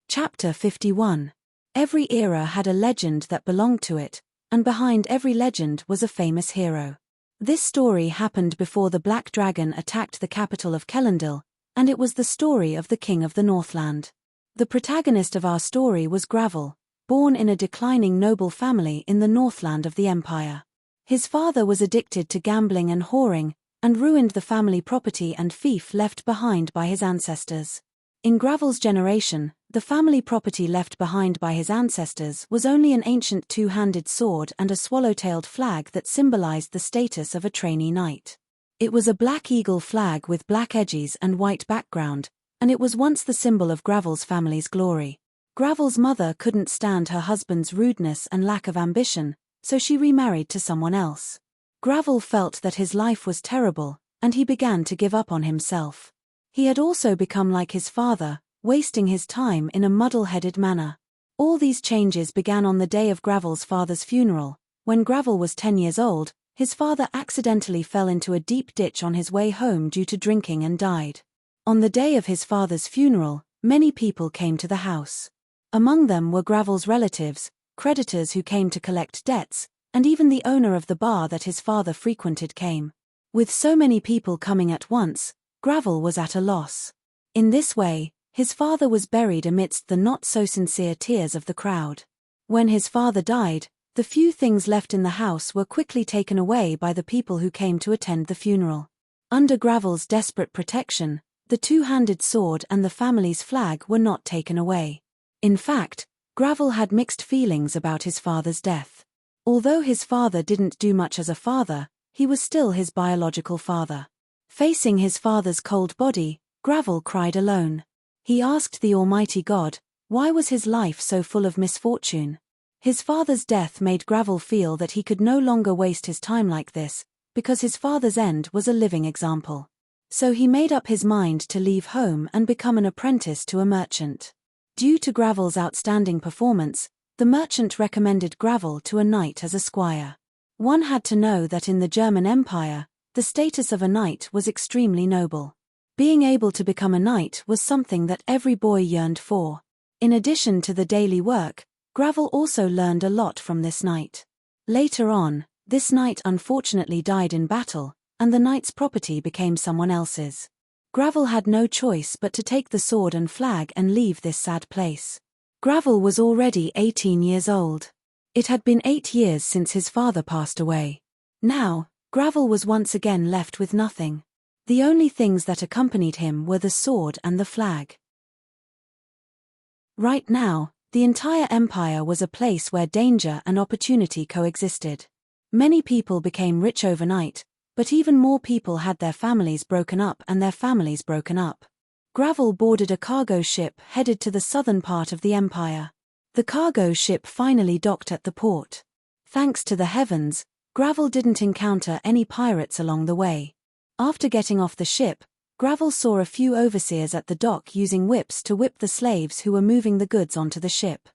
Chapter 51. Every era had a legend that belonged to it, and behind every legend was a famous hero. This story happened before the Black Dragon attacked the capital of Kellendil, and it was the story of the King of the Northland. The protagonist of our story was Gravel, born in a declining noble family in the Northland of the Empire. His father was addicted to gambling and whoring, and ruined the family property and fief left behind by his ancestors. In Gravel's generation, the family property left behind by his ancestors was only an ancient 2-handed sword and a swallow-tailed flag that symbolized the status of a trainee knight. It was a black eagle flag with black edges and white background, and it was once the symbol of Gravel's family's glory. Gravel's mother couldn't stand her husband's rudeness and lack of ambition, so she remarried to someone else. Gravel felt that his life was terrible, and he began to give up on himself. He had also become like his father, wasting his time in a muddle-headed manner. All these changes began on the day of Gravel's father's funeral. When Gravel was 10 years old, his father accidentally fell into a deep ditch on his way home due to drinking and died. On the day of his father's funeral, many people came to the house. Among them were Gravel's relatives, creditors who came to collect debts, and even the owner of the bar that his father frequented came. With so many people coming at once, Gravel was at a loss. In this way, his father was buried amidst the not-so-sincere tears of the crowd. When his father died, the few things left in the house were quickly taken away by the people who came to attend the funeral. Under Gravel's desperate protection, the 2-handed sword and the family's flag were not taken away. In fact, Gravel had mixed feelings about his father's death. Although his father didn't do much as a father, he was still his biological father. Facing his father's cold body, Gravel cried alone. He asked the Almighty God, why was his life so full of misfortune? His father's death made Gravel feel that he could no longer waste his time like this, because his father's end was a living example. So he made up his mind to leave home and become an apprentice to a merchant. Due to Gravel's outstanding performance, the merchant recommended Gravel to a knight as a squire. One had to know that in the German Empire, the status of a knight was extremely noble. Being able to become a knight was something that every boy yearned for. In addition to the daily work, Gravel also learned a lot from this knight. Later on, this knight unfortunately died in battle, and the knight's property became someone else's. Gravel had no choice but to take the sword and flag and leave this sad place. Gravel was already 18 years old. It had been 8 years since his father passed away. Now, Gravel was once again left with nothing. The only things that accompanied him were the sword and the flag. Right now, the entire empire was a place where danger and opportunity coexisted. Many people became rich overnight, but even more people had their families broken up and their families broken up. Gravel boarded a cargo ship headed to the southern part of the empire. The cargo ship finally docked at the port. Thanks to the heavens, Gravel didn't encounter any pirates along the way. After getting off the ship, Gravel saw a few overseers at the dock using whips to whip the slaves who were moving the goods onto the ship.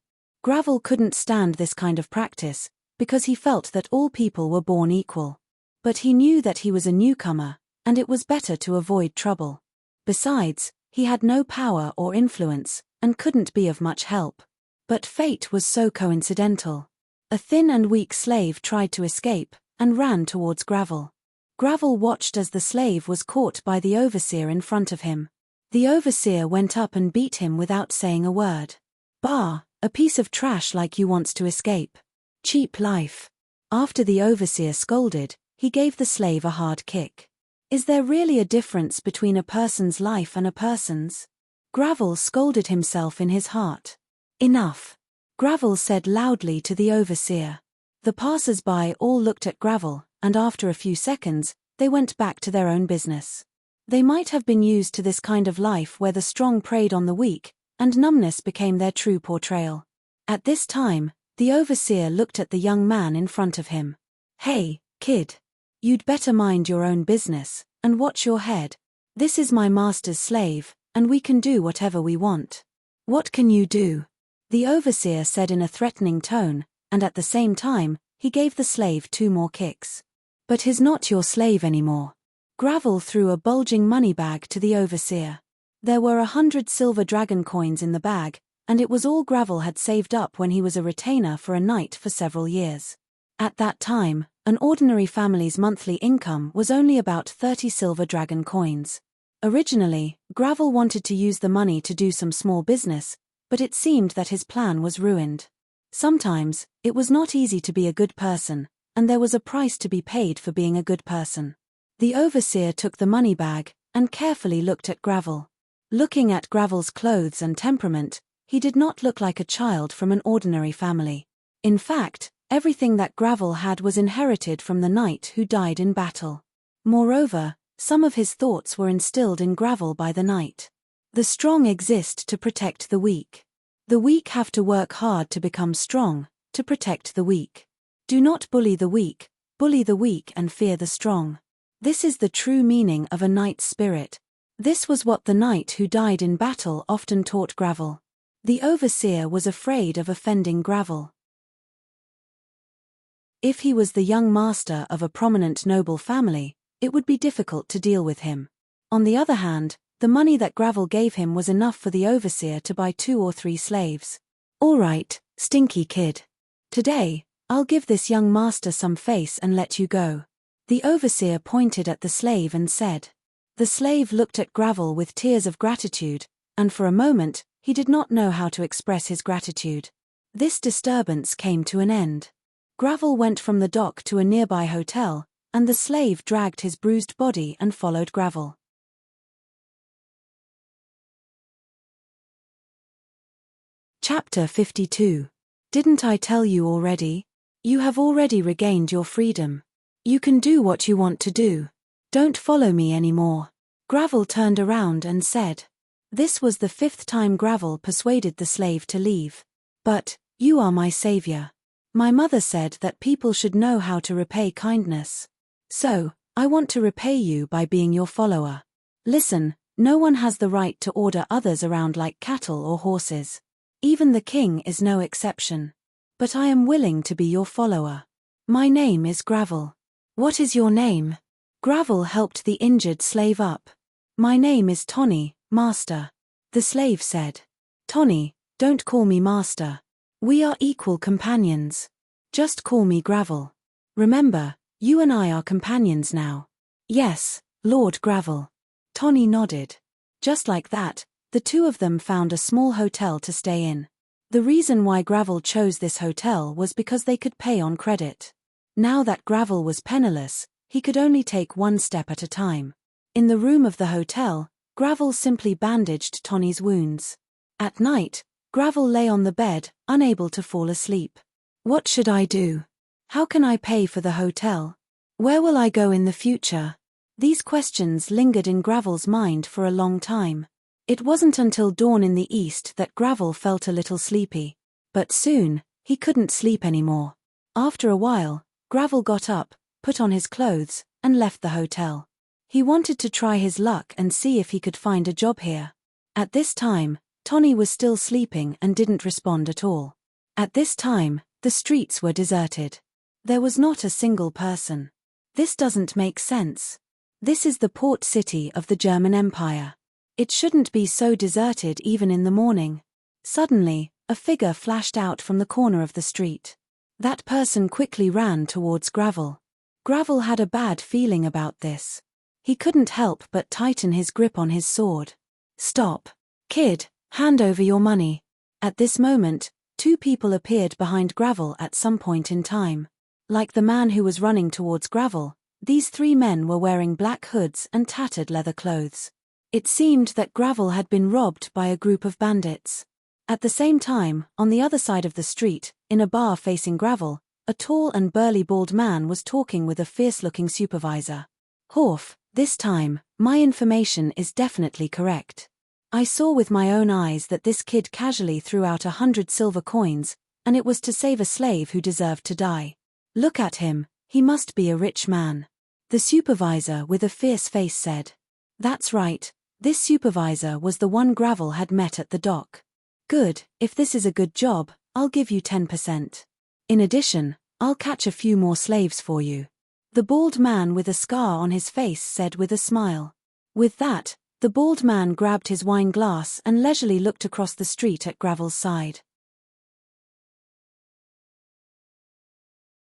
Gravel couldn't stand this kind of practice, because he felt that all people were born equal. But he knew that he was a newcomer, and it was better to avoid trouble. Besides, he had no power or influence, and couldn't be of much help. But fate was so coincidental. A thin and weak slave tried to escape, and ran towards Gravel. Gravel watched as the slave was caught by the overseer in front of him. The overseer went up and beat him without saying a word. "Bah, a piece of trash like you wants to escape. Cheap life." After the overseer scolded, he gave the slave a hard kick. Is there really a difference between a person's life and a person's? Gravel scolded himself in his heart. Enough. Gravel said loudly to the overseer. The passers-by all looked at Gravel, and after a few seconds, they went back to their own business. They might have been used to this kind of life where the strong preyed on the weak, and numbness became their true portrayal. At this time, the overseer looked at the young man in front of him. "Hey, kid. You'd better mind your own business, and watch your head. This is my master's slave, and we can do whatever we want." "What can you do?" the overseer said in a threatening tone, and at the same time, he gave the slave 2 more kicks. "But he's not your slave anymore." Gravel threw a bulging money bag to the overseer. There were 100 silver dragon coins in the bag, and it was all Gravel had saved up when he was a retainer for a knight for several years. At that time, an ordinary family's monthly income was only about 30 silver dragon coins. Originally, Gravel wanted to use the money to do some small business, but it seemed that his plan was ruined. Sometimes, it was not easy to be a good person, and there was a price to be paid for being a good person. The overseer took the money bag, and carefully looked at Gravel. Looking at Gravel's clothes and temperament, he did not look like a child from an ordinary family. In fact, everything that Gravel had was inherited from the knight who died in battle. Moreover, some of his thoughts were instilled in Gravel by the knight. The strong exist to protect the weak. The weak have to work hard to become strong, to protect the weak. Do not bully the weak and fear the strong. This is the true meaning of a knight's spirit. This was what the knight who died in battle often taught Gravel. The overseer was afraid of offending Gravel. If he was the young master of a prominent noble family, it would be difficult to deal with him. On the other hand, the money that Gravel gave him was enough for the overseer to buy 2 or 3 slaves. "All right, stinky kid. Today, I'll give this young master some face and let you go." The overseer pointed at the slave and said. The slave looked at Gravel with tears of gratitude, and for a moment, he did not know how to express his gratitude. This disturbance came to an end. Gravel went from the dock to a nearby hotel, and the slave dragged his bruised body and followed Gravel. Chapter 52. Didn't I tell you already? You have already regained your freedom. You can do what you want to do. Don't follow me anymore. Gravel turned around and said. This was the 5th time Gravel persuaded the slave to leave. "But, you are my savior. My mother said that people should know how to repay kindness. So, I want to repay you by being your follower. Listen, no one has the right to order others around like cattle or horses. Even the king is no exception. But I am willing to be your follower. My name is Gravel." "What is your name?" Gravel helped the injured slave up. "My name is Tony, master." The slave said. "Tony, don't call me master. We are equal companions. Just call me Gravel. Remember, you and I are companions now. Yes, Lord Gravel. Tony nodded. Just like that, the two of them found a small hotel to stay in. The reason why Gravel chose this hotel was because they could pay on credit. Now that Gravel was penniless, he could only take one step at a time. In the room of the hotel, Gravel simply bandaged Tony's wounds. At night, Gravel lay on the bed, unable to fall asleep. What should I do? How can I pay for the hotel? Where will I go in the future? These questions lingered in Gravel's mind for a long time. It wasn't until dawn in the east that Gravel felt a little sleepy. But soon, he couldn't sleep anymore. After a while, Gravel got up, put on his clothes, and left the hotel. He wanted to try his luck and see if he could find a job here. At this time, Tony was still sleeping and didn't respond at all. At this time, the streets were deserted. There was not a single person. This doesn't make sense. This is the port city of the German Empire. It shouldn't be so deserted even in the morning. Suddenly, a figure flashed out from the corner of the street. That person quickly ran towards Gravel. Gravel had a bad feeling about this. He couldn't help but tighten his grip on his sword. Stop. Kid, hand over your money. At this moment, two people appeared behind Gravel at some point in time. Like the man who was running towards Gravel, these three men were wearing black hoods and tattered leather clothes. It seemed that Gravel had been robbed by a group of bandits. At the same time, on the other side of the street, in a bar facing Gravel, a tall and burly bald man was talking with a fierce-looking supervisor. Horf, this time, my information is definitely correct. I saw with my own eyes that this kid casually threw out 100 silver coins, and it was to save a slave who deserved to die. Look at him, he must be a rich man. The supervisor with a fierce face said. That's right, this supervisor was the one Gravel had met at the dock. Good, if this is a good job, I'll give you 10%. In addition, I'll catch a few more slaves for you. The bald man with a scar on his face said with a smile. With that, the bald man grabbed his wine glass and leisurely looked across the street at Gravel's side.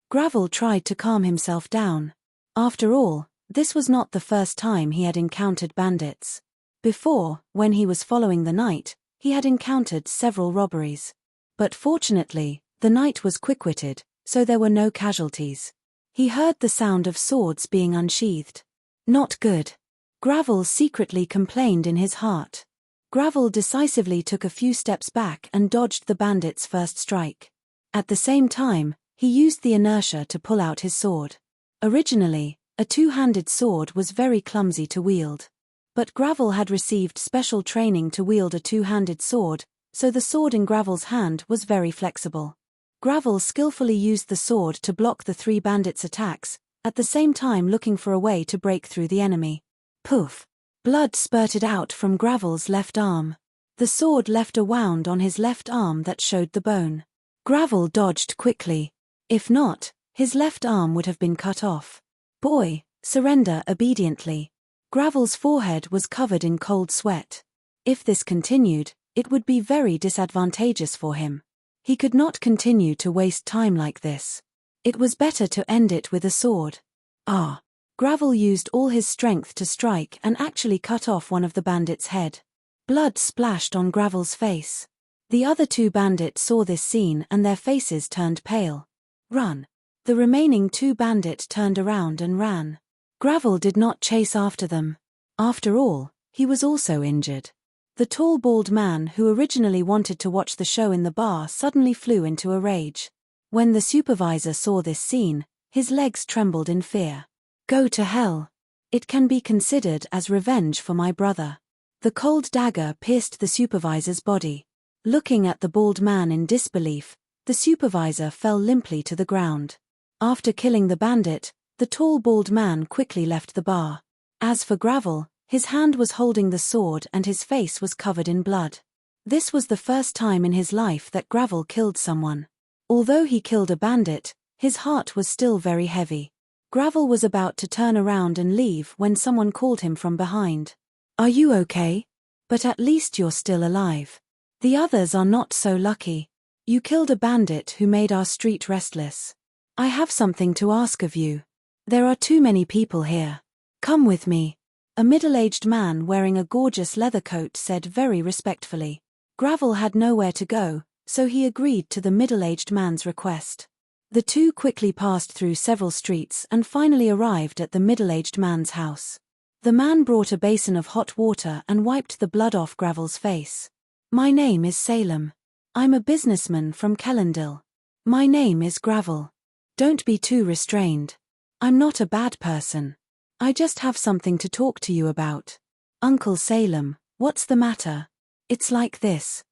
Gravel tried to calm himself down. After all, this was not the first time he had encountered bandits. Before, when he was following the night, he had encountered several robberies. But fortunately, the night was quick-witted, so there were no casualties. He heard the sound of swords being unsheathed. Not good. Gravel secretly complained in his heart. Gravel decisively took a few steps back and dodged the bandit's first strike. At the same time, he used the inertia to pull out his sword. Originally, a two-handed sword was very clumsy to wield. But Gravel had received special training to wield a two-handed sword, so the sword in Gravel's hand was very flexible. Gravel skillfully used the sword to block the three bandits' attacks, at the same time looking for a way to break through the enemy. Poof! Blood spurted out from Gravel's left arm. The sword left a wound on his left arm that showed the bone. Gravel dodged quickly. If not, his left arm would have been cut off. Boy, surrender obediently. Gravel's forehead was covered in cold sweat. If this continued, it would be very disadvantageous for him. He could not continue to waste time like this. It was better to end it with a sword. Ah! Gravel used all his strength to strike and actually cut off one of the bandits' head. Blood splashed on Gravel's face. The other two bandits saw this scene and their faces turned pale. Run! The remaining two bandits turned around and ran. Gravel did not chase after them. After all, he was also injured. The tall bald man who originally wanted to watch the show in the bar suddenly flew into a rage. When the supervisor saw this scene, his legs trembled in fear. Go to hell. It can be considered as revenge for my brother. The cold dagger pierced the supervisor's body. Looking at the bald man in disbelief, the supervisor fell limply to the ground. After killing the bandit, the tall bald man quickly left the bar. As for Gravel, his hand was holding the sword and his face was covered in blood. This was the first time in his life that Gravel killed someone. Although he killed a bandit, his heart was still very heavy. Gravel was about to turn around and leave when someone called him from behind. Are you okay? But at least you're still alive. The others are not so lucky. You killed a bandit who made our street restless. I have something to ask of you. There are too many people here. Come with me. A middle-aged man wearing a gorgeous leather coat said very respectfully. Gravel had nowhere to go, so he agreed to the middle-aged man's request. The two quickly passed through several streets and finally arrived at the middle-aged man's house. The man brought a basin of hot water and wiped the blood off Gravel's face. My name is Salem. I'm a businessman from Kellendale. My name is Gravel. Don't be too restrained. I'm not a bad person. I just have something to talk to you about. Uncle Salem, what's the matter? It's like this.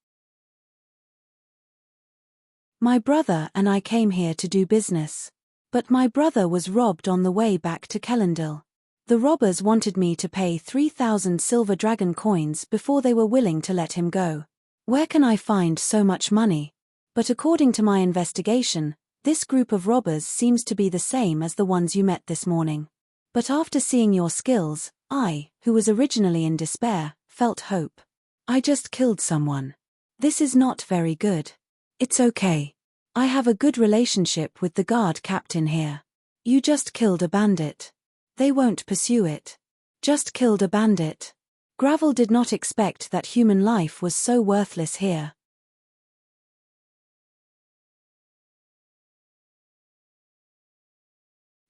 My brother and I came here to do business. But my brother was robbed on the way back to Kellendale. The robbers wanted me to pay 3,000 silver dragon coins before they were willing to let him go. Where can I find so much money? But according to my investigation, this group of robbers seems to be the same as the ones you met this morning. But after seeing your skills, I, who was originally in despair, felt hope. I just killed someone. This is not very good. It's okay. I have a good relationship with the guard captain here. You just killed a bandit. They won't pursue it. Just killed a bandit. Gravel did not expect that human life was so worthless here.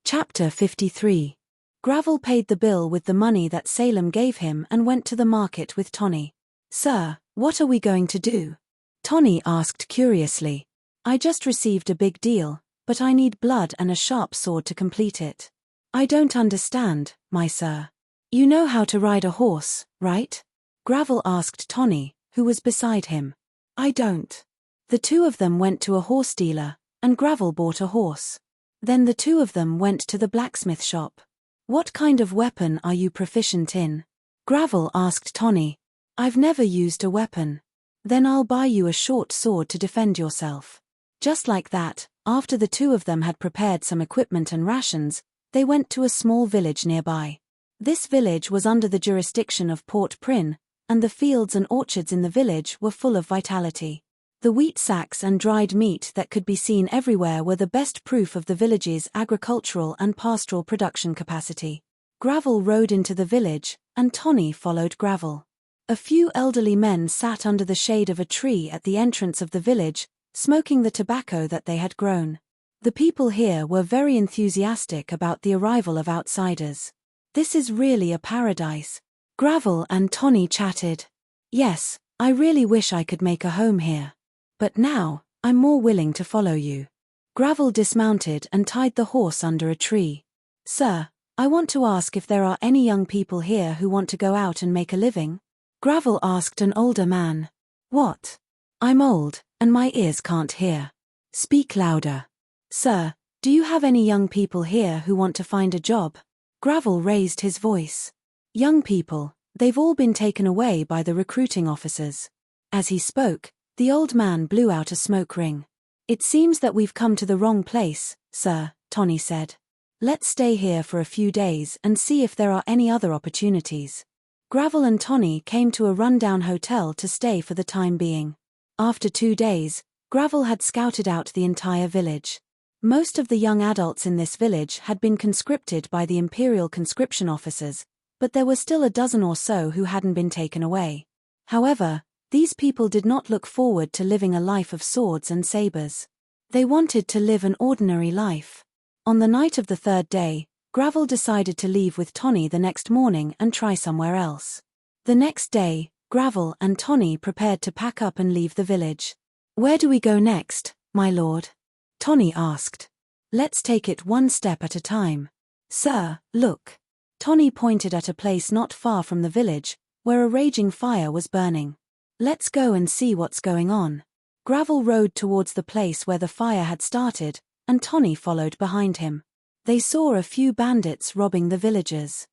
Chapter 53. Gravel paid the bill with the money that Salem gave him and went to the market with Tony. Sir, what are we going to do? Tony asked curiously. I just received a big deal, but I need blood and a sharp sword to complete it. I don't understand, my sir. You know how to ride a horse, right? Gravel asked Tony, who was beside him. I don't. The two of them went to a horse dealer, and Gravel bought a horse. Then the two of them went to the blacksmith shop. What kind of weapon are you proficient in? Gravel asked Tony. I've never used a weapon. Then I'll buy you a short sword to defend yourself. Just like that, after the two of them had prepared some equipment and rations, they went to a small village nearby. This village was under the jurisdiction of Port Prynne, and the fields and orchards in the village were full of vitality. The wheat sacks and dried meat that could be seen everywhere were the best proof of the village's agricultural and pastoral production capacity. Gravel rode into the village, and Tony followed Gravel. A few elderly men sat under the shade of a tree at the entrance of the village, smoking the tobacco that they had grown. The people here were very enthusiastic about the arrival of outsiders. This is really a paradise. Gravel and Tony chatted. Yes, I really wish I could make a home here. But now, I'm more willing to follow you. Gravel dismounted and tied the horse under a tree. Sir, I want to ask if there are any young people here who want to go out and make a living? Gravel asked an older man. What? I'm old, and my ears can't hear. Speak louder. Sir, do you have any young people here who want to find a job? Gravel raised his voice. Young people, they've all been taken away by the recruiting officers. As he spoke, the old man blew out a smoke ring. It seems that we've come to the wrong place, sir, Tony said. Let's stay here for a few days and see if there are any other opportunities. Gravel and Tony came to a run-down hotel to stay for the time being. After 2 days, Gravel had scouted out the entire village. Most of the young adults in this village had been conscripted by the Imperial conscription officers, but there were still a dozen or so who hadn't been taken away. However, these people did not look forward to living a life of swords and sabers. They wanted to live an ordinary life. On the night of the 3rd day, Gravel decided to leave with Tony the next morning and try somewhere else. The next day, Gravel and Tony prepared to pack up and leave the village. Where do we go next, my lord? Tony asked. Let's take it one step at a time. Sir, look. Tony pointed at a place not far from the village, where a raging fire was burning. Let's go and see what's going on. Gravel rode towards the place where the fire had started, and Tony followed behind him. They saw a few bandits robbing the villagers.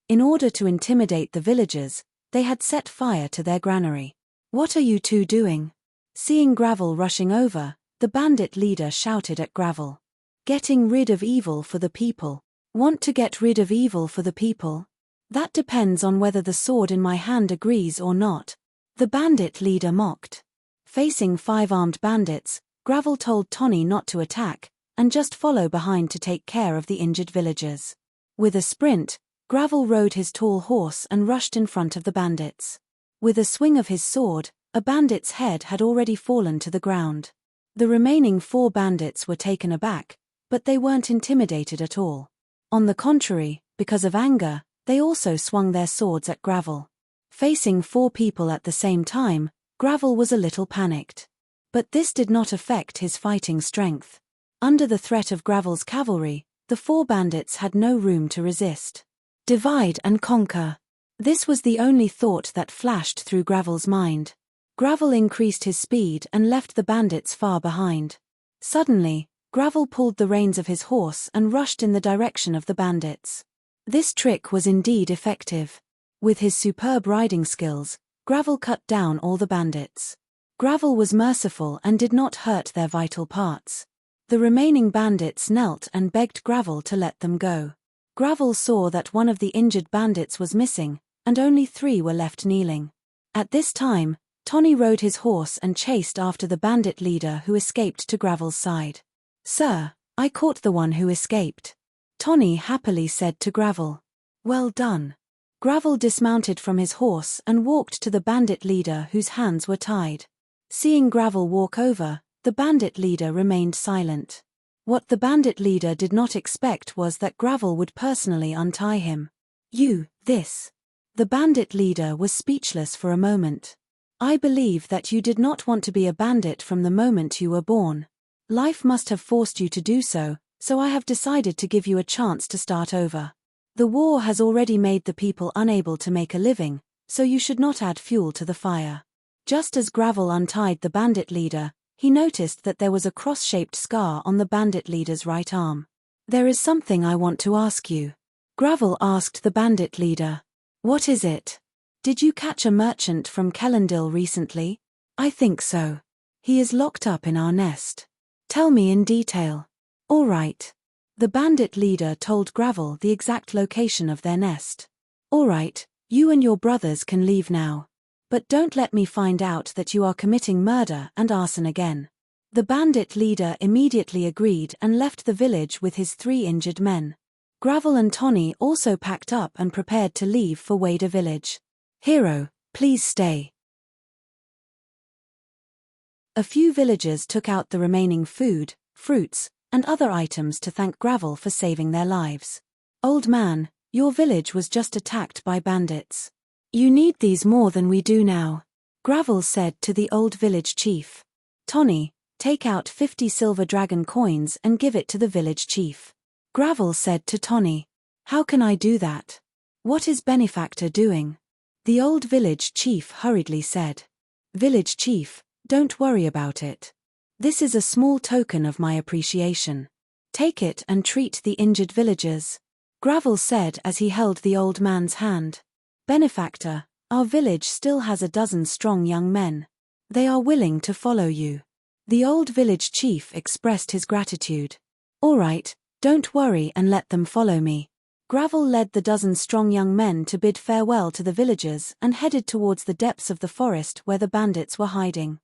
In order to intimidate the villagers, they had set fire to their granary. What are you two doing? Seeing Gravel rushing over, the bandit leader shouted at Gravel. Getting rid of evil for the people. Want to get rid of evil for the people? That depends on whether the sword in my hand agrees or not. The bandit leader mocked. Facing 5 armed bandits, Gravel told Tony not to attack, and just follow behind to take care of the injured villagers. With a sprint, Gravel rode his tall horse and rushed in front of the bandits. With a swing of his sword, a bandit's head had already fallen to the ground. The remaining 4 bandits were taken aback, but they weren't intimidated at all. On the contrary, because of anger, they also swung their swords at Gravel. Facing 4 people at the same time, Gravel was a little panicked. But this did not affect his fighting strength. Under the threat of Gravel's cavalry, the 4 bandits had no room to resist. Divide and conquer. This was the only thought that flashed through Gravel's mind. Gravel increased his speed and left the bandits far behind. Suddenly, Gravel pulled the reins of his horse and rushed in the direction of the bandits. This trick was indeed effective. With his superb riding skills, Gravel cut down all the bandits. Gravel was merciful and did not hurt their vital parts. The remaining bandits knelt and begged Gravel to let them go. Gravel saw that one of the injured bandits was missing, and only 3 were left kneeling. At this time, Tony rode his horse and chased after the bandit leader who escaped to Gravel's side. "Sir, I caught the one who escaped," Tony happily said to Gravel. "Well done." Gravel dismounted from his horse and walked to the bandit leader whose hands were tied. Seeing Gravel walk over, the bandit leader remained silent. What the bandit leader did not expect was that Gravel would personally untie him. This. The bandit leader was speechless for a moment. "I believe that you did not want to be a bandit from the moment you were born. Life must have forced you to do so, so I have decided to give you a chance to start over. The war has already made the people unable to make a living, so you should not add fuel to the fire." Just as Gravel untied the bandit leader, he noticed that there was a cross-shaped scar on the bandit leader's right arm. "There is something I want to ask you," Gravel asked the bandit leader. "What is it?" "Did you catch a merchant from Kellendil recently?" "I think so. He is locked up in our nest." "Tell me in detail." "All right." The bandit leader told Gravel the exact location of their nest. "All right, you and your brothers can leave now. But don't let me find out that you are committing murder and arson again." The bandit leader immediately agreed and left the village with his 3 injured men. Gravel and Tony also packed up and prepared to leave for Wada village. "Hero, please stay." A few villagers took out the remaining food, fruits, and other items to thank Gravel for saving their lives. "Old man, your village was just attacked by bandits. You need these more than we do now," Gravel said to the old village chief. "Tony, take out 50 silver dragon coins and give it to the village chief." Gravel said to Tony. "How can I do that? What is benefactor doing?" The old village chief hurriedly said. "Village chief, don't worry about it. This is a small token of my appreciation. Take it and treat the injured villagers," Gravel said as he held the old man's hand. "Benefactor, our village still has a dozen strong young men. They are willing to follow you." The old village chief expressed his gratitude. "All right, don't worry and let them follow me." Gravel led the dozen strong young men to bid farewell to the villagers and headed towards the depths of the forest where the bandits were hiding.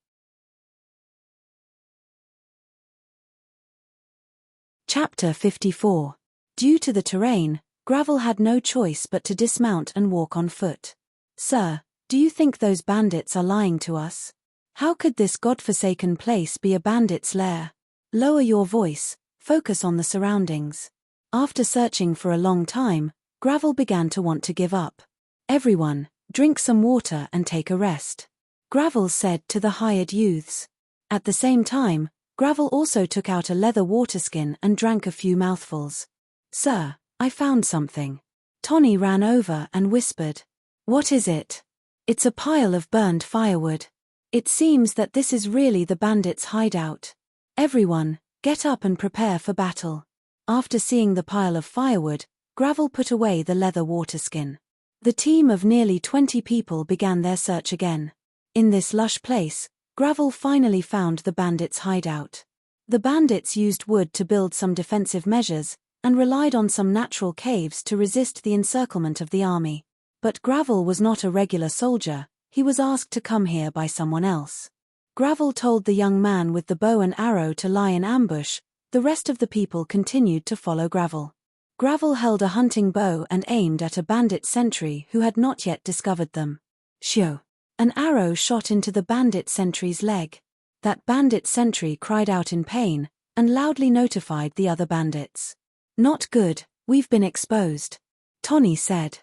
Chapter 54. Due to the terrain, Gravel had no choice but to dismount and walk on foot. "Sir, do you think those bandits are lying to us? How could this godforsaken place be a bandit's lair?" "Lower your voice, focus on the surroundings." After searching for a long time, Gravel began to want to give up. "Everyone, drink some water and take a rest," Gravel said to the hired youths. At the same time, Gravel also took out a leather waterskin and drank a few mouthfuls. "Sir, I found something." Tony ran over and whispered. "What is it?" "It's a pile of burned firewood. It seems that this is really the bandits' hideout. Everyone, get up and prepare for battle." After seeing the pile of firewood, Gravel put away the leather waterskin. The team of nearly 20 people began their search again. In this lush place, Gravel finally found the bandits' hideout. The bandits used wood to build some defensive measures, and relied on some natural caves to resist the encirclement of the army. But Gravel was not a regular soldier, He was asked to come here by someone else. Gravel told the young man with the bow and arrow to lie in ambush. The rest of the people continued to follow Gravel. Gravel held a hunting bow and aimed at a bandit sentry who had not yet discovered them. Shoo! An arrow shot into the bandit sentry's leg. That bandit sentry cried out in pain, and loudly notified the other bandits. "Not good, we've been exposed," Tony said.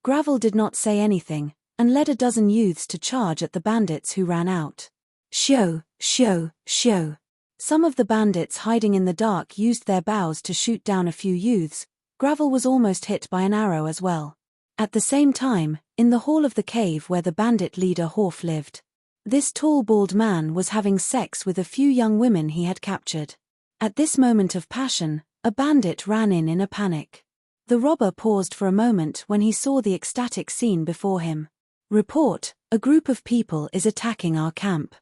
Gravel did not say anything, and led a dozen youths to charge at the bandits who ran out. Shoo, shoo, shoo. Some of the bandits hiding in the dark used their bows to shoot down a few youths. Gravel was almost hit by an arrow as well. At the same time, in the hall of the cave where the bandit leader Horf lived, this tall bald man was having sex with a few young women he had captured. At this moment of passion, a bandit ran in a panic. The robber paused for a moment when he saw the ecstatic scene before him. "Report, a group of people is attacking our camp."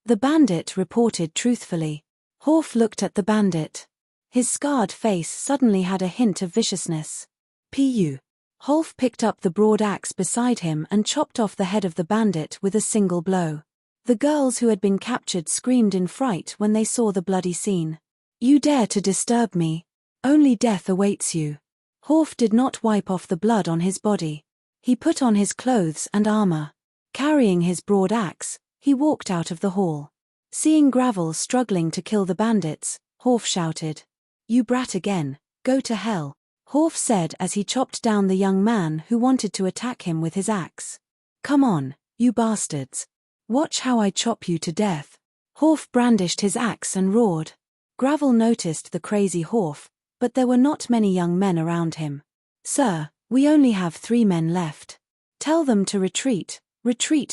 The bandit reported truthfully. Horf looked at the bandit. His scarred face suddenly had a hint of viciousness. Pu. Horf picked up the broad axe beside him and chopped off the head of the bandit with a single blow. The girls who had been captured screamed in fright when they saw the bloody scene. "You dare to disturb me? Only death awaits you." Horf did not wipe off the blood on his body. He put on his clothes and armor. Carrying his broad axe, he walked out of the hall. Seeing Gravel struggling to kill the bandits, Horf shouted, "You brat again, go to hell," Horf said as he chopped down the young man who wanted to attack him with his axe. "Come on, you bastards. Watch how I chop you to death." Horf brandished his axe and roared. Gravel noticed the crazy Horf, but there were not many young men around him. "Sir, we only have 3 men left. Tell them to retreat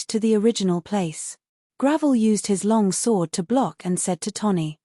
to the original place." Gravel used his long sword to block and said to Tony.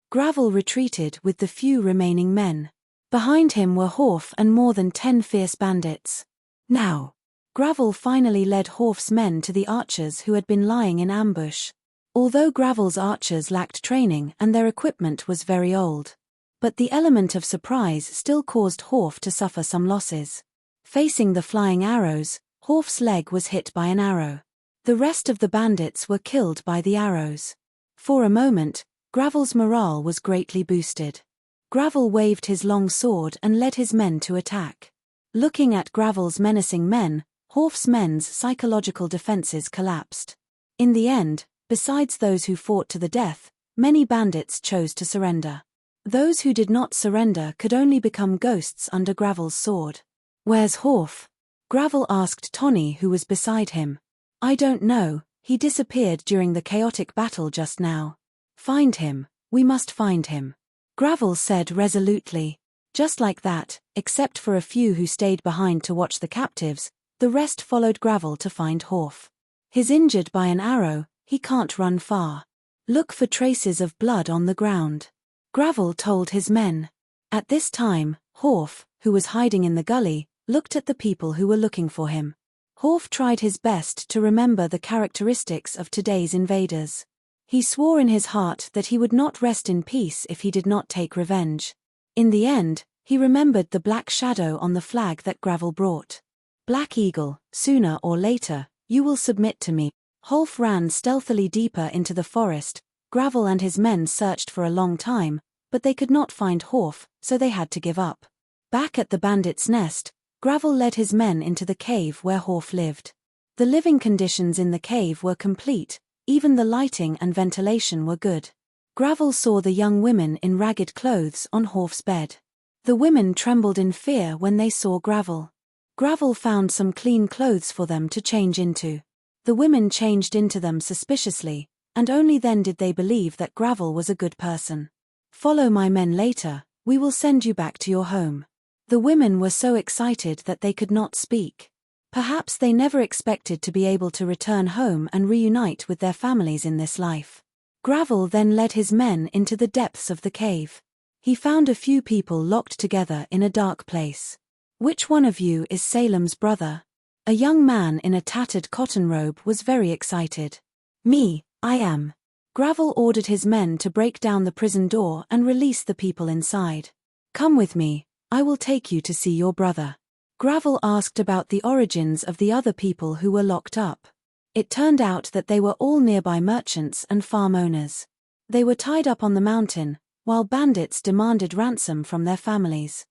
Gravel retreated with the few remaining men. Behind him were Horf and more than 10 fierce bandits. Now, Gravel finally led Horf's men to the archers who had been lying in ambush. Although Gravel's archers lacked training and their equipment was very old, but the element of surprise still caused Horf to suffer some losses. Facing the flying arrows, Horf's leg was hit by an arrow. The rest of the bandits were killed by the arrows. For a moment, Gravel's morale was greatly boosted. Gravel waved his long sword and led his men to attack. Looking at Gravel's menacing men, Horf's men's psychological defenses collapsed. In the end, besides those who fought to the death, many bandits chose to surrender. Those who did not surrender could only become ghosts under Gravel's sword. "Where's Horf?" Gravel asked Tony, who was beside him. "I don't know, he disappeared during the chaotic battle just now." "Find him, we must find him," Gravel said resolutely. Just like that, except for a few who stayed behind to watch the captives, the rest followed Gravel to find Horf. "He's injured by an arrow, he can't run far. Look for traces of blood on the ground," Gravel told his men. At this time, Horf, who was hiding in the gully, looked at the people who were looking for him. Horf tried his best to remember the characteristics of today's invaders. He swore in his heart that he would not rest in peace if he did not take revenge. In the end, he remembered the black shadow on the flag that Gravel brought. "Black Eagle, sooner or later, you will submit to me." Horf ran stealthily deeper into the forest. Gravel and his men searched for a long time, but they could not find Horf, so they had to give up. Back at the bandits' nest, Gravel led his men into the cave where Horf lived. The living conditions in the cave were complete, even the lighting and ventilation were good. Gravel saw the young women in ragged clothes on Horf's bed. The women trembled in fear when they saw Gravel. Gravel found some clean clothes for them to change into. The women changed into them suspiciously, and only then did they believe that Gravel was a good person. "Follow my men later, we will send you back to your home." The women were so excited that they could not speak. Perhaps they never expected to be able to return home and reunite with their families in this life. Gravel then led his men into the depths of the cave. He found a few people locked together in a dark place. "Which one of you is Salem's brother?" A young man in a tattered cotton robe was very excited. "Me, I am." Gravel ordered his men to break down the prison door and release the people inside. "Come with me, I will take you to see your brother." Gravel asked about the origins of the other people who were locked up. It turned out that they were all nearby merchants and farm owners. They were tied up on the mountain, while bandits demanded ransom from their families.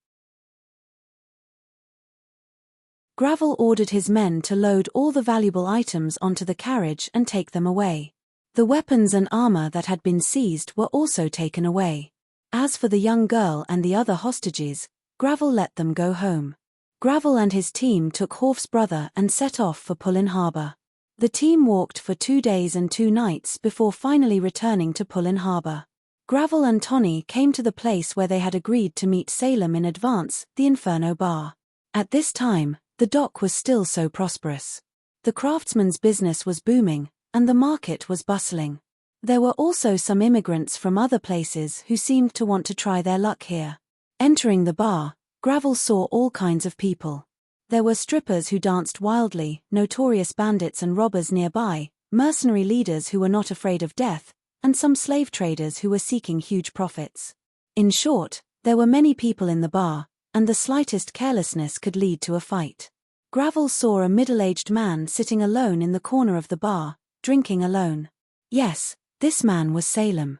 Gravel ordered his men to load all the valuable items onto the carriage and take them away. The weapons and armor that had been seized were also taken away. As for the young girl and the other hostages, Gravel let them go home. Gravel and his team took Horf's brother and set off for Pullin Harbor. The team walked for 2 days and 2 nights before finally returning to Pullin Harbor. Gravel and Tony came to the place where they had agreed to meet Salem in advance, the Inferno Bar. At this time, the dock was still so prosperous. The craftsman's business was booming, and the market was bustling. There were also some immigrants from other places who seemed to want to try their luck here. Entering the bar, Gravel saw all kinds of people. There were strippers who danced wildly, notorious bandits and robbers nearby, mercenary leaders who were not afraid of death, and some slave traders who were seeking huge profits. In short, there were many people in the bar, and the slightest carelessness could lead to a fight. Gravel saw a middle-aged man sitting alone in the corner of the bar, drinking alone. Yes, this man was Salem.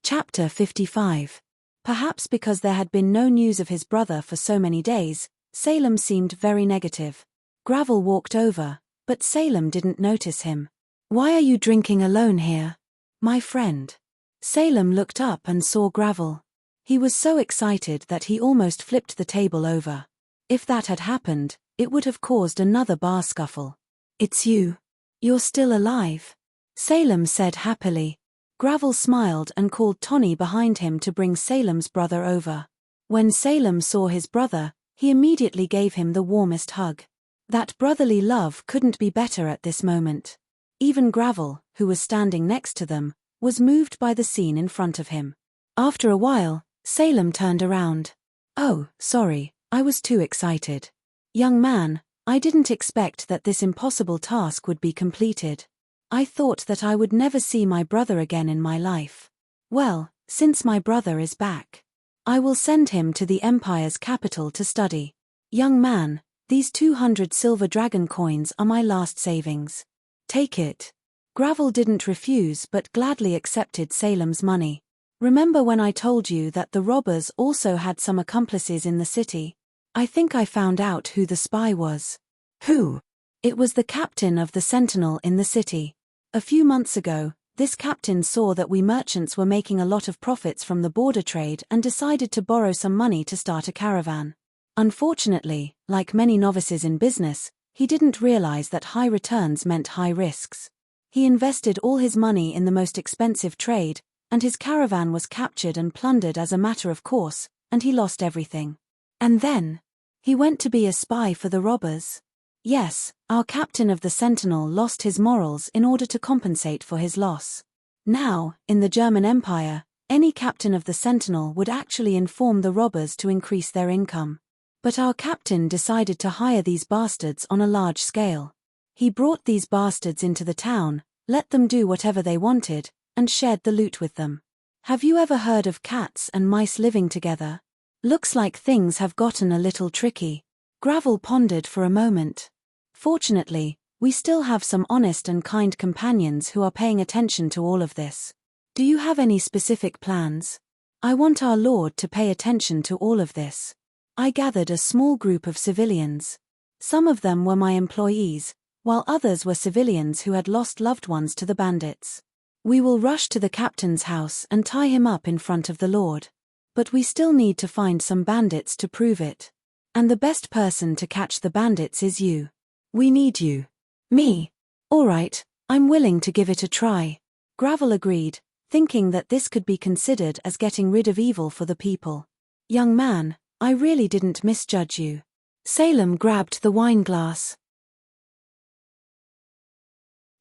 Chapter 55. Perhaps because there had been no news of his brother for so many days, Salem seemed very negative. Gravel walked over, but Salem didn't notice him. "Why are you drinking alone here, my friend?" Salem looked up and saw Gravel. He was so excited that he almost flipped the table over. If that had happened, it would have caused another bar scuffle. "It's you. You're still alive," Salem said happily. Gravel smiled and called Tony behind him to bring Salem's brother over. When Salem saw his brother, he immediately gave him the warmest hug. That brotherly love couldn't be better at this moment. Even Gravel, who was standing next to them, was moved by the scene in front of him. After a while, Salem turned around. "Oh, sorry, I was too excited. Young man, I didn't expect that this impossible task would be completed. I thought that I would never see my brother again in my life. Well, since my brother is back, I will send him to the Empire's capital to study. Young man, these 200 silver dragon coins are my last savings. Take it." Gravel didn't refuse but gladly accepted Salem's money. "Remember when I told you that the robbers also had some accomplices in the city? I think I found out who the spy was." "Who?" "It was the captain of the Sentinel in the city. A few months ago, this captain saw that we merchants were making a lot of profits from the border trade and decided to borrow some money to start a caravan. Unfortunately, like many novices in business, he didn't realize that high returns meant high risks. He invested all his money in the most expensive trade, and his caravan was captured and plundered as a matter of course, and he lost everything. And then, he went to be a spy for the robbers. Yes, our captain of the Sentinel lost his morals in order to compensate for his loss. Now, in the German Empire, any captain of the Sentinel would actually inform the robbers to increase their income. But our captain decided to hire these bastards on a large scale. He brought these bastards into the town, let them do whatever they wanted, and shared the loot with them. Have you ever heard of cats and mice living together? Looks like things have gotten a little tricky." Gravel pondered for a moment. "Fortunately, we still have some honest and kind companions who are paying attention to all of this. Do you have any specific plans? I want our Lord to pay attention to all of this." I gathered a small group of civilians. Some of them were my employees, while others were civilians who had lost loved ones to the bandits. "We will rush to the captain's house and tie him up in front of the Lord. But we still need to find some bandits to prove it. And the best person to catch the bandits is you. We need you." "Me? All right, I'm willing to give it a try." Gravel agreed, thinking that this could be considered as getting rid of evil for the people. "Young man, I really didn't misjudge you." Salem grabbed the wine glass.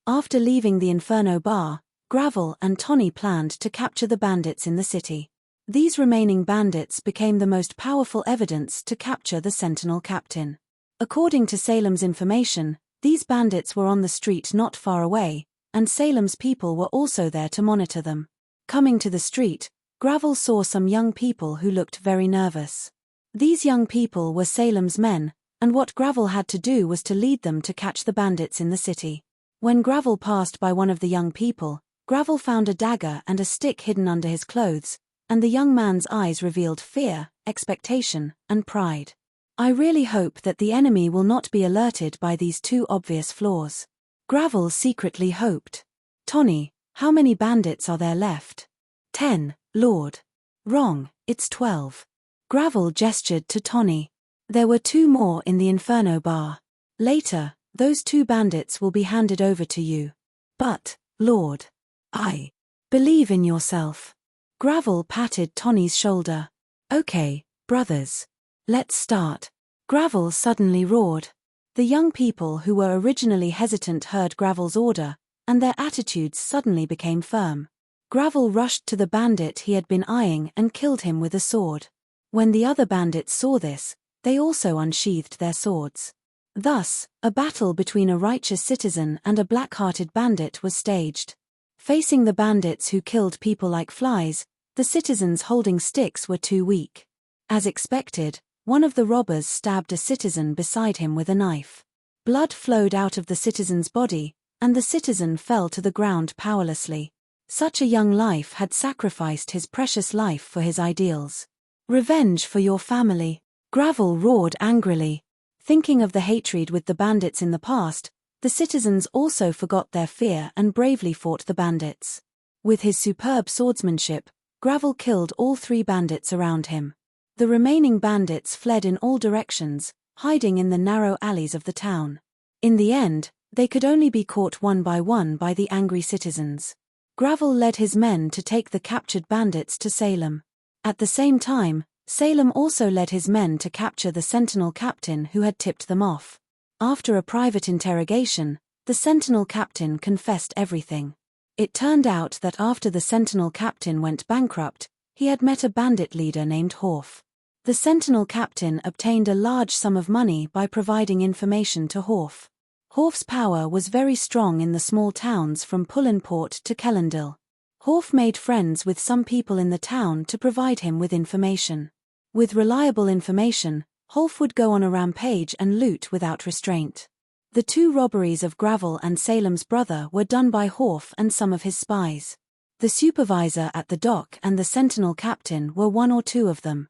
After leaving the Inferno Bar, Gravel and Tony planned to capture the bandits in the city. These remaining bandits became the most powerful evidence to capture the Sentinel captain. According to Salem's information, these bandits were on the street not far away, and Salem's people were also there to monitor them. Coming to the street, Gravel saw some young people who looked very nervous. These young people were Salem's men, and what Gravel had to do was to lead them to catch the bandits in the city. When Gravel passed by one of the young people, Gravel found a dagger and a stick hidden under his clothes, and the young man's eyes revealed fear, expectation, and pride. I really hope that the enemy will not be alerted by these two obvious flaws. Gravel secretly hoped. Tony, how many bandits are there left? 10, Lord. Wrong, it's 12. Gravel gestured to Tony. There were 2 more in the Inferno bar. Later, those 2 bandits will be handed over to you. But, Lord, I believe in yourself. Gravel patted Tony's shoulder. Okay, brothers. Let's start. Gravel suddenly roared. The young people who were originally hesitant heard Gravel's order, and their attitudes suddenly became firm. Gravel rushed to the bandit he had been eyeing and killed him with a sword. When the other bandits saw this, they also unsheathed their swords. Thus, a battle between a righteous citizen and a black-hearted bandit was staged. Facing the bandits who killed people like flies, the citizens holding sticks were too weak. As expected, one of the robbers stabbed a citizen beside him with a knife. Blood flowed out of the citizen's body, and the citizen fell to the ground powerlessly. Such a young life had sacrificed his precious life for his ideals. Revenge for your family. Gravel roared angrily. Thinking of the hatred with the bandits in the past, the citizens also forgot their fear and bravely fought the bandits. With his superb swordsmanship, Gravel killed all 3 bandits around him. The remaining bandits fled in all directions, hiding in the narrow alleys of the town. In the end, they could only be caught one by the angry citizens. Gravel led his men to take the captured bandits to Salem. At the same time, Salem also led his men to capture the Sentinel captain who had tipped them off. After a private interrogation, the Sentinel captain confessed everything. It turned out that after the Sentinel captain went bankrupt, he had met a bandit leader named Horf. The Sentinel captain obtained a large sum of money by providing information to Horf. Horf's power was very strong in the small towns from Pullenport to Kellendale. Horf made friends with some people in the town to provide him with information. With reliable information, Horf would go on a rampage and loot without restraint. The 2 robberies of Gravel and Salem's brother were done by Horf and some of his spies. The supervisor at the dock and the Sentinel captain were 1 or 2 of them.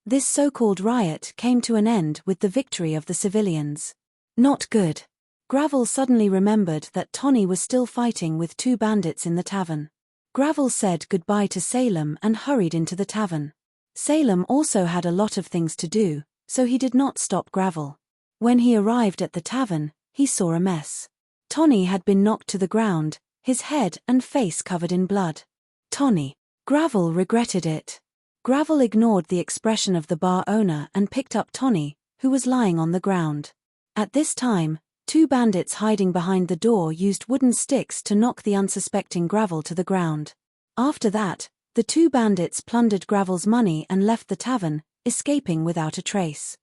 This so-called riot came to an end with the victory of the civilians. Not good. Gravel suddenly remembered that Tony was still fighting with 2 bandits in the tavern. Gravel said goodbye to Salem and hurried into the tavern. Salem also had a lot of things to do, so he did not stop Gravel. When he arrived at the tavern, he saw a mess. Tony had been knocked to the ground, his head and face covered in blood. Tony. Gravel regretted it. Gravel ignored the expression of the bar owner and picked up Tony, who was lying on the ground. At this time, 2 bandits hiding behind the door used wooden sticks to knock the unsuspecting Gravel to the ground. After that, the 2 bandits plundered Gravel's money and left the tavern, escaping without a trace.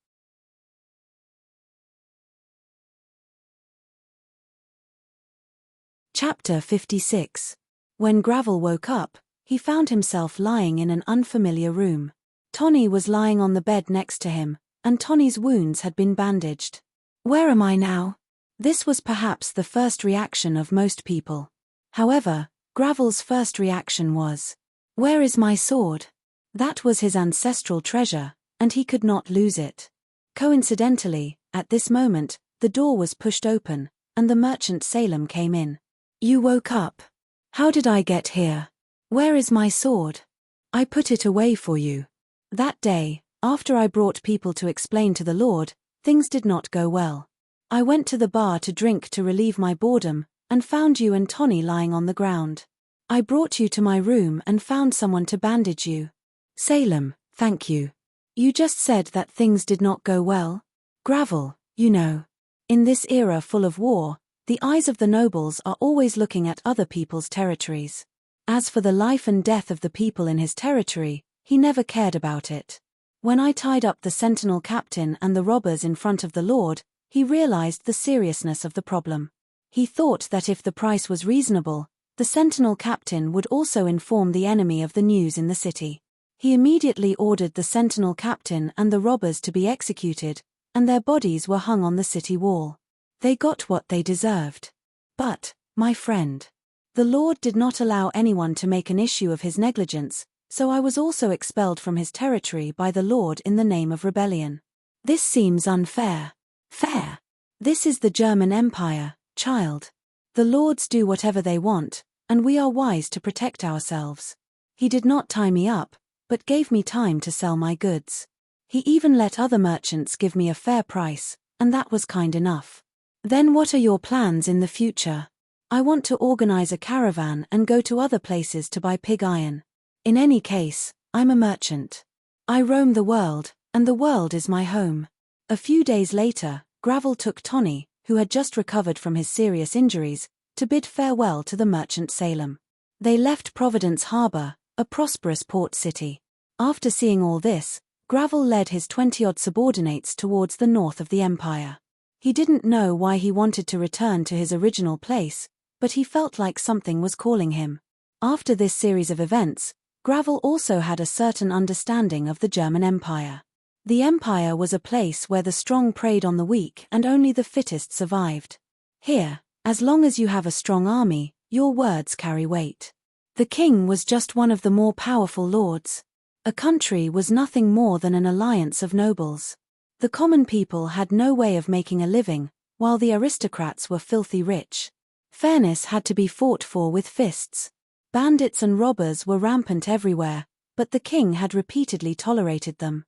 Chapter 56. When Gravel woke up, he found himself lying in an unfamiliar room. Tony was lying on the bed next to him, and Tony's wounds had been bandaged. Where am I now? This was perhaps the first reaction of most people. However, Gravel's first reaction was, where is my sword? That was his ancestral treasure, and he could not lose it. Coincidentally, at this moment, the door was pushed open, and the merchant Salem came in. You woke up. How did I get here? Where is my sword? I put it away for you. That day, after I brought people to explain to the Lord, things did not go well. I went to the bar to drink to relieve my boredom, and found you and Tony lying on the ground. I brought you to my room and found someone to bandage you. Salem, thank you. You just said that things did not go well. Gravel, you know. In this era full of war, the eyes of the nobles are always looking at other people's territories. As for the life and death of the people in his territory, he never cared about it. When I tied up the Sentinel captain and the robbers in front of the Lord, he realized the seriousness of the problem. He thought that if the price was reasonable, The sentinel captain would also inform the enemy of the news in the city. He immediately ordered the sentinel captain and the robbers to be executed, and their bodies were hung on the city wall. They got what they deserved. But, my friend, the Lord did not allow anyone to make an issue of his negligence, so I was also expelled from his territory by the Lord in the name of rebellion. This seems unfair. Fair. This is the German Empire, child. The lords do whatever they want, and we are wise to protect ourselves. He did not tie me up, but gave me time to sell my goods. He even let other merchants give me a fair price, and that was kind enough. Then what are your plans in the future? I want to organize a caravan and go to other places to buy pig iron. In any case, I'm a merchant. I roam the world, and the world is my home. A few days later, Gravel took Tony, who had just recovered from his serious injuries, to bid farewell to the merchant Salem. They left Providence Harbor, a prosperous port city. After seeing all this, Gravel led his 20-odd subordinates towards the north of the empire. He didn't know why he wanted to return to his original place, but he felt like something was calling him. After this series of events, Gravel also had a certain understanding of the German Empire. The empire was a place where the strong preyed on the weak and only the fittest survived. Here, as long as you have a strong army, your words carry weight. The king was just one of the more powerful lords. A country was nothing more than an alliance of nobles. The common people had no way of making a living, while the aristocrats were filthy rich. Fairness had to be fought for with fists. Bandits and robbers were rampant everywhere, but the king had repeatedly tolerated them.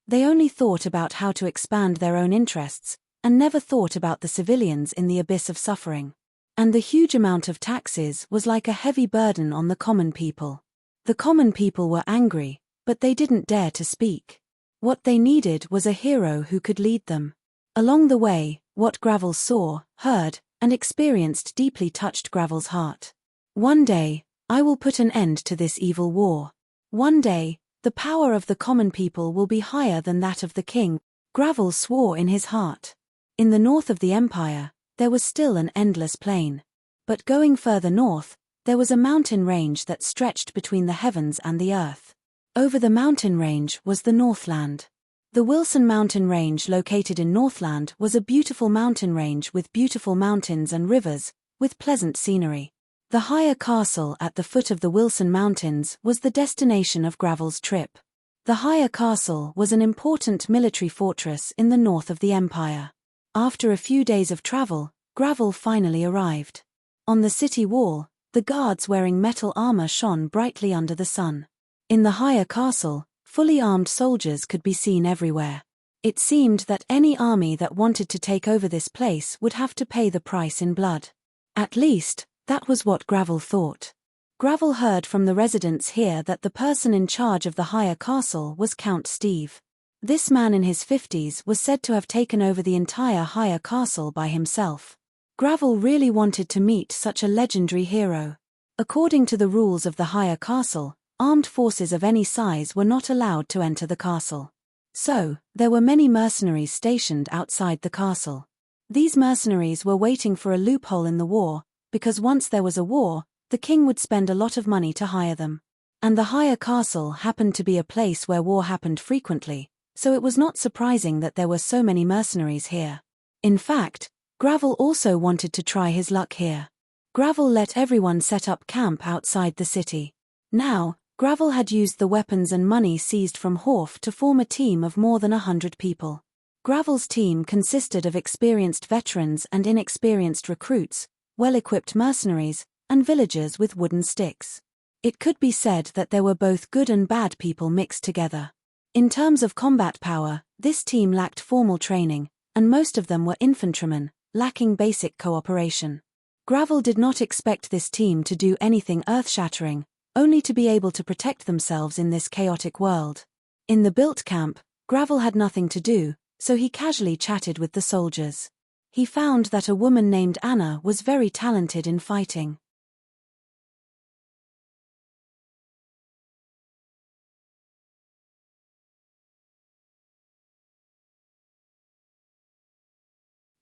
They only thought about how to expand their own interests, and never thought about the civilians in the abyss of suffering. And the huge amount of taxes was like a heavy burden on the common people. The common people were angry, but they didn't dare to speak. What they needed was a hero who could lead them. Along the way, what Gravel saw, heard, and experienced deeply touched Gravel's heart. One day, I will put an end to this evil war. One day, the power of the common people will be higher than that of the king, Gravel swore in his heart. In the north of the empire, there was still an endless plain. But going further north, there was a mountain range that stretched between the heavens and the earth. Over the mountain range was the Northland. The Wilson Mountain Range located in Northland was a beautiful mountain range with beautiful mountains and rivers, with pleasant scenery. The higher castle at the foot of the Wilson Mountains was the destination of Gravel's trip. The higher castle was an important military fortress in the north of the empire. After a few days of travel, Gravel finally arrived. On the city wall, the guards wearing metal armor shone brightly under the sun. In the higher castle, fully armed soldiers could be seen everywhere. It seemed that any army that wanted to take over this place would have to pay the price in blood. At least, that was what Gravel thought. Gravel heard from the residents here that the person in charge of the higher castle was Count Steve. This man in his 50s was said to have taken over the entire higher castle by himself. Gravel really wanted to meet such a legendary hero. According to the rules of the higher castle, armed forces of any size were not allowed to enter the castle. So, there were many mercenaries stationed outside the castle. These mercenaries were waiting for a loophole in the war, because once there was a war, the king would spend a lot of money to hire them. And the higher castle happened to be a place where war happened frequently, so it was not surprising that there were so many mercenaries here. In fact, Gravel also wanted to try his luck here. Gravel let everyone set up camp outside the city. Now, Gravel had used the weapons and money seized from Horf to form a team of more than 100 people. Gravel's team consisted of experienced veterans and inexperienced recruits, well-equipped mercenaries, and villagers with wooden sticks. It could be said that there were both good and bad people mixed together. In terms of combat power, this team lacked formal training, and most of them were infantrymen, lacking basic cooperation. Gravel did not expect this team to do anything earth-shattering, only to be able to protect themselves in this chaotic world. In the built camp, Gravel had nothing to do, so he casually chatted with the soldiers. He found that a woman named Anna was very talented in fighting.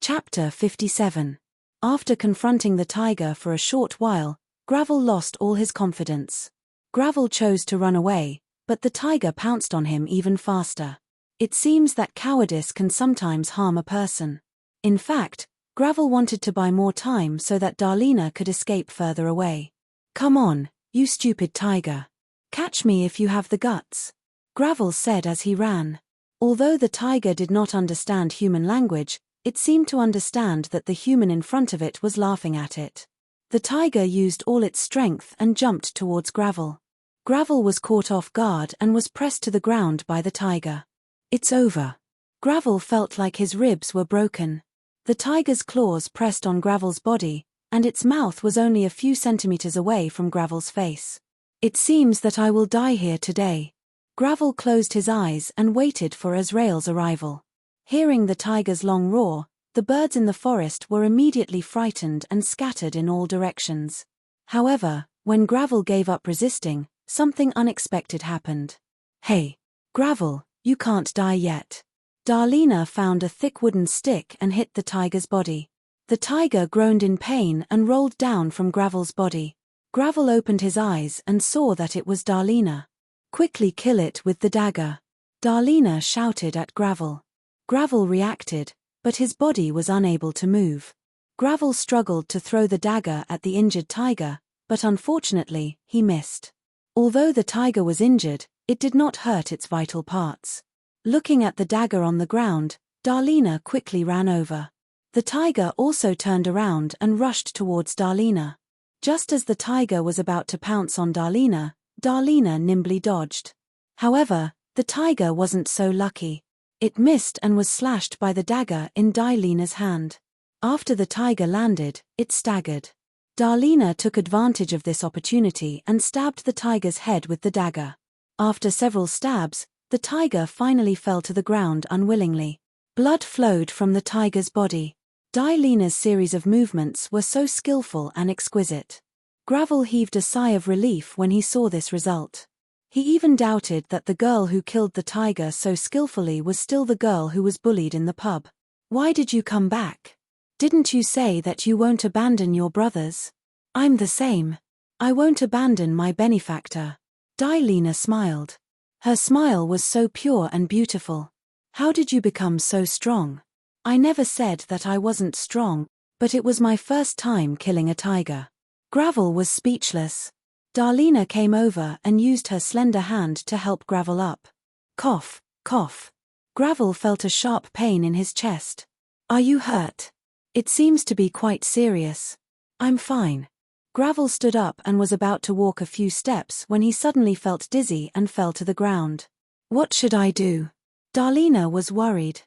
Chapter 57. After confronting the tiger for a short while, Gravel lost all his confidence. Gravel chose to run away, but the tiger pounced on him even faster. It seems that cowardice can sometimes harm a person. In fact, Gravel wanted to buy more time so that Darlena could escape further away. "Come on, you stupid tiger. Catch me if you have the guts," Gravel said as he ran. Although the tiger did not understand human language, it seemed to understand that the human in front of it was laughing at it. The tiger used all its strength and jumped towards Gravel. Gravel was caught off guard and was pressed to the ground by the tiger. "It's over." Gravel felt like his ribs were broken. The tiger's claws pressed on Gravel's body, and its mouth was only a few centimeters away from Gravel's face. "It seems that I will die here today." Gravel closed his eyes and waited for Azrael's arrival. Hearing the tiger's long roar, the birds in the forest were immediately frightened and scattered in all directions. However, when Gravel gave up resisting, something unexpected happened. "Hey, Gravel, you can't die yet." Darlena found a thick wooden stick and hit the tiger's body. The tiger groaned in pain and rolled down from Gravel's body. Gravel opened his eyes and saw that it was Darlena. "Quickly kill it with the dagger," Darlena shouted at Gravel. Gravel reacted, but his body was unable to move. Gravel struggled to throw the dagger at the injured tiger, but unfortunately, he missed. Although the tiger was injured, it did not hurt its vital parts. Looking at the dagger on the ground, Darlena quickly ran over. The tiger also turned around and rushed towards Darlena. Just as the tiger was about to pounce on Darlena, Darlena nimbly dodged. However, the tiger wasn't so lucky. It missed and was slashed by the dagger in Darlena's hand. After the tiger landed, it staggered. Darlena took advantage of this opportunity and stabbed the tiger's head with the dagger. After several stabs, the tiger finally fell to the ground unwillingly. Blood flowed from the tiger's body. Darlena's series of movements were so skillful and exquisite. Gravel heaved a sigh of relief when he saw this result. He even doubted that the girl who killed the tiger so skillfully was still the girl who was bullied in the pub. "Why did you come back? Didn't you say that you won't abandon your brothers?" "I'm the same. I won't abandon my benefactor." Darlena smiled. Her smile was so pure and beautiful. "How did you become so strong?" "I never said that I wasn't strong, but it was my first time killing a tiger." Gravel was speechless. Darlena came over and used her slender hand to help Gravel up. Cough, cough. Gravel felt a sharp pain in his chest. "Are you hurt?" "It seems to be quite serious." "I'm fine." Gravel stood up and was about to walk a few steps when he suddenly felt dizzy and fell to the ground. "What should I do?" Darlena was worried.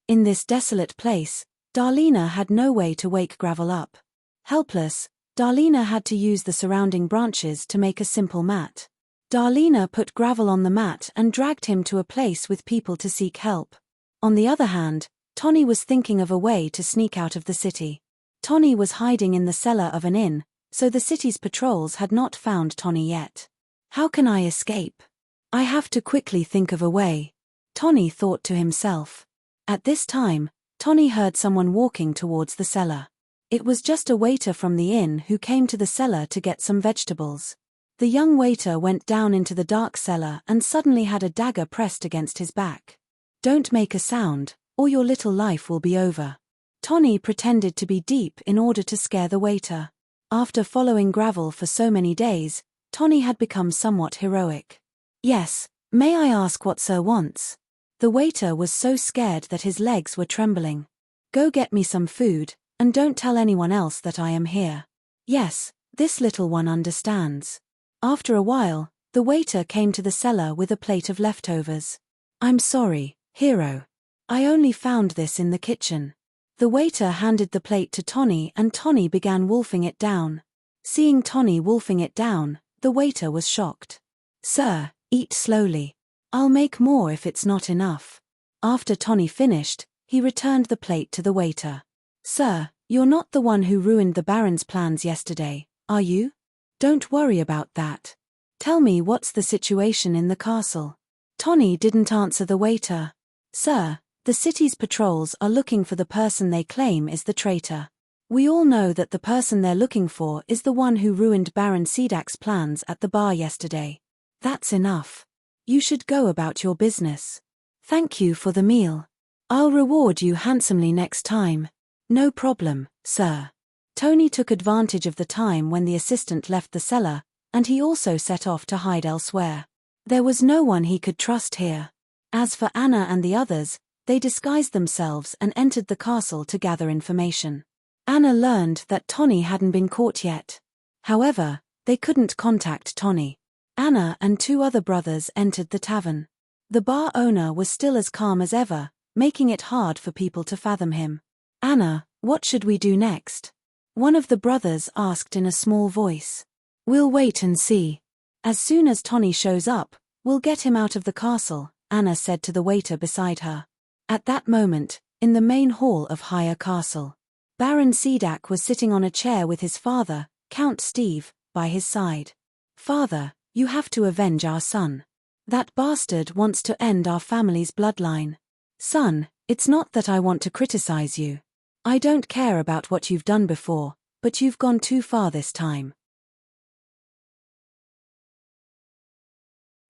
In this desolate place, Darlena had no way to wake Gravel up. Helpless, Darlena had to use the surrounding branches to make a simple mat. Darlena put Gravel on the mat and dragged him to a place with people to seek help. On the other hand, Tony was thinking of a way to sneak out of the city. Tony was hiding in the cellar of an inn, so the city's patrols had not found Tony yet. "How can I escape? I have to quickly think of a way," Tony thought to himself. At this time, Tony heard someone walking towards the cellar. It was just a waiter from the inn who came to the cellar to get some vegetables. The young waiter went down into the dark cellar and suddenly had a dagger pressed against his back. "Don't make a sound, or your little life will be over." Tony pretended to be deep in order to scare the waiter. After following Gravel for so many days, Tony had become somewhat heroic. "Yes, may I ask what sir wants?" The waiter was so scared that his legs were trembling. "Go get me some food, and don't tell anyone else that I am here." "Yes, this little one understands." After a while, the waiter came to the cellar with a plate of leftovers. "I'm sorry, hero. I only found this in the kitchen." The waiter handed the plate to Tony and Tony began wolfing it down. Seeing Tony wolfing it down, the waiter was shocked. "Sir, eat slowly. I'll make more if it's not enough." After Tony finished, he returned the plate to the waiter. "Sir, you're not the one who ruined the Baron's plans yesterday, are you?" "Don't worry about that. Tell me what's the situation in the castle." Tony didn't answer the waiter. "Sir, The city's patrols are looking for the person they claim is the traitor. We all know that the person they're looking for is the one who ruined Baron Sedak's plans at the bar yesterday. That's enough. You should go about your business. Thank you for the meal. I'll reward you handsomely next time. No problem, sir. Tony took advantage of the time when the assistant left the cellar, and he also set off to hide elsewhere. There was no one he could trust here. As for Anna and the others, they disguised themselves and entered the castle to gather information. Anna learned that Tony hadn't been caught yet. However, they couldn't contact Tony. Anna and two other brothers entered the tavern. The bar owner was still as calm as ever, making it hard for people to fathom him. Anna, what should we do next? One of the brothers asked in a small voice. We'll wait and see. As soon as Tony shows up, we'll get him out of the castle, Anna said to the waiter beside her. At that moment, in the main hall of Higher Castle, Baron Sedak was sitting on a chair with his father, Count Steve, by his side. Father, you have to avenge our son. That bastard wants to end our family's bloodline. Son, it's not that I want to criticize you. I don't care about what you've done before, but you've gone too far this time.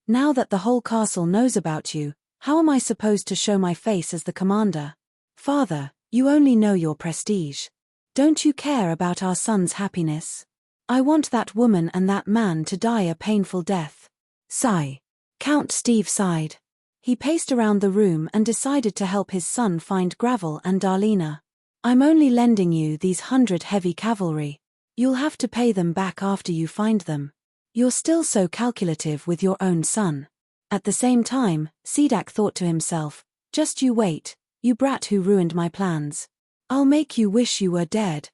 Now that the whole castle knows about you, how am I supposed to show my face as the commander? Father, you only know your prestige. Don't you care about our son's happiness? I want that woman and that man to die a painful death. Sigh. Count Steve sighed. He paced around the room and decided to help his son find Gravel and Darlena. I'm only lending you these 100 heavy cavalry. You'll have to pay them back after you find them. You're still so calculative with your own son. At the same time, Sedak thought to himself, just you wait, you brat who ruined my plans. I'll make you wish you were dead.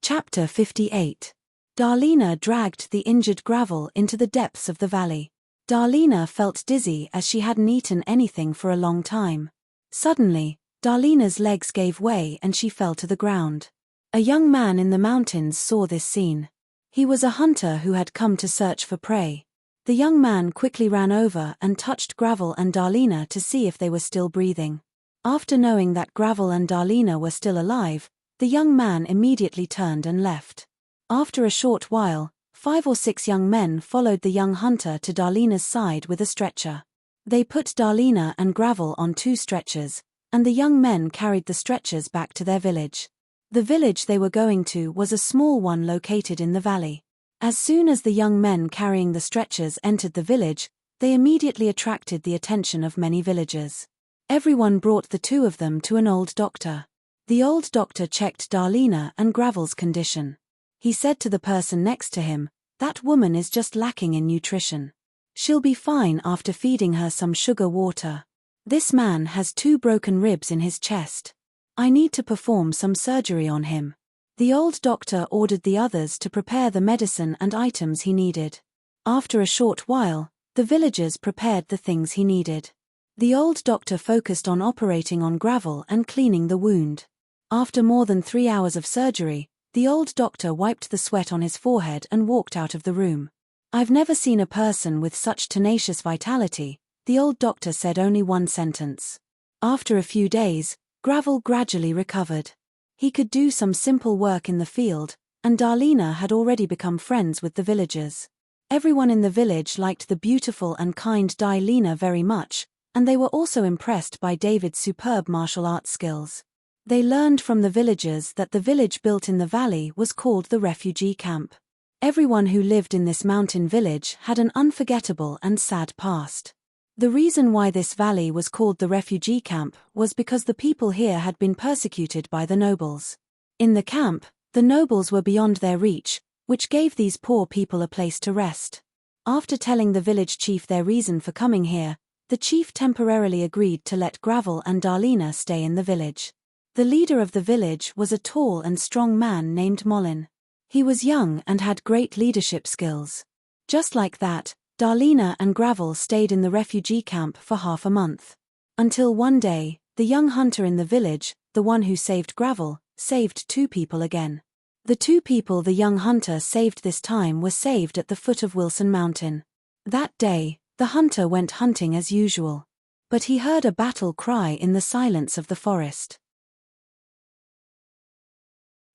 Chapter 58. Darlena dragged the injured Gravel into the depths of the valley. Darlena felt dizzy as she hadn't eaten anything for a long time. Suddenly, Darlena's legs gave way and she fell to the ground. A young man in the mountains saw this scene. He was a hunter who had come to search for prey. The young man quickly ran over and touched Gravel and Darlena to see if they were still breathing. After knowing that Gravel and Darlena were still alive, the young man immediately turned and left. After a short while, 5 or 6 young men followed the young hunter to Darlena's side with a stretcher. They put Darlena and Gravel on 2 stretchers, and the young men carried the stretchers back to their village. The village they were going to was a small one located in the valley. As soon as the young men carrying the stretchers entered the village, they immediately attracted the attention of many villagers. Everyone brought the 2 of them to an old doctor. The old doctor checked Darlena and Gravel's condition. He said to the person next to him, "That woman is just lacking in nutrition. She'll be fine after feeding her some sugar water. This man has 2 broken ribs in his chest. I need to perform some surgery on him." The old doctor ordered the others to prepare the medicine and items he needed. After a short while, the villagers prepared the things he needed. The old doctor focused on operating on Gravel and cleaning the wound. After more than 3 hours of surgery, the old doctor wiped the sweat on his forehead and walked out of the room. "I've never seen a person with such tenacious vitality," the old doctor said only one sentence. After a few days, Gravel gradually recovered. He could do some simple work in the field, and Darlena had already become friends with the villagers. Everyone in the village liked the beautiful and kind Darlena very much, and they were also impressed by David's superb martial arts skills. They learned from the villagers that the village built in the valley was called the refugee camp. Everyone who lived in this mountain village had an unforgettable and sad past. The reason why this valley was called the refugee camp was because the people here had been persecuted by the nobles. In the camp, the nobles were beyond their reach, which gave these poor people a place to rest. After telling the village chief their reason for coming here, the chief temporarily agreed to let Gravel and Darlena stay in the village. The leader of the village was a tall and strong man named Molin. He was young and had great leadership skills. Just like that, Darlena and Gravel stayed in the refugee camp for half a month. Until one day, the young hunter in the village, the one who saved Gravel, saved 2 people again. The 2 people the young hunter saved this time were saved at the foot of Wilson Mountain. That day, the hunter went hunting as usual. But he heard a battle cry in the silence of the forest.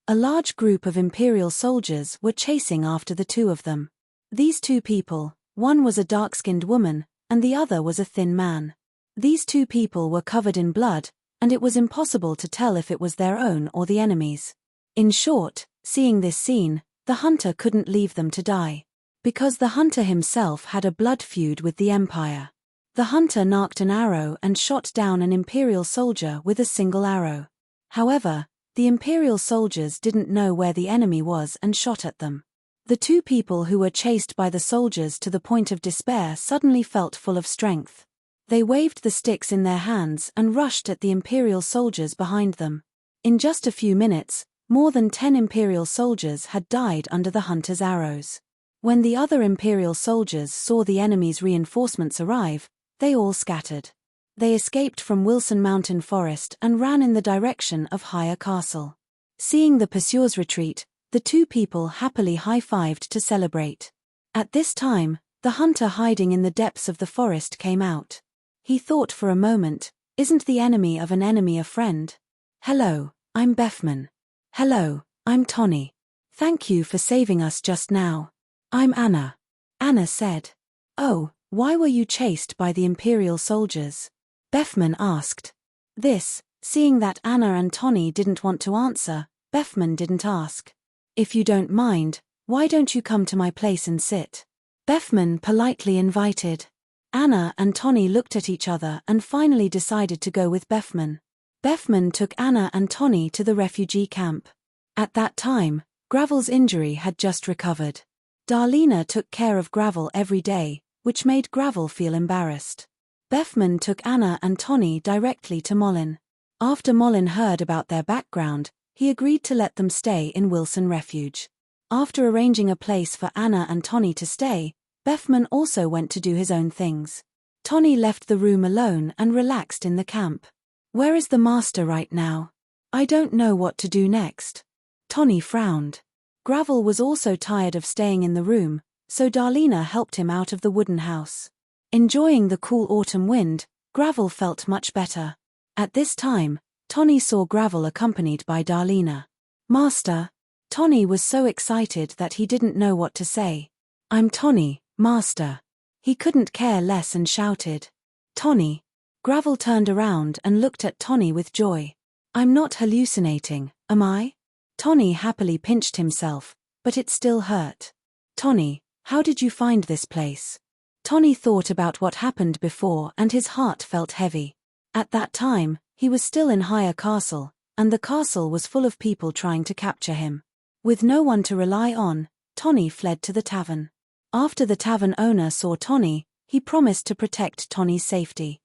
A large group of Imperial soldiers were chasing after the two of them. These two people, one was a dark-skinned woman, and the other was a thin man. These two people were covered in blood, and it was impossible to tell if it was their own or the enemy's. In short, seeing this scene, the hunter couldn't leave them to die. Because the hunter himself had a blood feud with the Empire. The hunter narked an arrow and shot down an Imperial soldier with a single arrow. However, the Imperial soldiers didn't know where the enemy was and shot at them. The two people who were chased by the soldiers to the point of despair suddenly felt full of strength. They waved the sticks in their hands and rushed at the Imperial soldiers behind them. In just a few minutes, more than 10 Imperial soldiers had died under the hunter's arrows. When the other Imperial soldiers saw the enemy's reinforcements arrive, they all scattered. They escaped from Wilson Mountain Forest and ran in the direction of Higher Castle. Seeing the pursuers retreat, the two people happily high-fived to celebrate. At this time, the hunter hiding in the depths of the forest came out. He thought for a moment, isn't the enemy of an enemy a friend? Hello, I'm Bethman. Hello, I'm Tony. Thank you for saving us just now. I'm Anna. Anna said. Oh, why were you chased by the Imperial soldiers? Bethman asked. This, seeing that Anna and Tony didn't want to answer, Bethman didn't ask. If you don't mind, why don't you come to my place and sit? Bethman politely invited. Anna and Tony looked at each other and finally decided to go with Bethman. Bethman took Anna and Tony to the refugee camp. At that time, Gravel's injury had just recovered. Darlena took care of Gravel every day, which made Gravel feel embarrassed. Bethman took Anna and Tony directly to Mollin. After Mollin heard about their background, he agreed to let them stay in Wilson Refuge. After arranging a place for Anna and Tony to stay, Bethman also went to do his own things. Tony left the room alone and relaxed in the camp. Where is the master right now? I don't know what to do next. Tony frowned. Gravel was also tired of staying in the room, so Darlena helped him out of the wooden house. Enjoying the cool autumn wind, Gravel felt much better. At this time, Tony saw Gravel accompanied by Darlena. Master. Tony was so excited that he didn't know what to say. I'm Tony, Master. He couldn't care less and shouted. Tony. Gravel turned around and looked at Tony with joy. I'm not hallucinating, am I? Tony happily pinched himself, but it still hurt. Tony, how did you find this place? Tony thought about what happened before and his heart felt heavy. At that time, he was still in Higher Castle, and the castle was full of people trying to capture him. With no one to rely on, Tony fled to the tavern. After the tavern owner saw Tony, he promised to protect Tony's safety.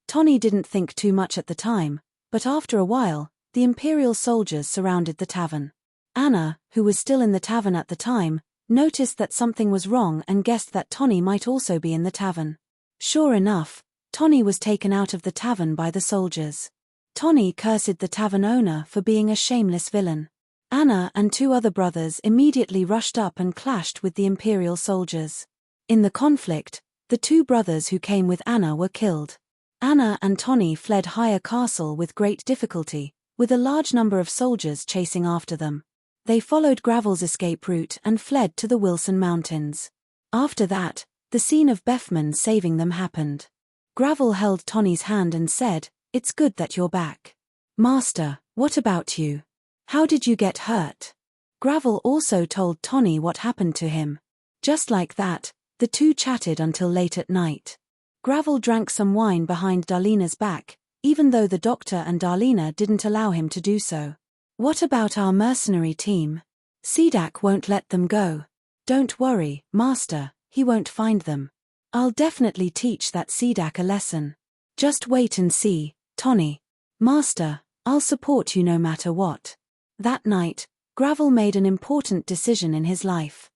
Tony didn't think too much at the time, but after a while, the Imperial soldiers surrounded the tavern. Anna, who was still in the tavern at the time, noticed that something was wrong and guessed that Tony might also be in the tavern. Sure enough, Tony was taken out of the tavern by the soldiers. Tony cursed the tavern owner for being a shameless villain. Anna and two other brothers immediately rushed up and clashed with the Imperial soldiers. In the conflict, the two brothers who came with Anna were killed. Anna and Tony fled Higher Castle with great difficulty, with a large number of soldiers chasing after them. They followed Gravel's escape route and fled to the Wilson Mountains. After that, the scene of Bethman saving them happened. Gravel held Tony's hand and said, "It's good that you're back. Master, what about you? How did you get hurt?" Gravel also told Tony what happened to him. Just like that, the two chatted until late at night. Gravel drank some wine behind Darlena's back, even though the doctor and Darlena didn't allow him to do so. What about our mercenary team? Cedak won't let them go. Don't worry, Master, he won't find them. I'll definitely teach that Cedak a lesson. Just wait and see, Tony. Master, I'll support you no matter what. That night, Gravel made an important decision in his life.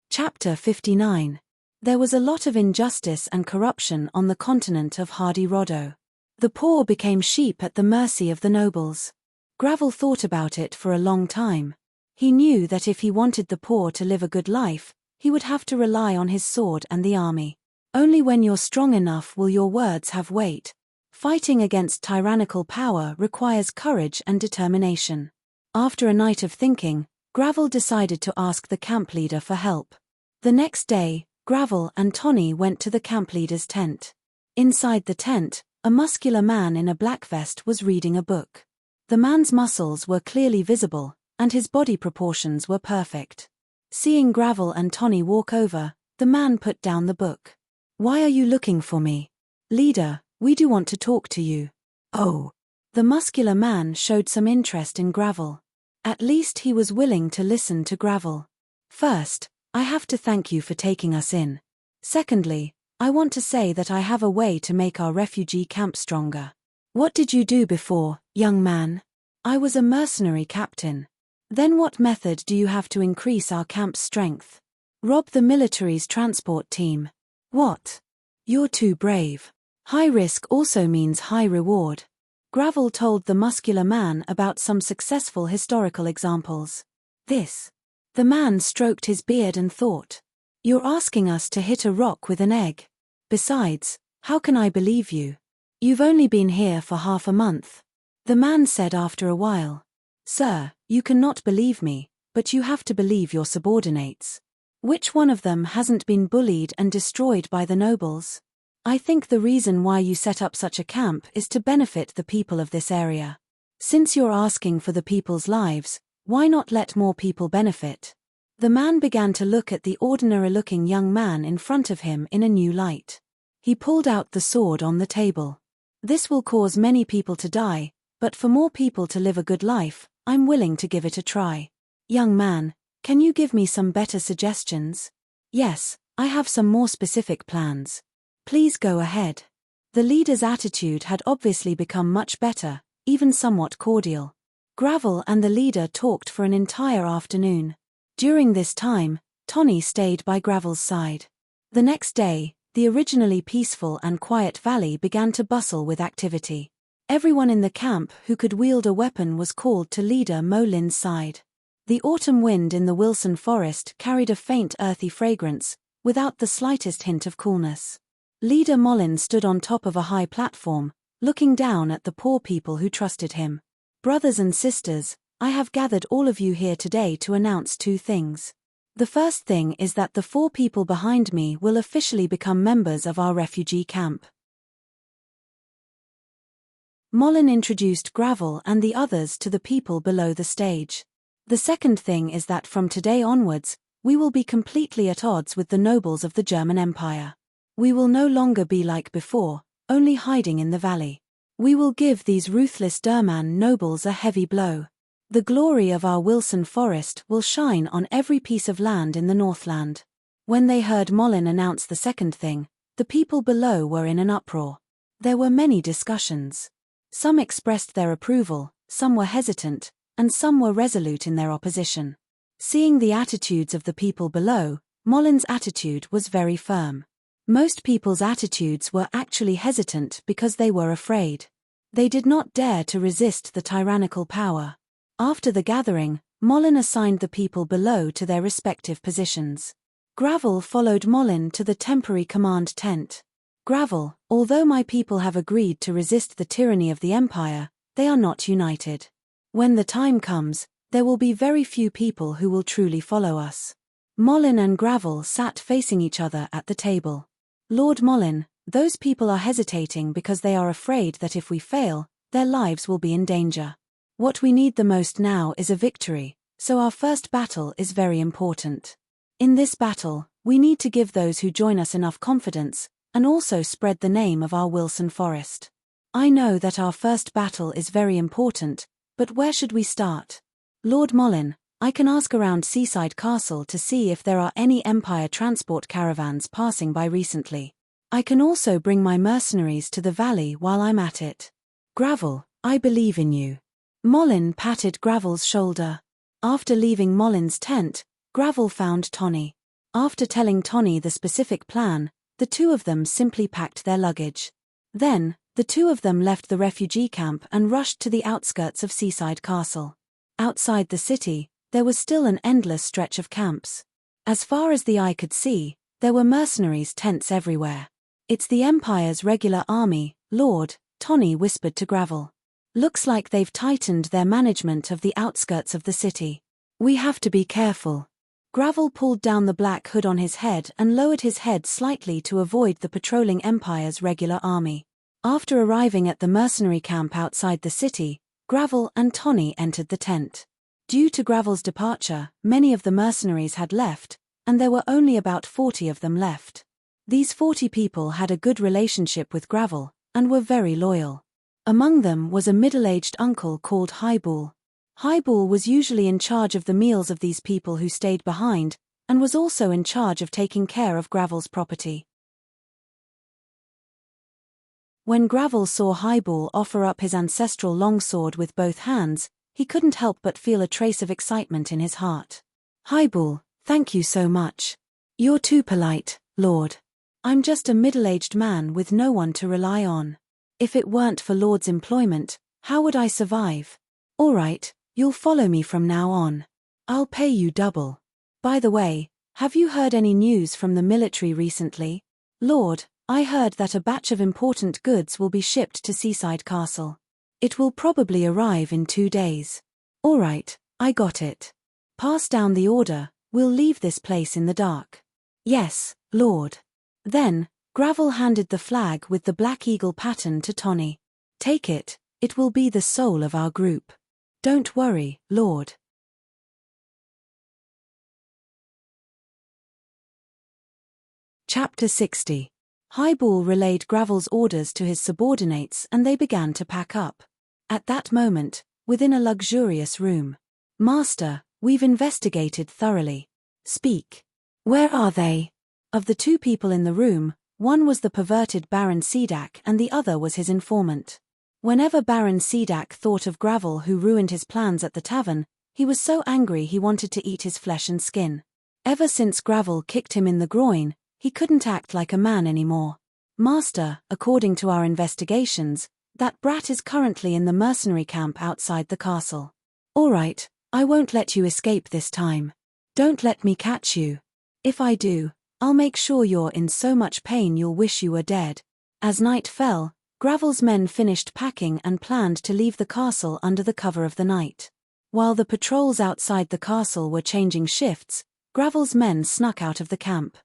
Chapter 59. There was a lot of injustice and corruption on the continent of Hardy Roddo. The poor became sheep at the mercy of the nobles. Gravel thought about it for a long time. He knew that if he wanted the poor to live a good life, he would have to rely on his sword and the army. Only when you're strong enough will your words have weight. Fighting against tyrannical power requires courage and determination. After a night of thinking, Gravel decided to ask the camp leader for help. The next day, Gravel and Tony went to the camp leader's tent. Inside the tent, a muscular man in a black vest was reading a book. The man's muscles were clearly visible, and his body proportions were perfect. Seeing Gravel and Tony walk over, the man put down the book. "Why are you looking for me?" "Leader, we do want to talk to you." "Oh." The muscular man showed some interest in Gravel. At least he was willing to listen to Gravel. "First, I have to thank you for taking us in. Secondly, I want to say that I have a way to make our refugee camp stronger." "What did you do before, young man?" "I was a mercenary captain." "Then what method do you have to increase our camp's strength?" "Rob the military's transport team." "What? You're too brave." High risk also means high reward. Gravel told the muscular man about some successful historical examples. The man stroked his beard and thought. "You're asking us to hit a rock with an egg. Besides, how can I believe you? You've only been here for half a month." The man said after a while. "Sir, you cannot believe me, but you have to believe your subordinates. Which one of them hasn't been bullied and destroyed by the nobles? I think the reason why you set up such a camp is to benefit the people of this area. Since you're asking for the people's lives, why not let more people benefit?" The man began to look at the ordinary-looking young man in front of him in a new light. He pulled out the sword on the table. "This will cause many people to die, but for more people to live a good life, I'm willing to give it a try. Young man, can you give me some better suggestions?" "Yes, I have some more specific plans." "Please go ahead." The leader's attitude had obviously become much better, even somewhat cordial. Gravel and the leader talked for an entire afternoon. During this time, Tony stayed by Gravel's side. The next day, the originally peaceful and quiet valley began to bustle with activity. Everyone in the camp who could wield a weapon was called to Leader Mo Lin's side. The autumn wind in the Wilson forest carried a faint earthy fragrance, without the slightest hint of coolness. Leader Mollin stood on top of a high platform, looking down at the poor people who trusted him. "Brothers and sisters, I have gathered all of you here today to announce two things. The first thing is that the 4 people behind me will officially become members of our refugee camp." Mollin introduced Gravel and the others to the people below the stage. "The second thing is that from today onwards, we will be completely at odds with the nobles of the German Empire. We will no longer be like before, only hiding in the valley. We will give these ruthless German nobles a heavy blow. The glory of our Wilson forest will shine on every piece of land in the Northland." When they heard Mollin announce the second thing, the people below were in an uproar. There were many discussions. Some expressed their approval, some were hesitant, and some were resolute in their opposition. Seeing the attitudes of the people below, Mollin's attitude was very firm. Most people's attitudes were actually hesitant because they were afraid. They did not dare to resist the tyrannical power. After the gathering, Mollin assigned the people below to their respective positions. Gravel followed Mollin to the temporary command tent. "Gravel, although my people have agreed to resist the tyranny of the Empire, they are not united. When the time comes, there will be very few people who will truly follow us." Mollin and Gravel sat facing each other at the table. "Lord Mollin, those people are hesitating because they are afraid that if we fail, their lives will be in danger. What we need the most now is a victory, so our first battle is very important. In this battle, we need to give those who join us enough confidence, and also spread the name of our Wilson forest. I know that our first battle is very important, but where should we start? Lord Mollin, I can ask around Seaside Castle to see if there are any Empire transport caravans passing by recently. I can also bring my mercenaries to the valley while I'm at it. Gravel, I believe in you." Mollin patted Gravel's shoulder. After leaving Mollin's tent, Gravel found Tony. After telling Tony the specific plan, the two of them simply packed their luggage. Then, The two of them left the refugee camp and rushed to the outskirts of Seaside Castle. Outside the city, there was still an endless stretch of camps. As far as the eye could see, there were mercenaries' tents everywhere. "It's the Empire's regular army, Lord," Tony whispered to Gravel. "Looks like they've tightened their management of the outskirts of the city. We have to be careful." Gravel pulled down the black hood on his head and lowered his head slightly to avoid the patrolling Empire's regular army. After arriving at the mercenary camp outside the city, Gravel and Tony entered the tent. Due to Gravel's departure, many of the mercenaries had left, and there were only about 40 of them left. These 40 people had a good relationship with Gravel, and were very loyal. Among them was a middle-aged uncle called Highball. Highball was usually in charge of the meals of these people who stayed behind, and was also in charge of taking care of Gravel's property. When Gravel saw Highball offer up his ancestral longsword with both hands, he couldn't help but feel a trace of excitement in his heart. "Highball, thank you so much. You're too polite, Lord. I'm just a middle-aged man with no one to rely on. If it weren't for Lord's employment, how would I survive? All right, you'll follow me from now on. I'll pay you double. By the way, have you heard any news from the military recently? Lord, I heard that a batch of important goods will be shipped to Seaside Castle. It will probably arrive in 2 days. All right, I got it. Pass down the order, we'll leave this place in the dark." "Yes, Lord." Then, Gravel handed the flag with the Black Eagle pattern to Tony. "Take it, it will be the soul of our group." "Don't worry, Lord." Chapter 60. Highball relayed Gravel's orders to his subordinates and they began to pack up. At that moment, within a luxurious room. "Master, we've investigated thoroughly. Speak. Where are they?" Of the two people in the room, one was the perverted Baron Sedak and the other was his informant. Whenever Baron Sedak thought of Gravel who ruined his plans at the tavern, he was so angry he wanted to eat his flesh and skin. Ever since Gravel kicked him in the groin, he couldn't act like a man anymore. "Master, according to our investigations, that brat is currently in the mercenary camp outside the castle." "All right, I won't let you escape this time. Don't let me catch you. If I do, I'll make sure you're in so much pain you'll wish you were dead." As night fell, Gravel's men finished packing and planned to leave the castle under the cover of the night. While the patrols outside the castle were changing shifts, Gravel's men snuck out of the camp.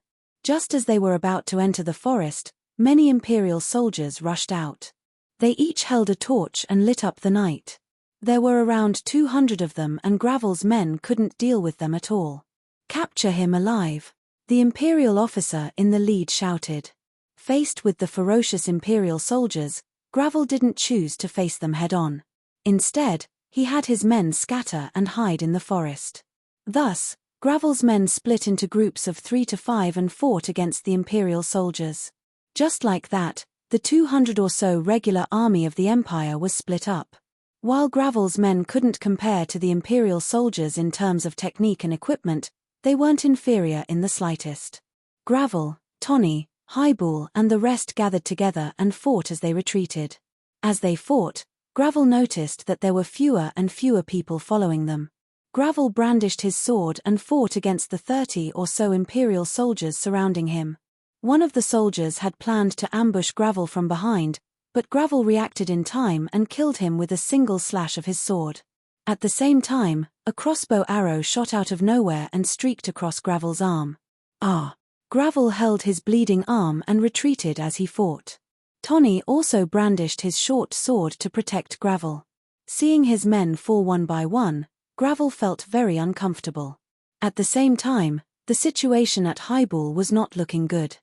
Just as they were about to enter the forest, many Imperial soldiers rushed out. They each held a torch and lit up the night. There were around 200 of them and Gravel's men couldn't deal with them at all. "Capture him alive," the Imperial officer in the lead shouted. Faced with the ferocious Imperial soldiers, Gravel didn't choose to face them head-on. Instead, he had his men scatter and hide in the forest. Thus, Gravel's men split into groups of 3 to 5 and fought against the Imperial soldiers. Just like that, the 200 or so regular army of the Empire was split up. While Gravel's men couldn't compare to the Imperial soldiers in terms of technique and equipment, they weren't inferior in the slightest. Gravel, Tony, Highball and the rest gathered together and fought as they retreated. As they fought, Gravel noticed that there were fewer and fewer people following them. Gravel brandished his sword and fought against the 30 or so Imperial soldiers surrounding him. One of the soldiers had planned to ambush Gravel from behind, but Gravel reacted in time and killed him with a single slash of his sword. At the same time, a crossbow arrow shot out of nowhere and streaked across Gravel's arm. Ah! Gravel held his bleeding arm and retreated as he fought. Tony also brandished his short sword to protect Gravel. Seeing his men fall one by one, Gravel felt very uncomfortable. At the same time, the situation at Highball was not looking good.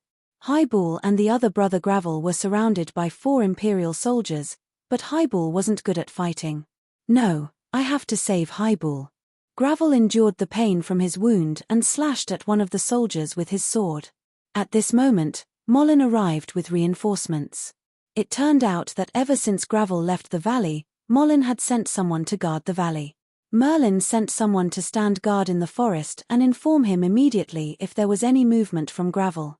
Highball and the other brother Gravel were surrounded by 4 Imperial soldiers, but Highball wasn't good at fighting. "No, I have to save Highball." Gravel endured the pain from his wound and slashed at one of the soldiers with his sword. At this moment, Mollin arrived with reinforcements. It turned out that ever since Gravel left the valley, Mollin had sent someone to guard the valley. Merlin sent someone to stand guard in the forest and inform him immediately if there was any movement from Gravel.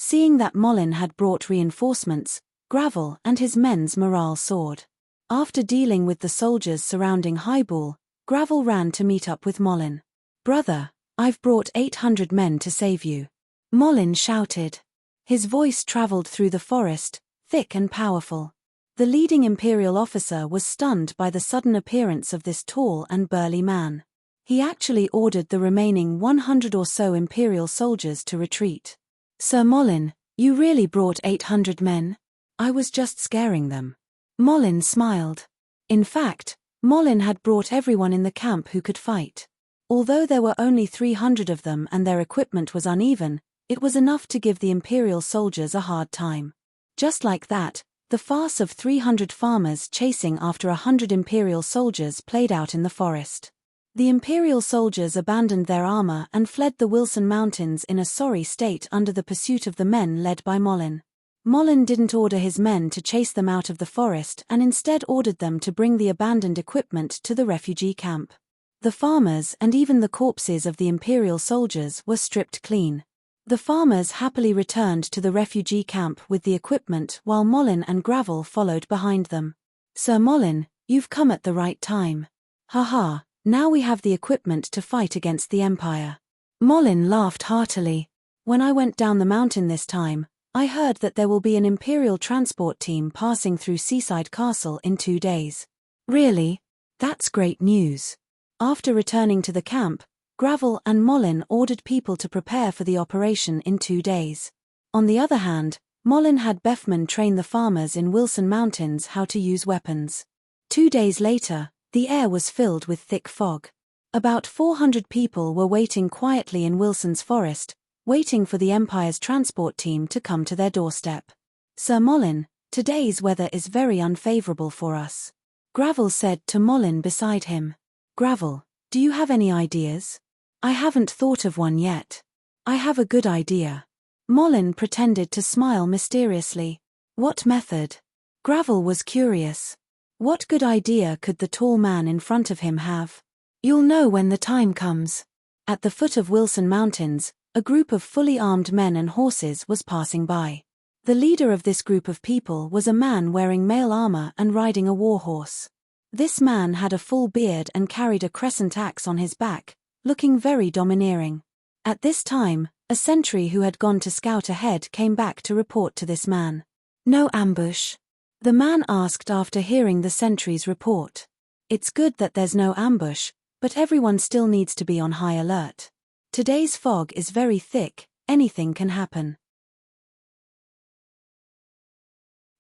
Seeing that Mollin had brought reinforcements, Gravel and his men's morale soared. After dealing with the soldiers surrounding Highball, Gravel ran to meet up with Mollin. "Brother, I've brought 800 men to save you," Mollin shouted. His voice traveled through the forest, thick and powerful. The leading Imperial officer was stunned by the sudden appearance of this tall and burly man. He actually ordered the remaining 100 or so Imperial soldiers to retreat. "Sir Mollin, you really brought 800 men? I was just scaring them." Mollin smiled. In fact, Mollin had brought everyone in the camp who could fight. Although there were only 300 of them and their equipment was uneven, it was enough to give the Imperial soldiers a hard time. Just like that, the farce of 300 farmers chasing after 100 Imperial soldiers played out in the forest. The Imperial soldiers abandoned their armor and fled the Wilson Mountains in a sorry state under the pursuit of the men led by Mollin. Mollin didn't order his men to chase them out of the forest and instead ordered them to bring the abandoned equipment to the refugee camp. The farmers and even the corpses of the Imperial soldiers were stripped clean. The farmers happily returned to the refugee camp with the equipment while Mollin and Gravel followed behind them. "Sir Mollin, you've come at the right time. Haha, now we have the equipment to fight against the Empire." Mollin laughed heartily. "When I went down the mountain this time, I heard that there will be an Imperial transport team passing through Seaside Castle in 2 days. Really? That's great news." After returning to the camp, Gravel and Mollin ordered people to prepare for the operation in 2 days. On the other hand, Mollin had Beffman train the farmers in Wilson Mountains how to use weapons. 2 days later, the air was filled with thick fog. About 400 people were waiting quietly in Wilson's forest, waiting for the Empire's transport team to come to their doorstep. "Sir Mollin, today's weather is very unfavorable for us," Gravel said to Mollin beside him. "Gravel, do you have any ideas?" "I haven't thought of one yet." "I have a good idea." Mollin pretended to smile mysteriously. "What method?" Gravel was curious. What good idea could the tall man in front of him have? "You'll know when the time comes." At the foot of Wilson Mountains, a group of fully armed men and horses was passing by. The leader of this group of people was a man wearing mail armor and riding a war horse. This man had a full beard and carried a crescent axe on his back, looking very domineering. At this time, a sentry who had gone to scout ahead came back to report to this man. "No ambush?" the man asked after hearing the sentry's report. "It's good that there's no ambush, but everyone still needs to be on high alert. Today's fog is very thick, anything can happen."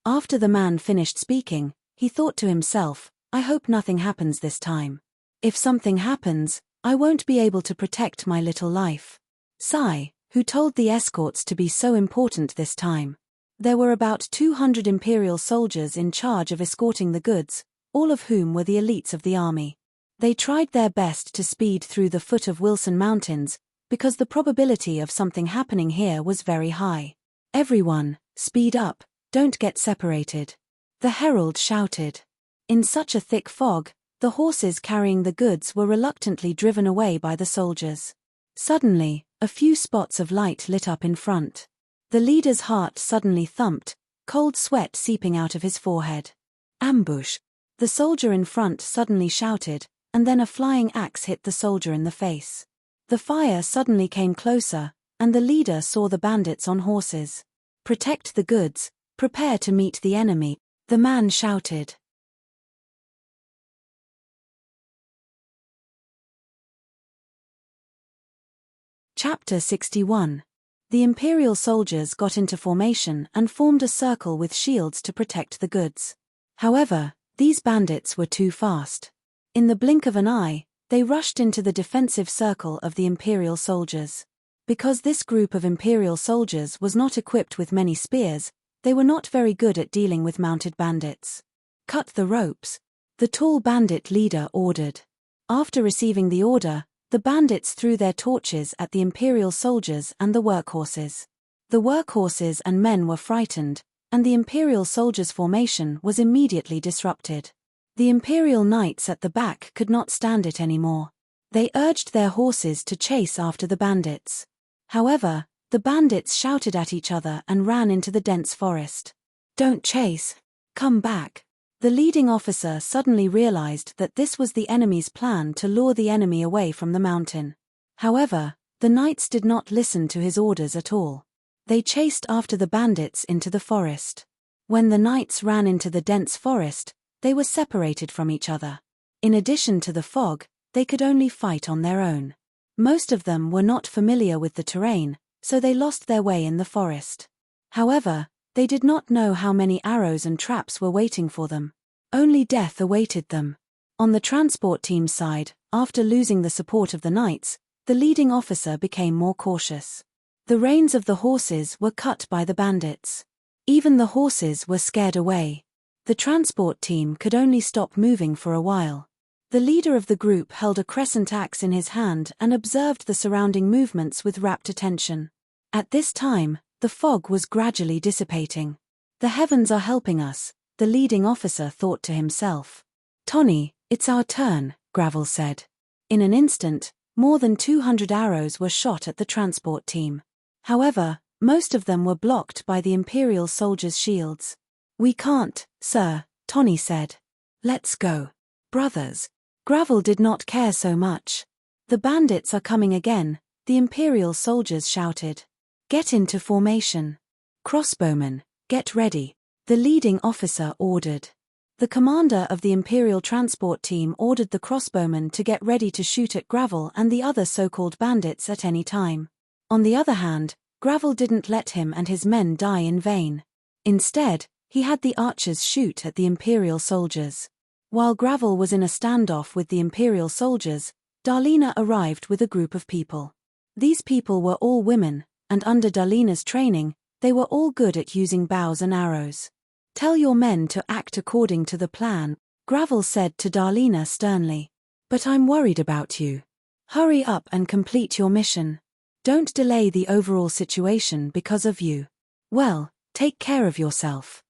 After the man finished speaking, he thought to himself, "I hope nothing happens this time. If something happens, I won't be able to protect my little life." Sigh, who told the escorts to be so important this time. There were about 200 Imperial soldiers in charge of escorting the goods, all of whom were the elites of the army. They tried their best to speed through the foot of Wilson Mountains, because the probability of something happening here was very high. "Everyone, speed up, don't get separated," the herald shouted. In such a thick fog, the horses carrying the goods were reluctantly driven away by the soldiers. Suddenly, a few spots of light lit up in front. The leader's heart suddenly thumped, cold sweat seeping out of his forehead. "Ambush!" the soldier in front suddenly shouted, and then a flying axe hit the soldier in the face. The fire suddenly came closer, and the leader saw the bandits on horses. "Protect the goods, prepare to meet the enemy," the man shouted. Chapter 61. The Imperial soldiers got into formation and formed a circle with shields to protect the goods. However, these bandits were too fast. In the blink of an eye, they rushed into the defensive circle of the Imperial soldiers. Because this group of Imperial soldiers was not equipped with many spears, they were not very good at dealing with mounted bandits. "Cut the ropes," the tall bandit leader ordered. After receiving the order, the bandits threw their torches at the Imperial soldiers and the workhorses. The workhorses and men were frightened, and the Imperial soldiers' formation was immediately disrupted. The Imperial knights at the back could not stand it anymore. They urged their horses to chase after the bandits. However, The bandits shouted at each other and ran into the dense forest. "Don't chase! Come back!" The leading officer suddenly realized that this was the enemy's plan to lure the enemy away from the mountain. However, the knights did not listen to his orders at all. They chased after the bandits into the forest. When the knights ran into the dense forest, they were separated from each other. In addition to the fog, they could only fight on their own. Most of them were not familiar with the terrain, so they lost their way in the forest. However, they did not know how many arrows and traps were waiting for them. Only death awaited them. On the transport team's side, after losing the support of the knights, the leading officer became more cautious. The reins of the horses were cut by the bandits. Even the horses were scared away. The transport team could only stop moving for a while. The leader of the group held a crescent axe in his hand and observed the surrounding movements with rapt attention. At this time, the fog was gradually dissipating. "The heavens are helping us," the leading officer thought to himself. "Tony, it's our turn," Gravel said. In an instant, more than 200 arrows were shot at the transport team. However, most of them were blocked by the Imperial soldiers' shields. "We can't, sir," Tony said. "Let's go." "Brothers." Gravel did not care so much. "The bandits are coming again," the Imperial soldiers shouted. "Get into formation. Crossbowmen, get ready," the leading officer ordered. The commander of the Imperial transport team ordered the crossbowmen to get ready to shoot at Gravel and the other so-called bandits at any time. On the other hand, Gravel didn't let him and his men die in vain. Instead, he had the archers shoot at the Imperial soldiers. While Gravel was in a standoff with the Imperial soldiers, Darlena arrived with a group of people. These people were all women, and under Darlena's training, they were all good at using bows and arrows. "Tell your men to act according to the plan," Gravel said to Darlena sternly. "But I'm worried about you. Hurry up and complete your mission. Don't delay the overall situation because of you. Well, take care of yourself."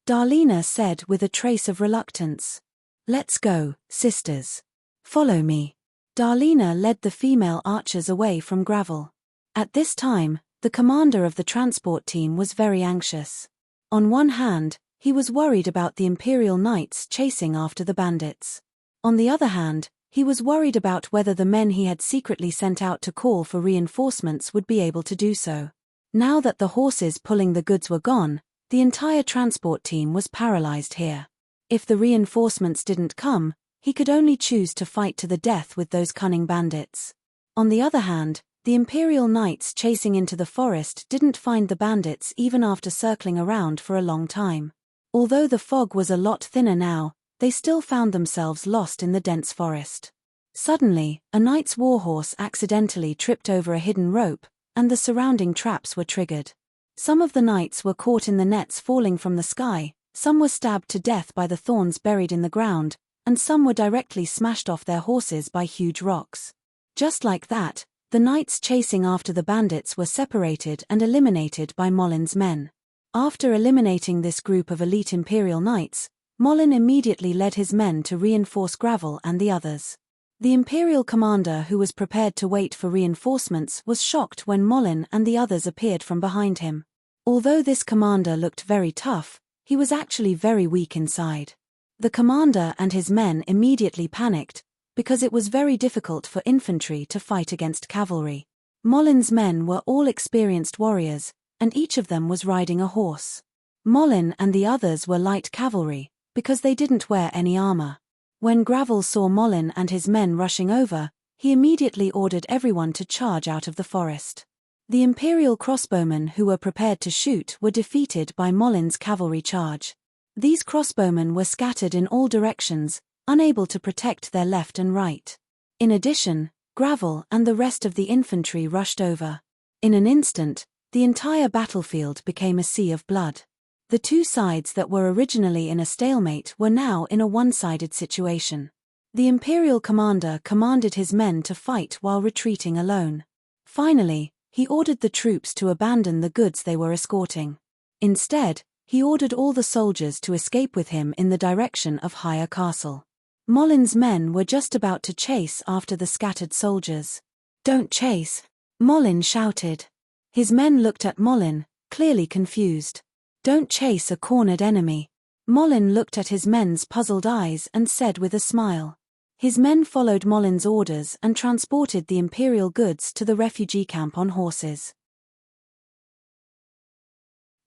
Darlena said with a trace of reluctance. "Let's go, sisters. Follow me." Darlena led the female archers away from Gravel. At this time, the commander of the transport team was very anxious. On one hand, he was worried about the Imperial Knights chasing after the bandits. On the other hand, he was worried about whether the men he had secretly sent out to call for reinforcements would be able to do so. Now that the horses pulling the goods were gone, the entire transport team was paralyzed here. If the reinforcements didn't come, he could only choose to fight to the death with those cunning bandits. On the other hand, the Imperial Knights chasing into the forest didn't find the bandits even after circling around for a long time. Although the fog was a lot thinner now, they still found themselves lost in the dense forest. Suddenly, a knight's warhorse accidentally tripped over a hidden rope, and the surrounding traps were triggered. Some of the knights were caught in the nets falling from the sky, some were stabbed to death by the thorns buried in the ground, and some were directly smashed off their horses by huge rocks. Just like that, the knights chasing after the bandits were separated and eliminated by Molin's men. After eliminating this group of elite Imperial Knights, Molin immediately led his men to reinforce Gravel and the others. The Imperial commander who was prepared to wait for reinforcements was shocked when Molin and the others appeared from behind him. Although this commander looked very tough, he was actually very weak inside. The commander and his men immediately panicked, because it was very difficult for infantry to fight against cavalry. Molin's men were all experienced warriors, and each of them was riding a horse. Molin and the others were light cavalry, because they didn't wear any armor. When Gravel saw Molin and his men rushing over, he immediately ordered everyone to charge out of the forest. The Imperial crossbowmen who were prepared to shoot were defeated by Molin's cavalry charge. These crossbowmen were scattered in all directions, unable to protect their left and right. In addition, Gravel and the rest of the infantry rushed over. In an instant, the entire battlefield became a sea of blood. The two sides that were originally in a stalemate were now in a one-sided situation. The Imperial commander commanded his men to fight while retreating alone. Finally, he ordered the troops to abandon the goods they were escorting. Instead, he ordered all the soldiers to escape with him in the direction of Higher Castle. Molin's men were just about to chase after the scattered soldiers. "Don't chase!" Mollin shouted. His men looked at Mollin, clearly confused. "Don't chase a cornered enemy." Mollin looked at his men's puzzled eyes and said with a smile. His men followed Mollin's orders and transported the Imperial goods to the refugee camp on horses.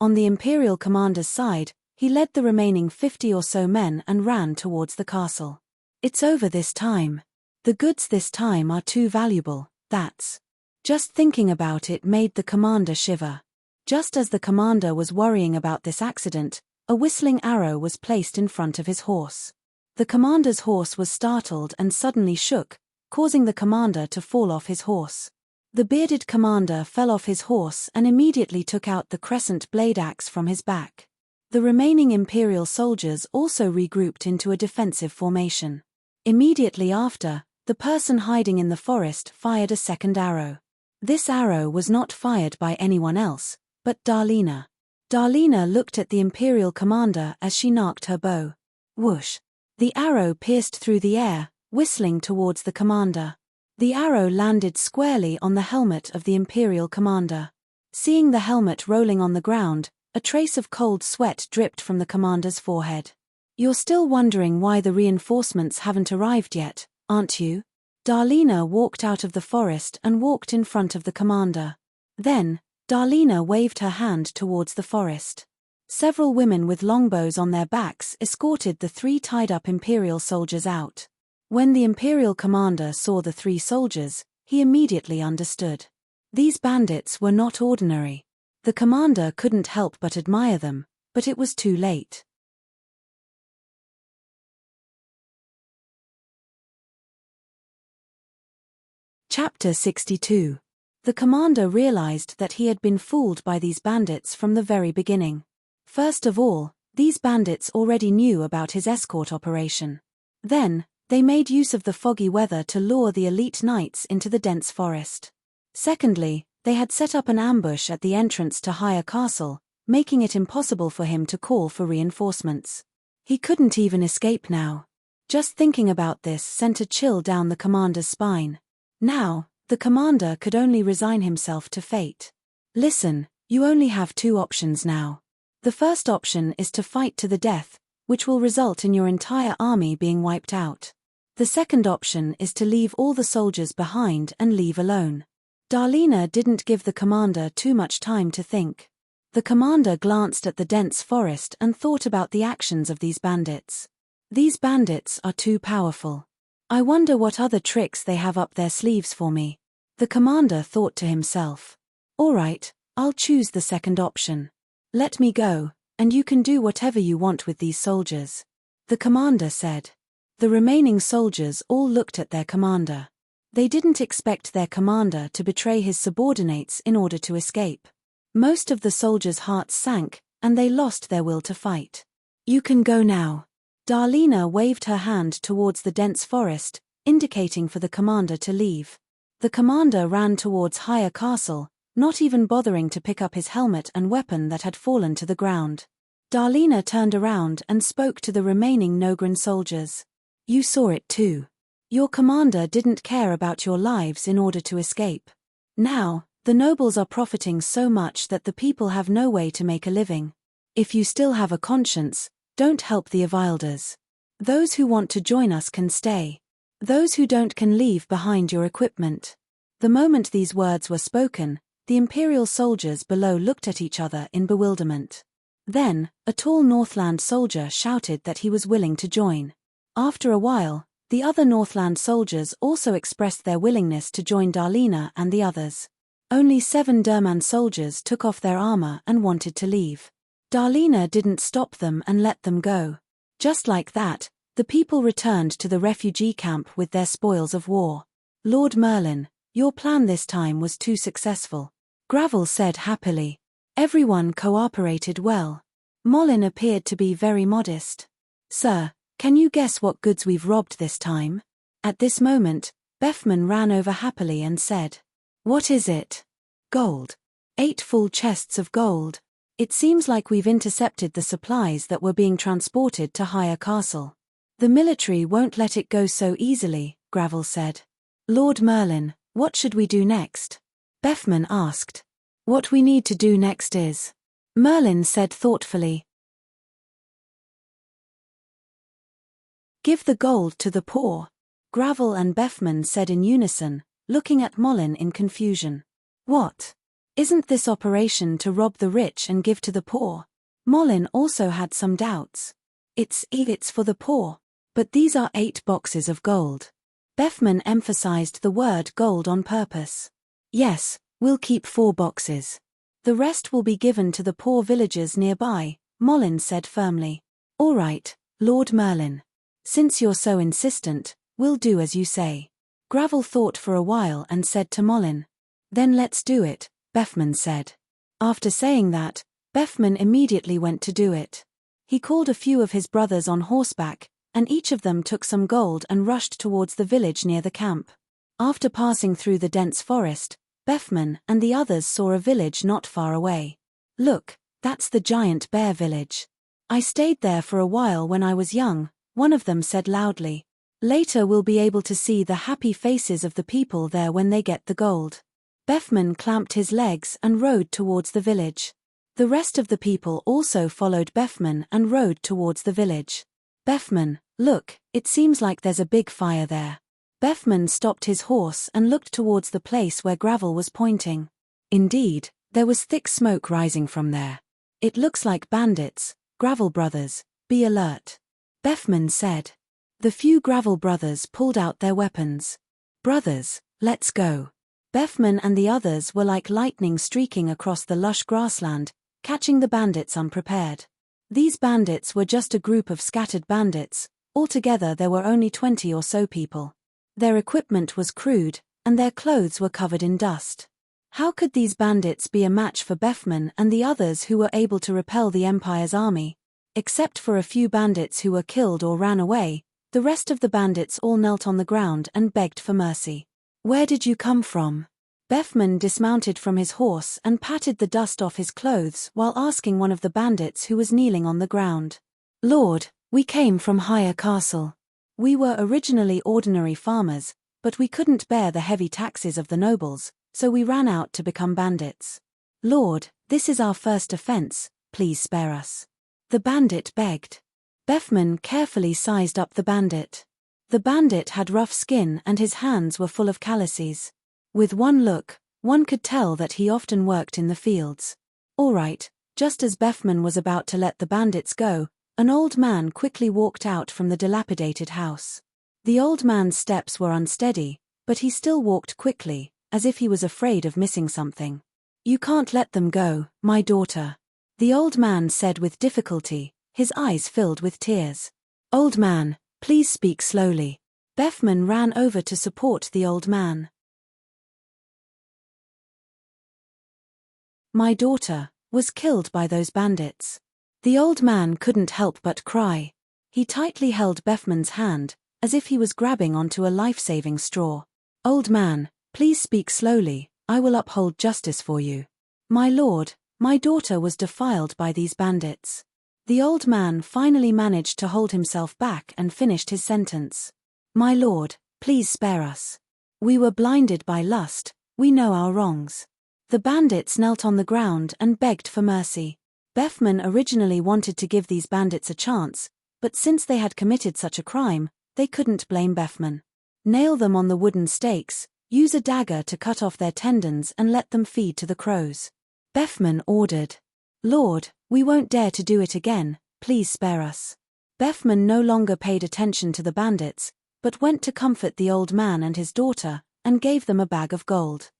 On the Imperial commander's side, he led the remaining 50 or so men and ran towards the castle. "It's over this time. The goods this time are too valuable, that's." Just thinking about it made the commander shiver. Just as the commander was worrying about this accident, a whistling arrow was placed in front of his horse. The commander's horse was startled and suddenly shook, causing the commander to fall off his horse. The bearded commander fell off his horse and immediately took out the crescent blade axe from his back. The remaining Imperial soldiers also regrouped into a defensive formation. Immediately after, the person hiding in the forest fired a second arrow. This arrow was not fired by anyone else, but Darlena. Darlena looked at the Imperial commander as she narked her bow. Whoosh! The arrow pierced through the air, whistling towards the commander. The arrow landed squarely on the helmet of the Imperial commander. Seeing the helmet rolling on the ground, a trace of cold sweat dripped from the commander's forehead. "You're still wondering why the reinforcements haven't arrived yet, aren't you?" Darlena walked out of the forest and walked in front of the commander. Then, Darlena waved her hand towards the forest. Several women with longbows on their backs escorted the 3 tied-up Imperial soldiers out. When the Imperial commander saw the 3 soldiers, he immediately understood. These bandits were not ordinary. The commander couldn't help but admire them, but it was too late. Chapter 62. The commander realized that he had been fooled by these bandits from the very beginning. First of all, these bandits already knew about his escort operation. Then, they made use of the foggy weather to lure the elite knights into the dense forest. Secondly, they had set up an ambush at the entrance to Higher Castle, making it impossible for him to call for reinforcements. He couldn't even escape now. Just thinking about this sent a chill down the commander's spine. Now, the commander could only resign himself to fate. "Listen, you only have 2 options now. The first option is to fight to the death, which will result in your entire army being wiped out. The second option is to leave all the soldiers behind and leave alone." Darlena didn't give the commander too much time to think. The commander glanced at the dense forest and thought about the actions of these bandits. These bandits are too powerful. I wonder what other tricks they have up their sleeves for me. The commander thought to himself. All right, I'll choose the second option. Let me go, and you can do whatever you want with these soldiers. The commander said. The remaining soldiers all looked at their commander. They didn't expect their commander to betray his subordinates in order to escape. Most of the soldiers' hearts sank, and they lost their will to fight. You can go now. Darlena waved her hand towards the dense forest, indicating for the commander to leave. The commander ran towards Higher Castle, not even bothering to pick up his helmet and weapon that had fallen to the ground. Darlena turned around and spoke to the remaining Nogrin soldiers. You saw it too. Your commander didn't care about your lives in order to escape. Now, the nobles are profiting so much that the people have no way to make a living. If you still have a conscience, don't help the Avilders. Those who want to join us can stay. Those who don't can leave behind your equipment. The moment these words were spoken, the Imperial soldiers below looked at each other in bewilderment. Then, a tall Northland soldier shouted that he was willing to join. After a while, the other Northland soldiers also expressed their willingness to join Darlena and the others. Only 7 Derman soldiers took off their armor and wanted to leave. Darlena didn't stop them and let them go. Just like that, the people returned to the refugee camp with their spoils of war. Lord Merlin, your plan this time was too successful, Gravel said happily. Everyone cooperated well. Mollin appeared to be very modest. Sir, can you guess what goods we've robbed this time? At this moment, Bethman ran over happily and said. What is it? Gold. 8 full chests of gold. It seems like we've intercepted the supplies that were being transported to Higher Castle. The military won't let it go so easily, Gravel said. Lord Merlin, What should we do next? Bethman asked. What we need to do next is, Merlin said thoughtfully, give the gold to the poor. Gravel and Bethman said in unison, looking at Mollin in confusion. What? Isn't this operation to rob the rich and give to the poor? Mollin also had some doubts. It's for the poor. But these are 8 boxes of gold. Bethman emphasized the word gold on purpose. Yes, we'll keep 4 boxes. The rest will be given to the poor villagers nearby, Mollin said firmly. All right, Lord Merlin. Since you're so insistent, we'll do as you say. Gravel thought for a while and said to Mollin. Then let's do it, Bethman said. After saying that, Bethman immediately went to do it. He called a few of his brothers on horseback, and each of them took some gold and rushed towards the village near the camp. After passing through the dense forest, Bethman and the others saw a village not far away. Look, that's the giant bear village. I stayed there for a while when I was young, one of them said loudly. Later we'll be able to see the happy faces of the people there when they get the gold. Bethman clamped his legs and rode towards the village. The rest of the people also followed Bethman and rode towards the village. Bethman, look, it seems like there's a big fire there. Bethman stopped his horse and looked towards the place where Gravel was pointing. Indeed, there was thick smoke rising from there. It looks like bandits. Gravel brothers, be alert. Bethman said. The few Gravel brothers pulled out their weapons. Brothers, let's go. Bethman and the others were like lightning streaking across the lush grassland, catching the bandits unprepared. These bandits were just a group of scattered bandits. Altogether there were only 20 or so people. Their equipment was crude, and their clothes were covered in dust. How could these bandits be a match for Bethman and the others who were able to repel the Empire's army? Except for a few bandits who were killed or ran away, the rest of the bandits all knelt on the ground and begged for mercy. Where did you come from? Bethman dismounted from his horse and patted the dust off his clothes while asking one of the bandits who was kneeling on the ground. Lord, we came from Higher Castle. We were originally ordinary farmers, but we couldn't bear the heavy taxes of the nobles, so we ran out to become bandits. Lord, this is our first offense, please spare us. The bandit begged. Bethman carefully sized up the bandit. The bandit had rough skin and his hands were full of calluses. With one look, one could tell that he often worked in the fields. All right, just as Bethman was about to let the bandits go, an old man quickly walked out from the dilapidated house. The old man's steps were unsteady, but he still walked quickly, as if he was afraid of missing something. You can't let them go, my daughter. The old man said with difficulty, his eyes filled with tears. Old man, please speak slowly. Bethman ran over to support the old man. My daughter was killed by those bandits. The old man couldn't help but cry. He tightly held Bethman's hand, as if he was grabbing onto a life-saving straw. Old man, please speak slowly, I will uphold justice for you. My lord, my daughter was defiled by these bandits. The old man finally managed to hold himself back and finished his sentence. My lord, please spare us. We were blinded by lust, we know our wrongs. The bandits knelt on the ground and begged for mercy. Bethman originally wanted to give these bandits a chance, but since they had committed such a crime, they couldn't blame Bethman. Nail them on the wooden stakes, use a dagger to cut off their tendons and let them feed to the crows. Bethman ordered. Lord, we won't dare to do it again, please spare us. Bethman no longer paid attention to the bandits, but went to comfort the old man and his daughter, and gave them a bag of gold.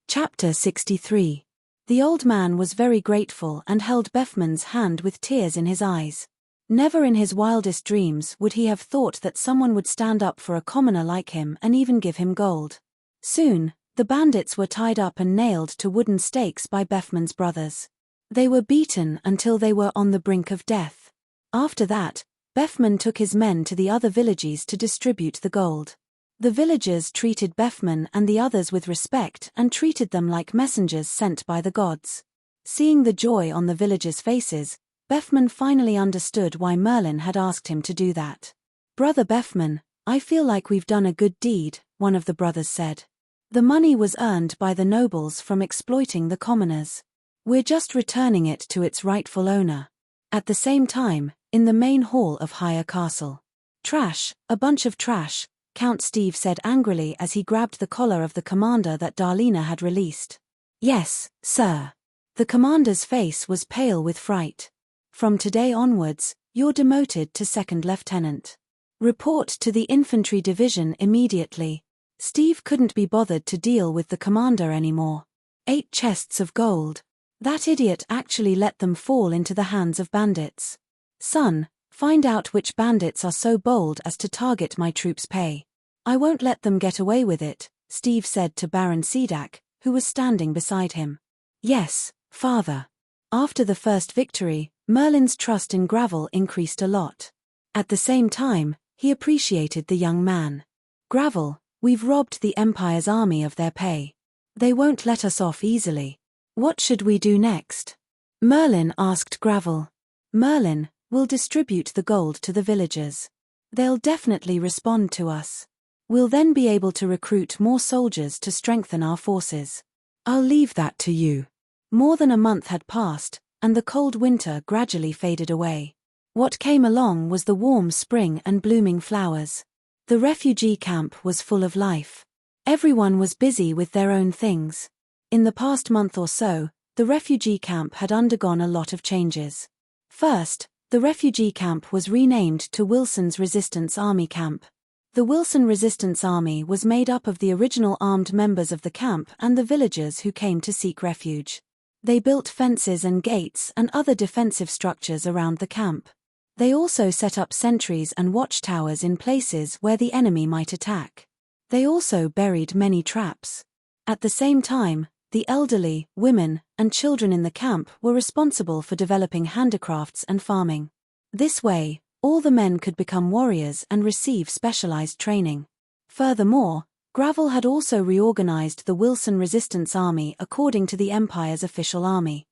Chapter 63. The old man was very grateful and held Bethman's hand with tears in his eyes. Never in his wildest dreams would he have thought that someone would stand up for a commoner like him and even give him gold. Soon, the bandits were tied up and nailed to wooden stakes by Bethman's brothers. They were beaten until they were on the brink of death. After that, Bethman took his men to the other villages to distribute the gold. The villagers treated Bethman and the others with respect and treated them like messengers sent by the gods. Seeing the joy on the villagers' faces, Bethman finally understood why Merlin had asked him to do that. "Brother Bethman, I feel like we've done a good deed," one of the brothers said. "The money was earned by the nobles from exploiting the commoners. We're just returning it to its rightful owner." At the same time, in the main hall of Higher Castle. "Trash, a bunch of trash," Count Steve said angrily as he grabbed the collar of the commander that Darlena had released. "Yes, sir." The commander's face was pale with fright. "From today onwards, you're demoted to second lieutenant. Report to the infantry division immediately." Steve couldn't be bothered to deal with the commander anymore. 8 chests of gold. That idiot actually let them fall into the hands of bandits. "Son, find out which bandits are so bold as to target my troops' pay. I won't let them get away with it," Steve said to Baron Sedak, who was standing beside him. "Yes, father." After the first victory, Merlin's trust in Gravel increased a lot. At the same time, he appreciated the young man. "Gravel, we've robbed the Empire's army of their pay. They won't let us off easily. What should we do next?" Merlin asked Gravel. "Merlin, we'll distribute the gold to the villagers. They'll definitely respond to us. We'll then be able to recruit more soldiers to strengthen our forces." "I'll leave that to you." More than a month had passed, and the cold winter gradually faded away. What came along was the warm spring and blooming flowers. The refugee camp was full of life. Everyone was busy with their own things. In the past month or so, the refugee camp had undergone a lot of changes. First, the refugee camp was renamed to Wilson's Resistance Army Camp. The Wilson Resistance Army was made up of the original armed members of the camp and the villagers who came to seek refuge. They built fences and gates and other defensive structures around the camp. They also set up sentries and watchtowers in places where the enemy might attack. They also buried many traps. At the same time, the elderly, women, and children in the camp were responsible for developing handicrafts and farming. This way, all the men could become warriors and receive specialized training. Furthermore, Gravel had also reorganized the Wilson Resistance Army according to the Empire's official army.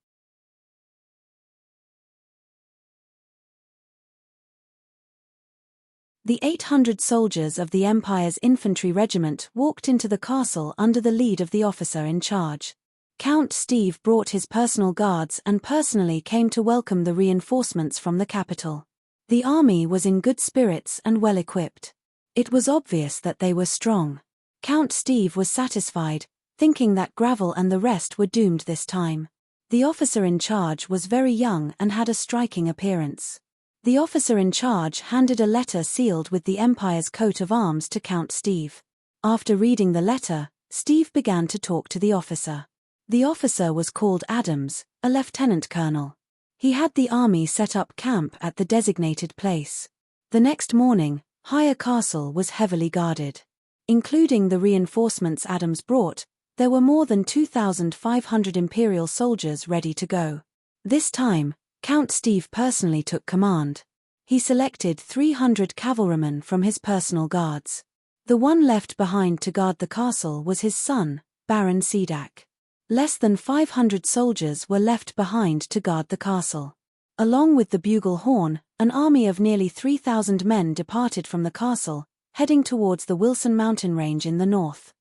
The 800 soldiers of the Empire's infantry regiment walked into the castle under the lead of the officer in charge. Count Steve brought his personal guards and personally came to welcome the reinforcements from the capital. The army was in good spirits and well equipped. It was obvious that they were strong. Count Steve was satisfied, thinking that Gravel and the rest were doomed this time. The officer in charge was very young and had a striking appearance. The officer in charge handed a letter sealed with the Empire's coat of arms to Count Steve. After reading the letter, Steve began to talk to the officer. The officer was called Adams, a lieutenant colonel. He had the army set up camp at the designated place. The next morning, Higher Castle was heavily guarded. Including the reinforcements Adams brought, there were more than 2,500 Imperial soldiers ready to go. This time, Count Steve personally took command. He selected 300 cavalrymen from his personal guards. The one left behind to guard the castle was his son, Baron Sedak. Less than 500 soldiers were left behind to guard the castle. Along with the bugle horn, an army of nearly 3,000 men departed from the castle, heading towards the Wilson mountain range in the north.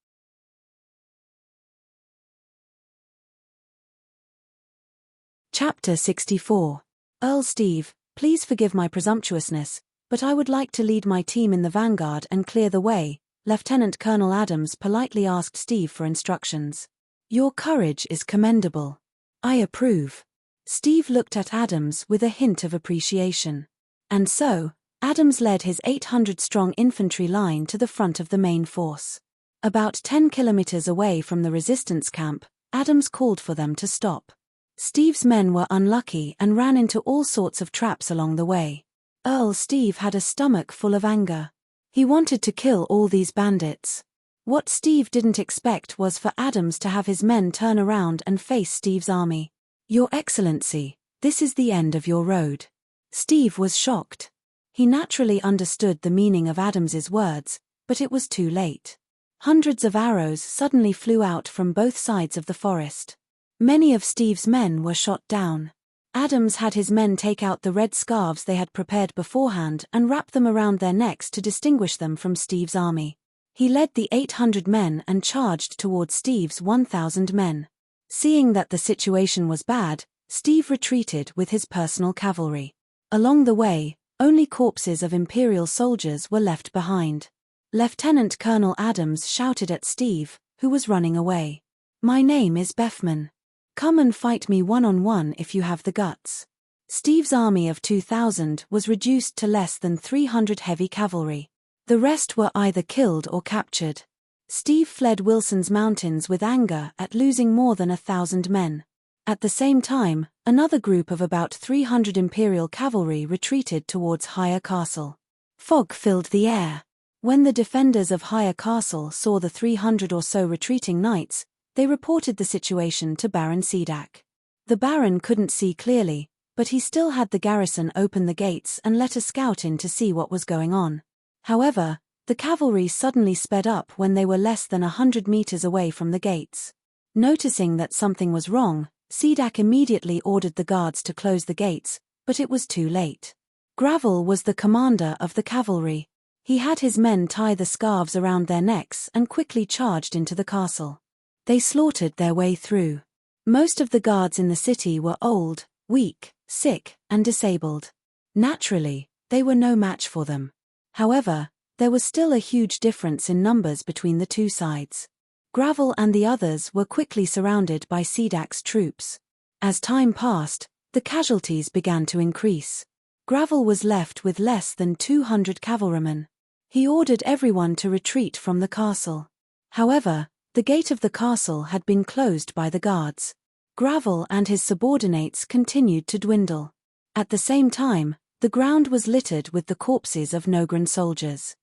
Chapter 64. Earl Steve, please forgive my presumptuousness, but I would like to lead my team in the vanguard and clear the way, Lieutenant Colonel Adams politely asked Steve for instructions. Your courage is commendable. I approve. Steve looked at Adams with a hint of appreciation. And so, Adams led his 800-strong infantry line to the front of the main force. About 10 kilometers away from the resistance camp, Adams called for them to stop. Steve's men were unlucky and ran into all sorts of traps along the way. Earl Steve had a stomach full of anger. He wanted to kill all these bandits. What Steve didn't expect was for Adams to have his men turn around and face Steve's army. Your Excellency, this is the end of your road. Steve was shocked. He naturally understood the meaning of Adams's words, but it was too late. Hundreds of arrows suddenly flew out from both sides of the forest. Many of Steve's men were shot down. Adams had his men take out the red scarves they had prepared beforehand and wrap them around their necks to distinguish them from Steve's army. He led the 800 men and charged towards Steve's 1,000 men. Seeing that the situation was bad, Steve retreated with his personal cavalry. Along the way, only corpses of Imperial soldiers were left behind. Lieutenant Colonel Adams shouted at Steve, who was running away. "My name is Bethman. Come and fight me one-on-one if you have the guts." Steve's army of 2,000 was reduced to less than 300 heavy cavalry. The rest were either killed or captured. Steve fled Wilson's Mountains with anger at losing more than 1,000 men. At the same time, another group of about 300 Imperial cavalry retreated towards Higher Castle. Fog filled the air. When the defenders of Higher Castle saw the 300 or so retreating knights, they reported the situation to Baron Sedak. The Baron couldn't see clearly, but he still had the garrison open the gates and let a scout in to see what was going on. However, the cavalry suddenly sped up when they were less than 100 meters away from the gates. Noticing that something was wrong, Sedak immediately ordered the guards to close the gates, but it was too late. Gravel was the commander of the cavalry. He had his men tie the scarves around their necks and quickly charged into the castle. They slaughtered their way through. Most of the guards in the city were old, weak, sick, and disabled. Naturally, they were no match for them. However, there was still a huge difference in numbers between the two sides. Gravel and the others were quickly surrounded by Sedak's troops. As time passed, the casualties began to increase. Gravel was left with less than 200 cavalrymen. He ordered everyone to retreat from the castle. However, the gate of the castle had been closed by the guards. Gravel and his subordinates continued to dwindle. At the same time, the ground was littered with the corpses of Nogran soldiers.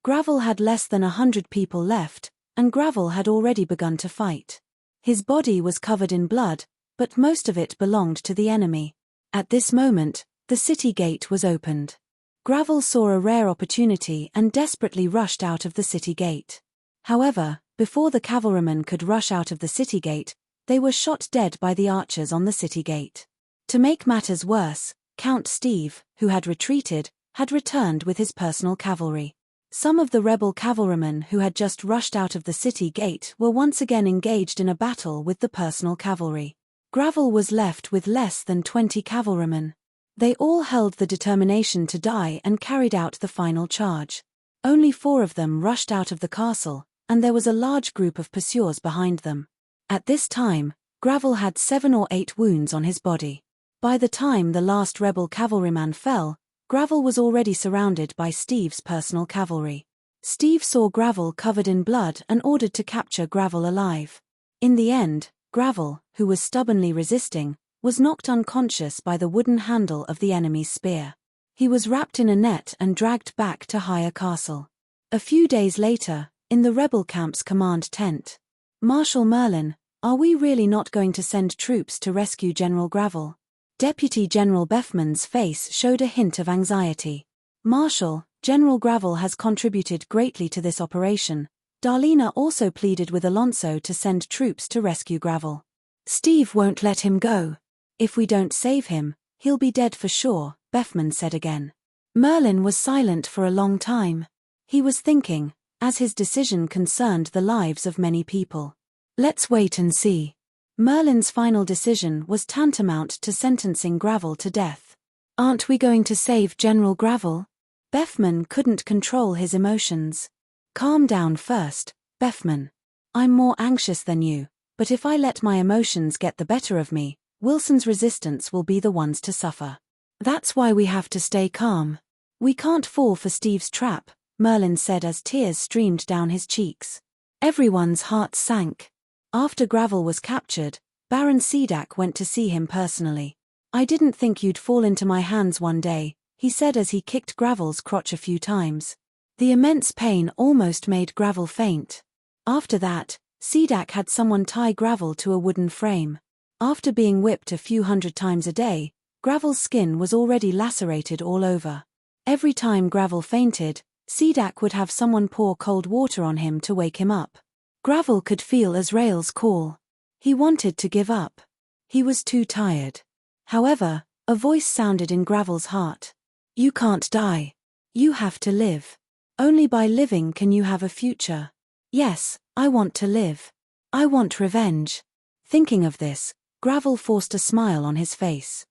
Gravel had less than 100 people left, and Gravel had already begun to fight. His body was covered in blood, but most of it belonged to the enemy. At this moment, the city gate was opened. Gravel saw a rare opportunity and desperately rushed out of the city gate. However, before the cavalrymen could rush out of the city gate, they were shot dead by the archers on the city gate. To make matters worse, Count Steve, who had retreated, had returned with his personal cavalry. Some of the rebel cavalrymen who had just rushed out of the city gate were once again engaged in a battle with the personal cavalry. Gravel was left with less than 20 cavalrymen. They all held the determination to die and carried out the final charge. Only 4 of them rushed out of the castle, and there was a large group of pursuers behind them. At this time, Gravel had 7 or 8 wounds on his body. By the time the last rebel cavalryman fell, Gravel was already surrounded by Steve's personal cavalry. Steve saw Gravel covered in blood and ordered to capture Gravel alive. In the end, Gravel, who was stubbornly resisting, was knocked unconscious by the wooden handle of the enemy's spear. He was wrapped in a net and dragged back to Higher Castle. A few days later, in the rebel camp's command tent, "Marshal Merlin, are we really not going to send troops to rescue General Gravel?" Deputy General Bethman's face showed a hint of anxiety. "Marshal, General Gravel has contributed greatly to this operation." Darlena also pleaded with Alonso to send troops to rescue Gravel. "Steve won't let him go. If we don't save him, he'll be dead for sure," Bethman said again. Merlin was silent for a long time. He was thinking, as his decision concerned the lives of many people. "Let's wait and see." Merlin's final decision was tantamount to sentencing Gravel to death. "Aren't we going to save General Gravel?" Bethman couldn't control his emotions. "Calm down first, Bethman. I'm more anxious than you, but if I let my emotions get the better of me, Wilson's resistance will be the ones to suffer. That's why we have to stay calm. We can't fall for Steve's trap," Merlin said as tears streamed down his cheeks. Everyone's hearts sank. After Gravel was captured, Baron Sedak went to see him personally. "I didn't think you'd fall into my hands one day," he said as he kicked Gravel's crotch a few times. The immense pain almost made Gravel faint. After that, Sedak had someone tie Gravel to a wooden frame. After being whipped a few hundred times a day, Gravel's skin was already lacerated all over. Every time Gravel fainted, Sedak would have someone pour cold water on him to wake him up. Gravel could feel Azrael's call. He wanted to give up. He was too tired. However, a voice sounded in Gravel's heart. You can't die. You have to live. Only by living can you have a future. Yes, I want to live. I want revenge. Thinking of this, Gravel forced a smile on his face.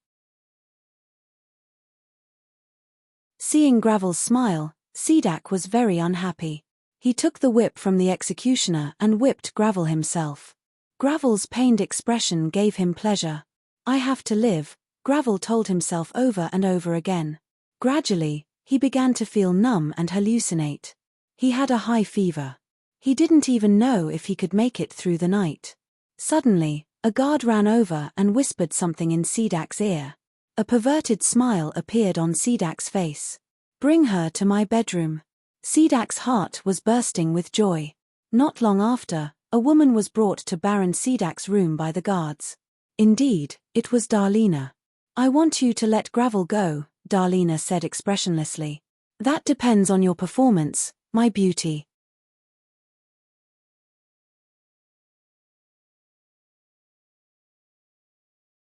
Seeing Gravel's smile, Sidak was very unhappy. He took the whip from the executioner and whipped Gravel himself. Gravel's pained expression gave him pleasure. I have to live, Gravel told himself over and over again. Gradually, he began to feel numb and hallucinate. He had a high fever. He didn't even know if he could make it through the night. Suddenly, a guard ran over and whispered something in Sidak's ear. A perverted smile appeared on Sidak's face. Bring her to my bedroom. Sidak's heart was bursting with joy. Not long after, a woman was brought to Baron Sidak's room by the guards. Indeed, it was Darlena. I want you to let Gravel go, Darlena said expressionlessly. That depends on your performance, my beauty.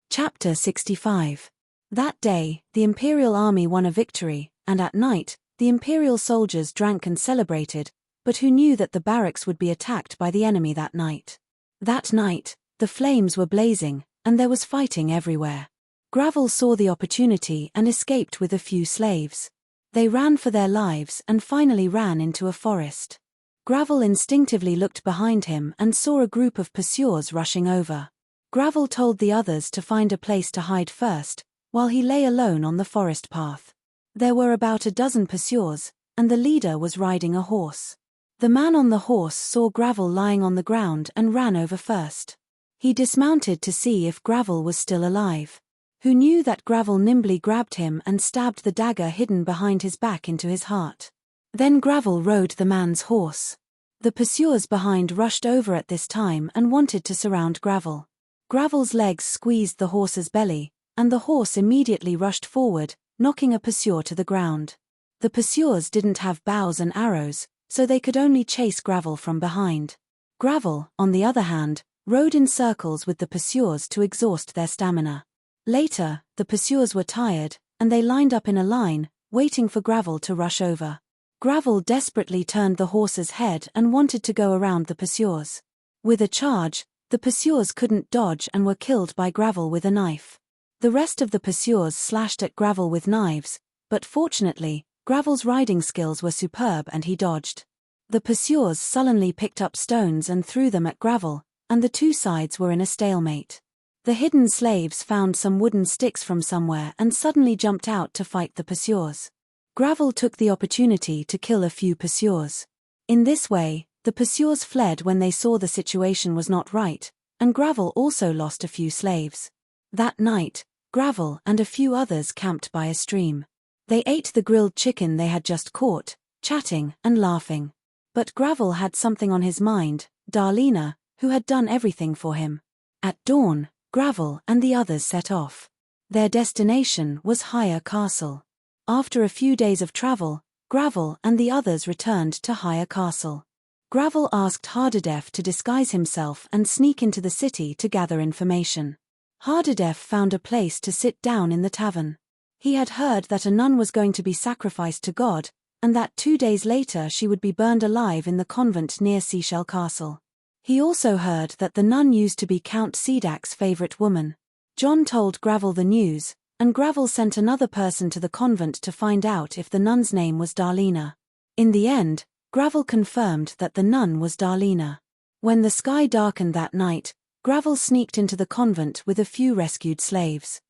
Chapter 65. That day, the Imperial army won a victory, and at night, the Imperial soldiers drank and celebrated, but who knew that the barracks would be attacked by the enemy that night? That night, the flames were blazing, and there was fighting everywhere. Gravel saw the opportunity and escaped with a few slaves. They ran for their lives and finally ran into a forest. Gravel instinctively looked behind him and saw a group of pursuers rushing over. Gravel told the others to find a place to hide first, while he lay alone on the forest path. There were about a dozen pursuers, and the leader was riding a horse. The man on the horse saw Gravel lying on the ground and ran over first. He dismounted to see if Gravel was still alive. Who knew that Gravel nimbly grabbed him and stabbed the dagger hidden behind his back into his heart. Then Gravel rode the man's horse. The pursuers behind rushed over at this time and wanted to surround Gravel. Gravel's legs squeezed the horse's belly, and the horse immediately rushed forward, knocking a pursuer to the ground. The pursuers didn't have bows and arrows, so they could only chase Gravel from behind. Gravel, on the other hand, rode in circles with the pursuers to exhaust their stamina. Later, the pursuers were tired, and they lined up in a line, waiting for Gravel to rush over. Gravel desperately turned the horse's head and wanted to go around the pursuers. With a charge, the pursuers couldn't dodge and were killed by Gravel with a knife. The rest of the pursuers slashed at Gravel with knives, but fortunately, Gravel's riding skills were superb and he dodged. The pursuers sullenly picked up stones and threw them at Gravel, and the two sides were in a stalemate. The hidden slaves found some wooden sticks from somewhere and suddenly jumped out to fight the pursuers. Gravel took the opportunity to kill a few pursuers. In this way, the pursuers fled when they saw the situation was not right, and Gravel also lost a few slaves. That night, Gravel and a few others camped by a stream. They ate the grilled chicken they had just caught, chatting and laughing. But Gravel had something on his mind, Darlena, who had done everything for him. At dawn, Gravel and the others set off. Their destination was Higher Castle. After a few days of travel, Gravel and the others returned to Higher Castle. Gravel asked Hardedef to disguise himself and sneak into the city to gather information. Hardedef found a place to sit down in the tavern. He had heard that a nun was going to be sacrificed to God, and that 2 days later she would be burned alive in the convent near Seashell Castle. He also heard that the nun used to be Count Sidak's favorite woman. John told Gravel the news, and Gravel sent another person to the convent to find out if the nun's name was Darlena. In the end, Gravel confirmed that the nun was Darlena. When the sky darkened that night, Gravel sneaked into the convent with a few rescued slaves.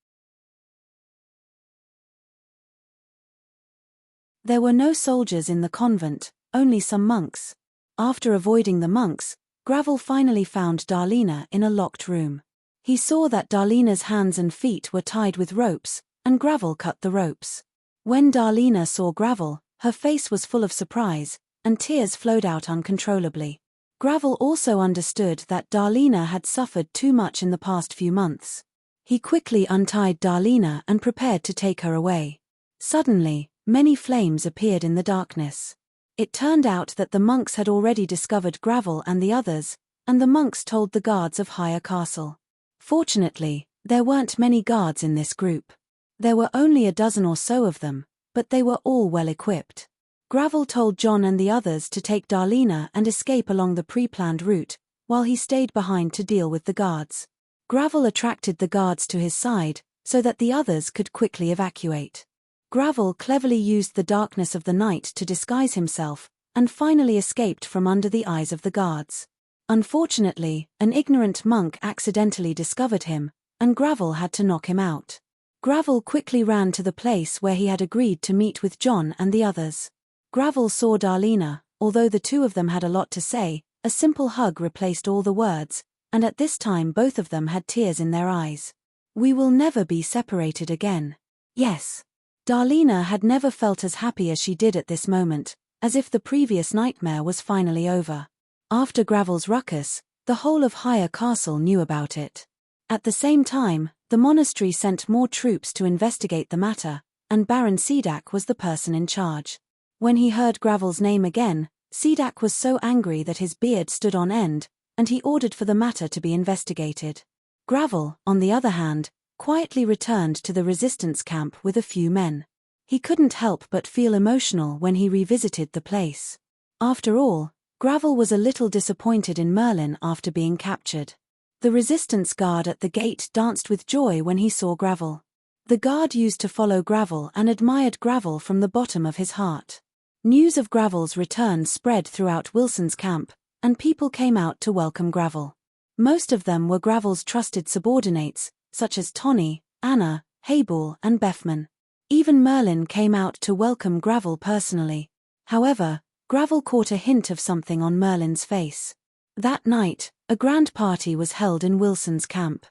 There were no soldiers in the convent, only some monks. After avoiding the monks, Gravel finally found Darlena in a locked room. He saw that Darlena's hands and feet were tied with ropes, and Gravel cut the ropes. When Darlena saw Gravel, her face was full of surprise, and tears flowed out uncontrollably. Gravel also understood that Darlena had suffered too much in the past few months. He quickly untied Darlena and prepared to take her away. Suddenly, many flames appeared in the darkness. It turned out that the monks had already discovered Gravel and the others, and the monks told the guards of higher castle. Fortunately, there weren't many guards in this group. There were only a dozen or so of them, but they were all well equipped. Gravel told John and the others to take Darlena and escape along the pre-planned route, while he stayed behind to deal with the guards. Gravel attracted the guards to his side, so that the others could quickly evacuate. Gravel cleverly used the darkness of the night to disguise himself, and finally escaped from under the eyes of the guards. Unfortunately, an ignorant monk accidentally discovered him, and Gravel had to knock him out. Gravel quickly ran to the place where he had agreed to meet with John and the others. Gravel saw Darlena. Although the two of them had a lot to say, a simple hug replaced all the words, and at this time both of them had tears in their eyes. "We will never be separated again." Yes. Darlena had never felt as happy as she did at this moment, as if the previous nightmare was finally over. After Gravel's ruckus, the whole of Higher Castle knew about it. At the same time, the monastery sent more troops to investigate the matter, and Baron Sedak was the person in charge. When he heard Gravel's name again, Sedak was so angry that his beard stood on end, and he ordered for the matter to be investigated. Gravel, on the other hand, quietly returned to the resistance camp with a few men. He couldn't help but feel emotional when he revisited the place. After all, Gravel was a little disappointed in Merlin after being captured. The resistance guard at the gate danced with joy when he saw Gravel. The guard used to follow Gravel and admired Gravel from the bottom of his heart. News of Gravel's return spread throughout Wilson's camp, and people came out to welcome Gravel. Most of them were Gravel's trusted subordinates, such as Tony, Anna, Haybull, and Bethman. Even Merlin came out to welcome Gravel personally. However, Gravel caught a hint of something on Merlin's face. That night, a grand party was held in Wilson's camp.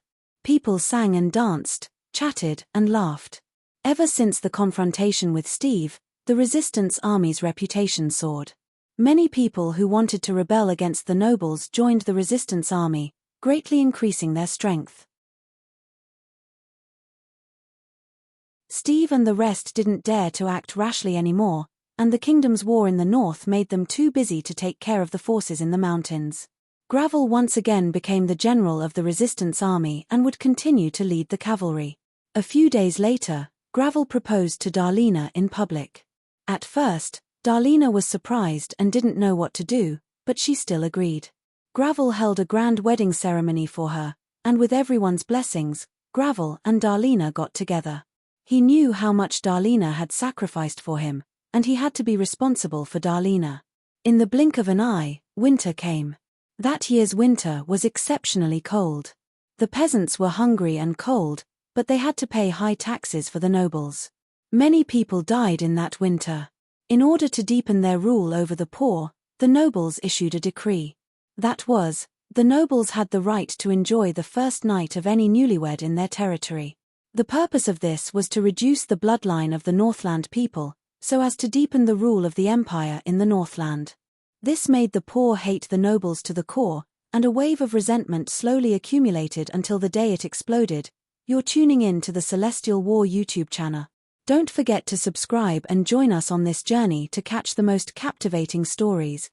People sang and danced, chatted, and laughed. Ever since the confrontation with Steve, the resistance army's reputation soared. Many people who wanted to rebel against the nobles joined the resistance army, greatly increasing their strength. Steve and the rest didn't dare to act rashly anymore, and the kingdom's war in the north made them too busy to take care of the forces in the mountains. Gravel once again became the general of the resistance army and would continue to lead the cavalry. A few days later, Gravel proposed to Darlena in public. At first, Darlena was surprised and didn't know what to do, but she still agreed. Gravel held a grand wedding ceremony for her, and with everyone's blessings, Gravel and Darlena got together. He knew how much Darlena had sacrificed for him, and he had to be responsible for Darlena. In the blink of an eye, winter came. That year's winter was exceptionally cold. The peasants were hungry and cold, but they had to pay high taxes for the nobles. Many people died in that winter. In order to deepen their rule over the poor, the nobles issued a decree. That was, the nobles had the right to enjoy the first night of any newlywed in their territory. The purpose of this was to reduce the bloodline of the Northland people, so as to deepen the rule of the empire in the Northland. This made the poor hate the nobles to the core, and a wave of resentment slowly accumulated until the day it exploded. You're tuning in to the Celestial War YouTube channel. Don't forget to subscribe and join us on this journey to catch the most captivating stories.